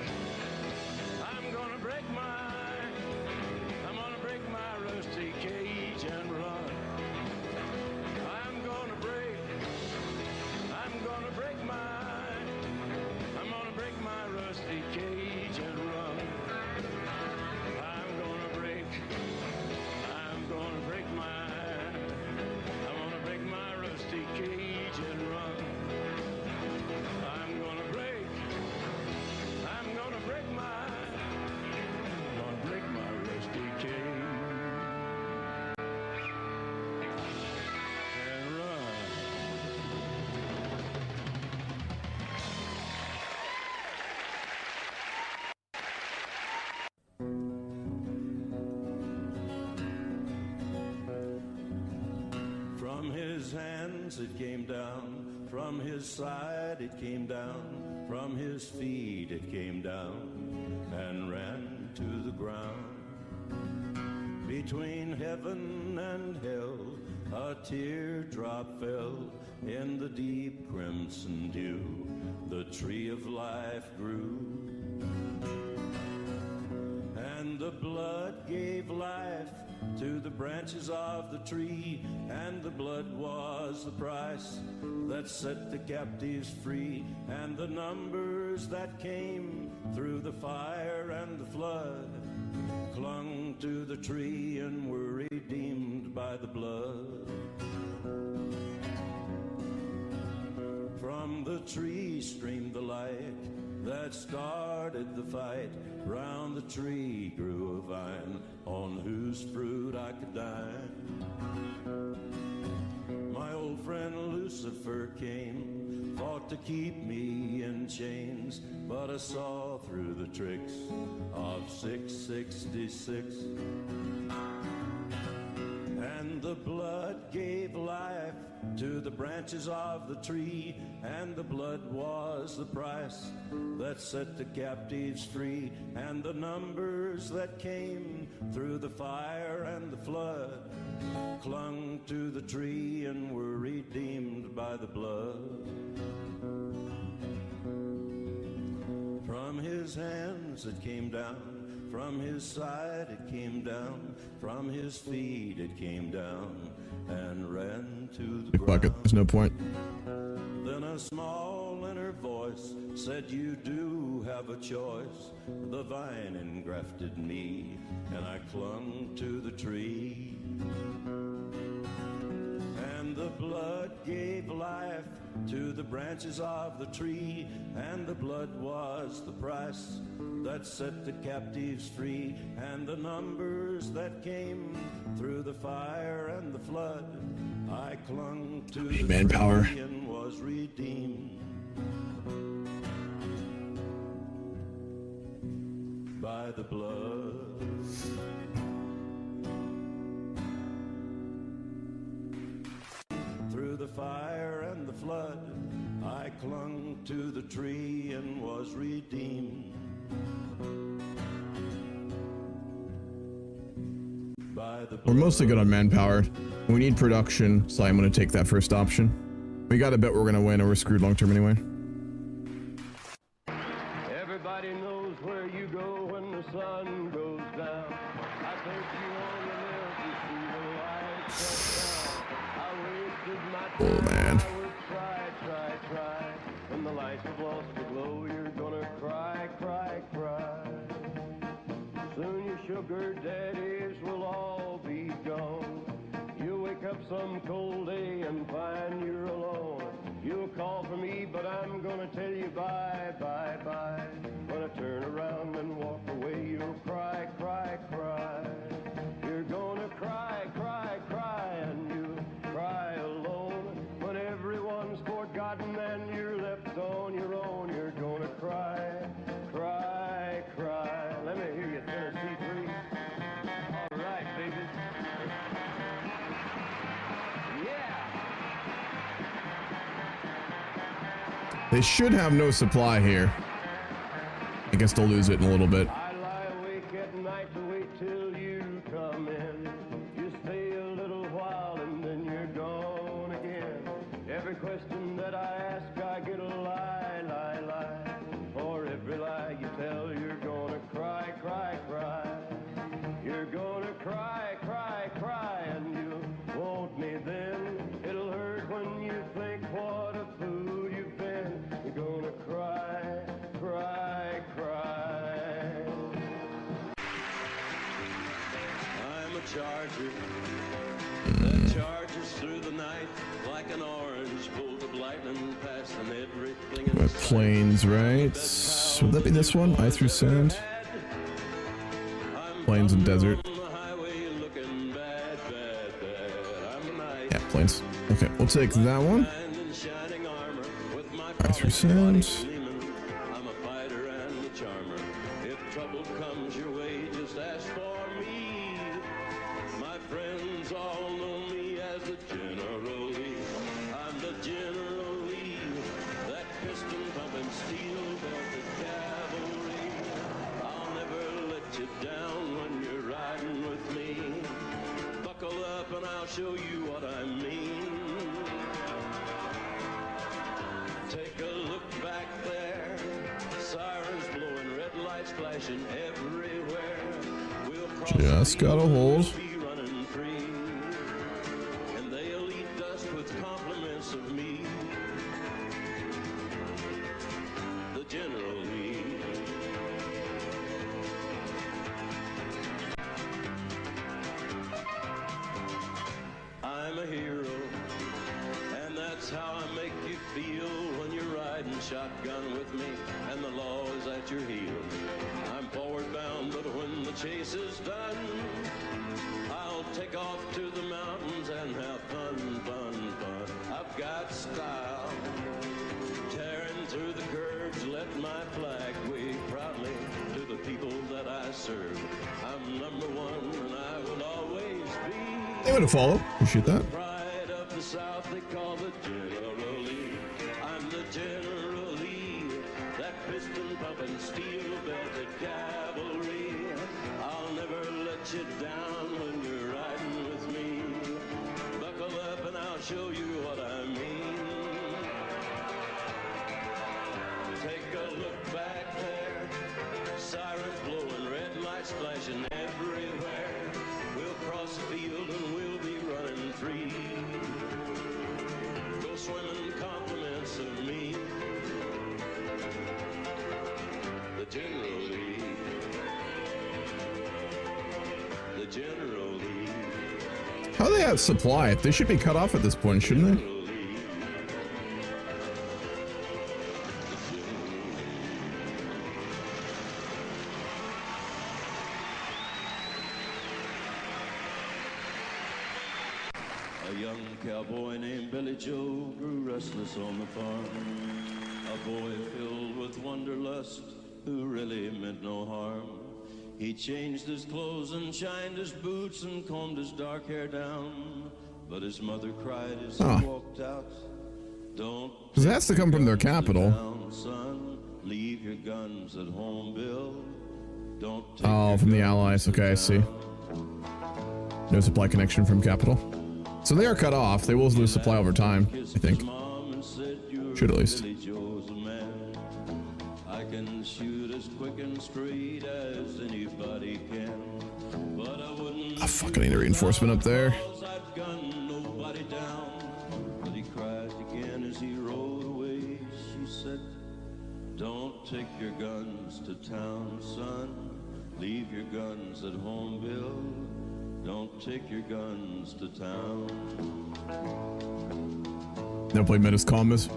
my rusty cage and run. I'm gonna break my rusty cage and run. I'm gonna break my rusty cage and run. I'm gonna break my rusty cage and run. From his hands it came down, from his side it came down, from his feet it came down, and ran to the ground. Between heaven and hell, a teardrop fell in the deep crimson dew. The tree of life grew, and the blood gave life to the branches of the tree, and the blood was the price that set the captives free, and the numbers that came through the fire and the flood clung to the tree and were redeemed by the blood. From the tree streamed the light that started the fight. Round the tree grew a vine on whose fruit I could dine. My old friend Lucifer came, fought to keep me in chains, but I saw through the tricks of 666. And the blood gave life to the branches of the tree, and the blood was the price that set the captives free, and the numbers that came through the fire and the flood clung to the tree and were redeemed by the blood. From his hands it came down, from his side it came down, from his feet it came down, and ran to the Fuck it, ground. there's no point. Then a small inner voice said, you do have a choice. The vine engrafted me, and I clung to the tree. And the blood gave life to the branches of the tree, and the blood was the price that set the captives free, and the numbers that came through the fire and the flood. I clung to the manpower. tree and was redeemed by the blood. Through the fire and the flood, I clung to the tree and was redeemed by the blood. We're mostly good on manpower. We need production, so I'm going to take that first option. We got to bet we're going to win, or we're screwed long term anyway. Everybody knows where you go when the sun goes down. I think you only live to see the light set down. I wasted my time. Oh, man. I would try, and the lights of sugar daddies will all be gone. You wake up some cold day and find you're alone. You'll call for me, but I'm gonna tell you bye, bye, bye. When I turn around and walk away, you'll cry, cry, cry. You're gonna cry, cry, cry, and you'll cry alone. When everyone's forgotten and you're left on your own, you're gonna cry, cry, cry. Let me hear you, Tennessee 3. All right, baby. They should have no supply here. I guess they'll lose it in a little bit. I lie awake at night to wait till you come in. You stay a little while and then you're gone again. Every question that I ask, I get a lie, lie, lie. For every lie you tell, you're gonna cry, cry, cry. You're gonna cry, cry, cry, and you won't me then. It'll hurt when you think what a fool you've been. You're gonna cry, cry, cry. I'm a charger that charges through the night like an orange bolt of lightning, passing everything in Got plains, right? Would that be this one? Ice through sand? Plains and desert. Yeah, plains. Okay, we'll take that one. Ice through sand. I'm a fighter and a charmer. If trouble comes your way, just ask for me. My friends all know me as the General Lee. I'm the General Lee, that piston pumping steel belted cavalry. I'll never let you down when you're riding with me. Buckle up and I'll show you what I mean. Take a look back there, sirens blowing, red lights flashing everywhere. We'll cross Just got a hold. be running free, and they'll eat dust with compliments of me. The General Lee. I'm a hero, and that's how I make you feel when you're riding shotgun with me and the law is at your heels. I'm forward bound, but when the chase is done, I'll take off to the mountains and have fun, fun, fun. I've got style, tearing through the curves, let my flag wave proudly to the people that I serve. I'm number one, and I will always be. They would have followed. Appreciate that. Pride of the South, they call the General Lee. I'm the General Lee, that piston pumping steel belted cavalry. I'll never let you down when you're riding with me. Buckle up and I'll show you what I mean. Take a look back there, sirens blowing, red lights flashing everywhere. We'll cross the field and we'll be running free. Go swimming compliments of me. The General Lee. The General Lee. How do they have supply? They should be cut off at this point, shouldn't they? A young cowboy named Billy Joe grew restless on the farm. A boy filled with wanderlust who really meant no harm. He changed his clothes and shined his boots and combed his dark hair down. But his mother cried as he walked out, "Don't." Because it has to come from their capital. Down, son. Leave your guns at home, Bill. Don't take Oh, from the Allies. Okay, I see. No supply connection from capital. So they are cut off. They will lose supply over time, I think. Should at least. I can shoot as quick and straight as anybody can, but I wouldn't. Oh, fuck, I need a reinforcement up there. I've gunned nobody down. But he cried again as he rode away. She said, "Don't take your guns to town, son. Leave your guns guns at home, Bill. Don't take your guns to town. Never played Metis Congres.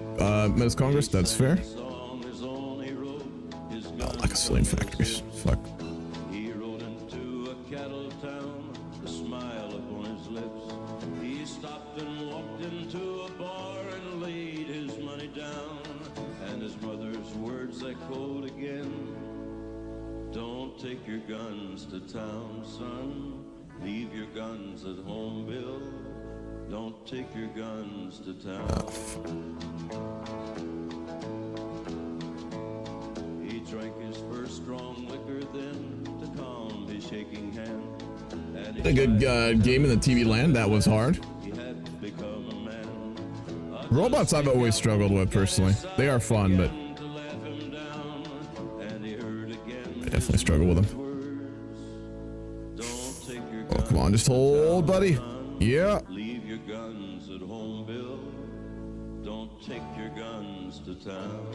Metis Congres, that's fair. Not like a slain factories. Fuck. He rode into a cattle town, a smile upon his lips. He stopped and walked into a bar and laid his money down. And his mother's words echoed again. Don't take your guns to town, son. Leave your guns at home, Bill. Don't take your guns to town. He drank his first strong liquor then to calm his shaking hand. And A good game in the TV land. That was hard. he had to become a man. Robots I've always struggled with personally. They are fun, but To laugh him down, and he heard again I definitely struggle with them. Don't take your Oh, come on, just hold, buddy. Yeah. Leave your guns at home, Bill. Don't take your guns to town.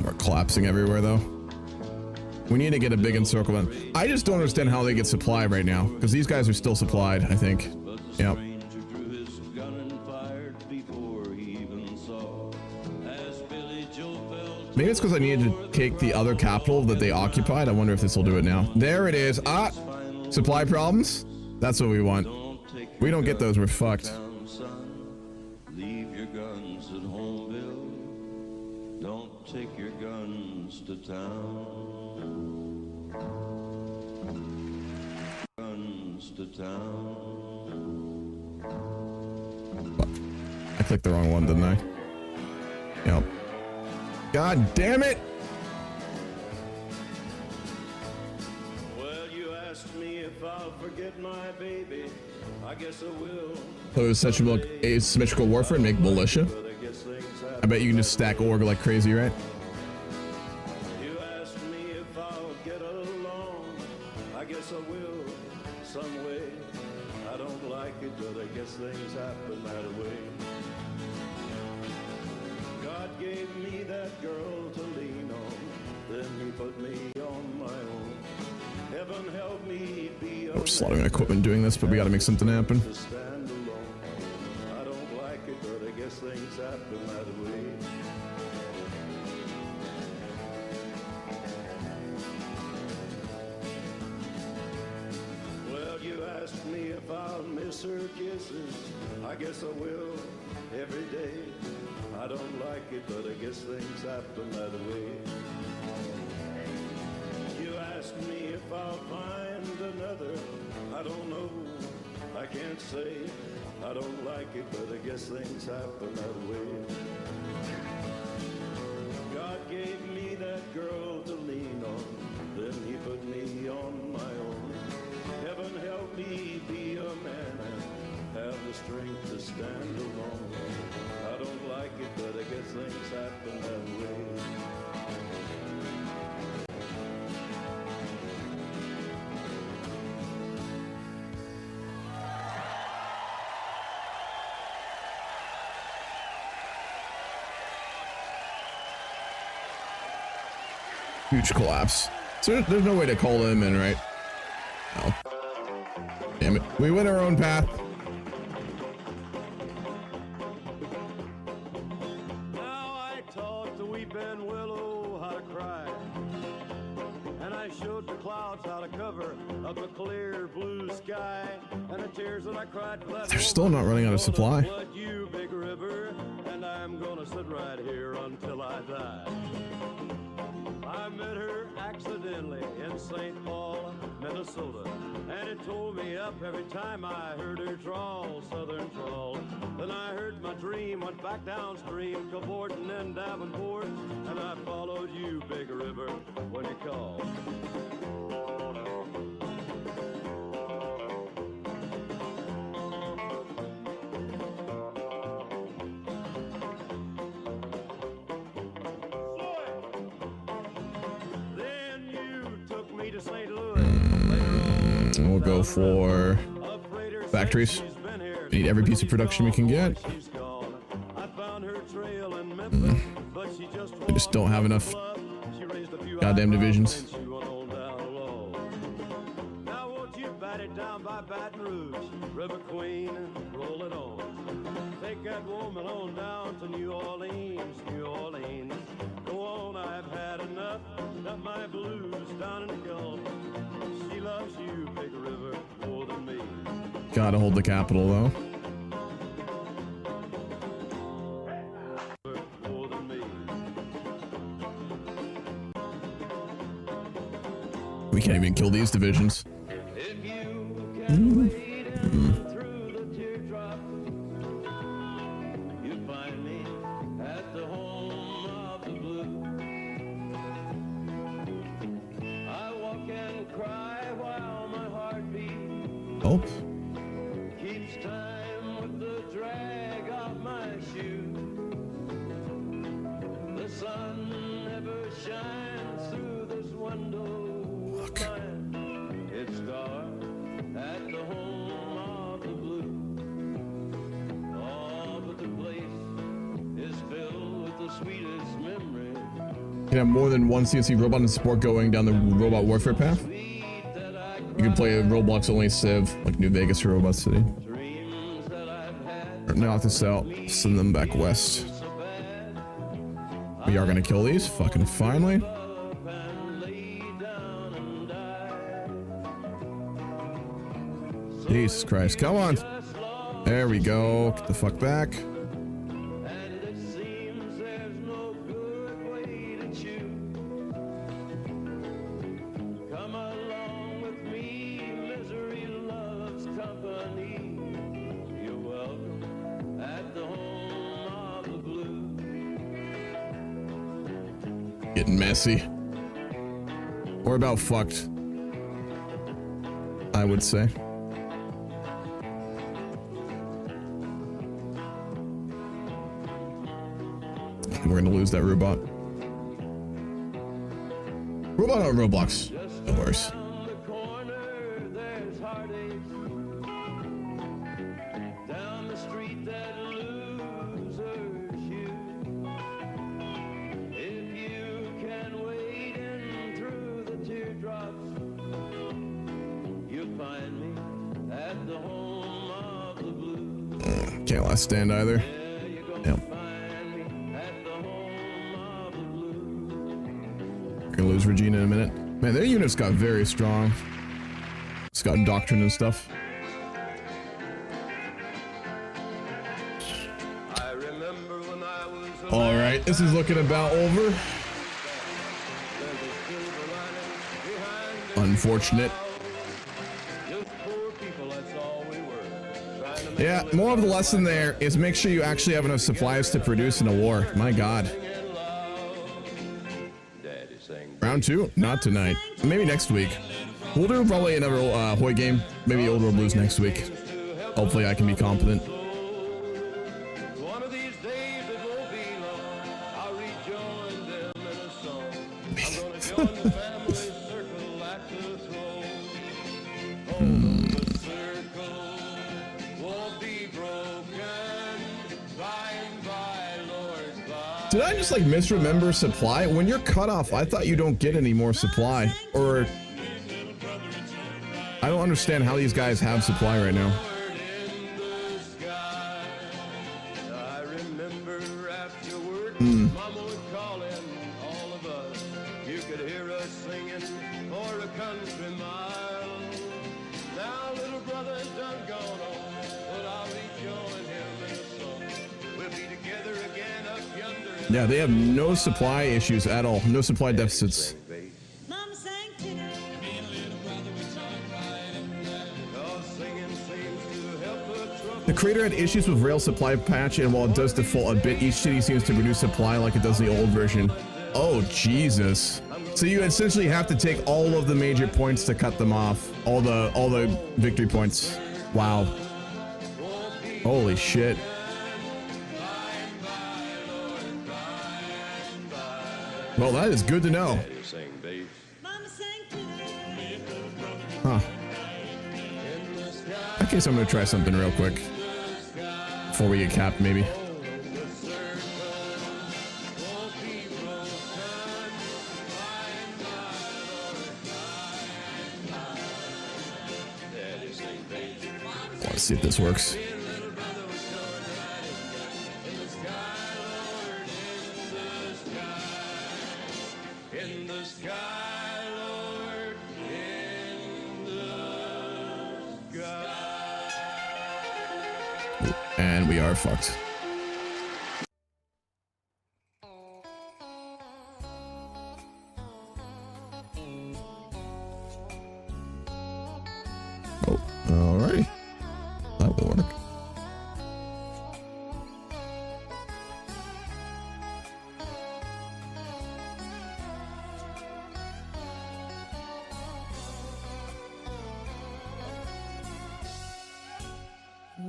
We're collapsing everywhere, though. We need to get a big encirclement. I just don't understand how they get supply right now, because these guys are still supplied, I think. Yep. Stranger drew his gun and fired before he even saw. As Billy Joe fell to Maybe it's because I needed to take the other capital that they occupied. I wonder if this will do it now. There it is. Ah! Supply problems? That's what we want. We don't get those, we're fucked. town, son. Leave your guns at home, Bill. Don't take your guns to town. Guns to town. I clicked the wrong one, didn't I? Yep. God damn it! Well, you asked me if I'll forget my baby. I guess I will. So it was such a asymmetrical warfare and make militia. But I guess things I bet you can just stack org like crazy, right? You asked me if I'll get along. I guess I will, some way. I don't like it, but I guess things happen that way. God gave me that girl to lean on, then he put me on my own. Heaven help me be a We're slaughtering equipment doing this, but we gotta make something happen. to stand alone. I don't like it, but I guess things happen that way. Well, you asked me if I'll miss her kisses. I guess I will every day. I don't like it, but I guess things happen that way. You asked me if I'll find another. I don't know. I can't say. I don't like it, but I guess things happen that way. God gave me that girl to lean on, then he put me on my own. Heaven help me be a man and have the strength to stand alone. I don't like it, but I guess things happen that way. Huge collapse. So there's no way to call them in, right? No. Damn it. We went our own path. Now I taught the weeping willow how to cry, and I showed the clouds how to cover up a clear blue sky, and the tears that I cried for that They're still not running out of supply. flood you, big river, and I'm gonna sit right here until I die. I met her accidentally in St. Paul, Minnesota, and it tore me up every time I heard her drawl, southern drawl. Then I heard my dream, went back downstream, cavorting in Davenport, and I followed you, big river, when you called. And we'll go for factories. We need every piece of production we can get. We just don't have enough goddamn divisions. ride it down by Baton Rouge, River Queen, roll it on. Take that woman on down to New Orleans, New Orleans. Go on, I've had enough, got my blues down in the Gulf. She loves you, Big River, more than me. Gotta hold the capital though. More than me. We can't even kill these divisions. If you can wade in through the teardrop, you find me at the home of the blue. I walk and cry while my heart beats. Oh. Keeps time with the drag of my shoe. The sun never shines through this window. It's dark at the home of the blue. Oh, but the place is filled with the sweetest memories. You can have more than one CNC robot and support going down the robot warfare path. You can play a Roblox only Civ, like New Vegas or Robot City. Now I have to send them back west. We are gonna kill these, fucking finally. Jesus Christ, come on. There we go. Get the fuck back. Getting messy. Or about fucked, I would say. We're gonna lose that robot. Robot on Roblox. No worse. Down the street that losers you. If you can wade in through the teardrops, you'll find me at the home of the blue. Can't last stand either. Yep. Gonna lose Regina in a minute. Man, their units got very strong. It's got doctrine and stuff. All right, this is looking about over. Unfortunate. Yeah, more of the lesson there is make sure you actually have enough supplies to produce in a war. My God. Round 2? Not tonight. Maybe next week. We'll do probably another HOI game. Maybe Old World Blues next week. Hopefully I can be competent. One of these days it won't be long. I'll rejoin them in a song. I'm gonna join the family circle at the throne. Oh, the circle won't be broken by and by, Lord, by. Did I just like misremember supply? When you're cut off, I thought you don't get any more supply. Or I don't understand how these guys have supply right now. Mama would call in all of us. You could hear us singing for a country mile. Now little brother's done gone on, but I'll rejoin him in a song. We'll be together again up yonder. Yeah, they have no supply issues at all. No supply deficits. Mama sang to me. The creator had issues with rail supply patch, and while it does default a bit, each city seems to produce supply like it does in the old version. Oh, Jesus. So you essentially have to take all of the major points to cut them off. All the victory points. Wow. Holy shit. Well, that is good to know. Huh. I guess I'm gonna try something real quick before we get capped, maybe. Let's see if this works. And we are fucked. Oh, alrighty. That will work.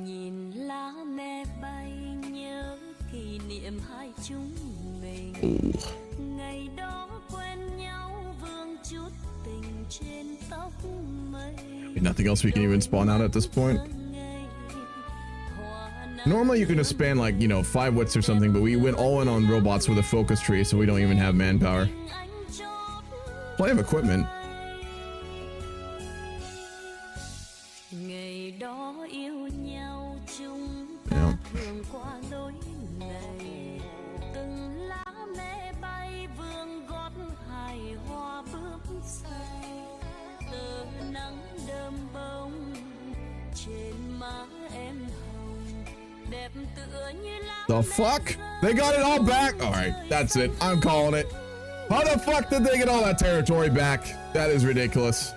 Nhìn lá me bay nhớ kỷ niệm hai chúng mình. Ngày đó quen nhau vương chút tình trên tóc mây. Nothing else we can even spawn out at this point. Normally you can just span like, you know, 5 wits or something, but we went all in on robots with a focus tree, so we don't even have manpower. Plenty of equipment. Yeah. The fuck? They got it all back? Alright, that's it. I'm calling it. How the fuck did they get all that territory back? That is ridiculous.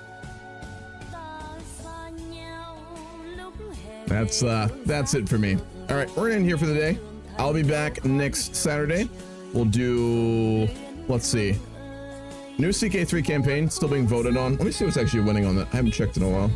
That's it for me. Alright, we're gonna end here for the day. I'll be back next Saturday. We'll do, let's see. New CK3 campaign, still being voted on. Let me see what's actually winning on that. I haven't checked in a while.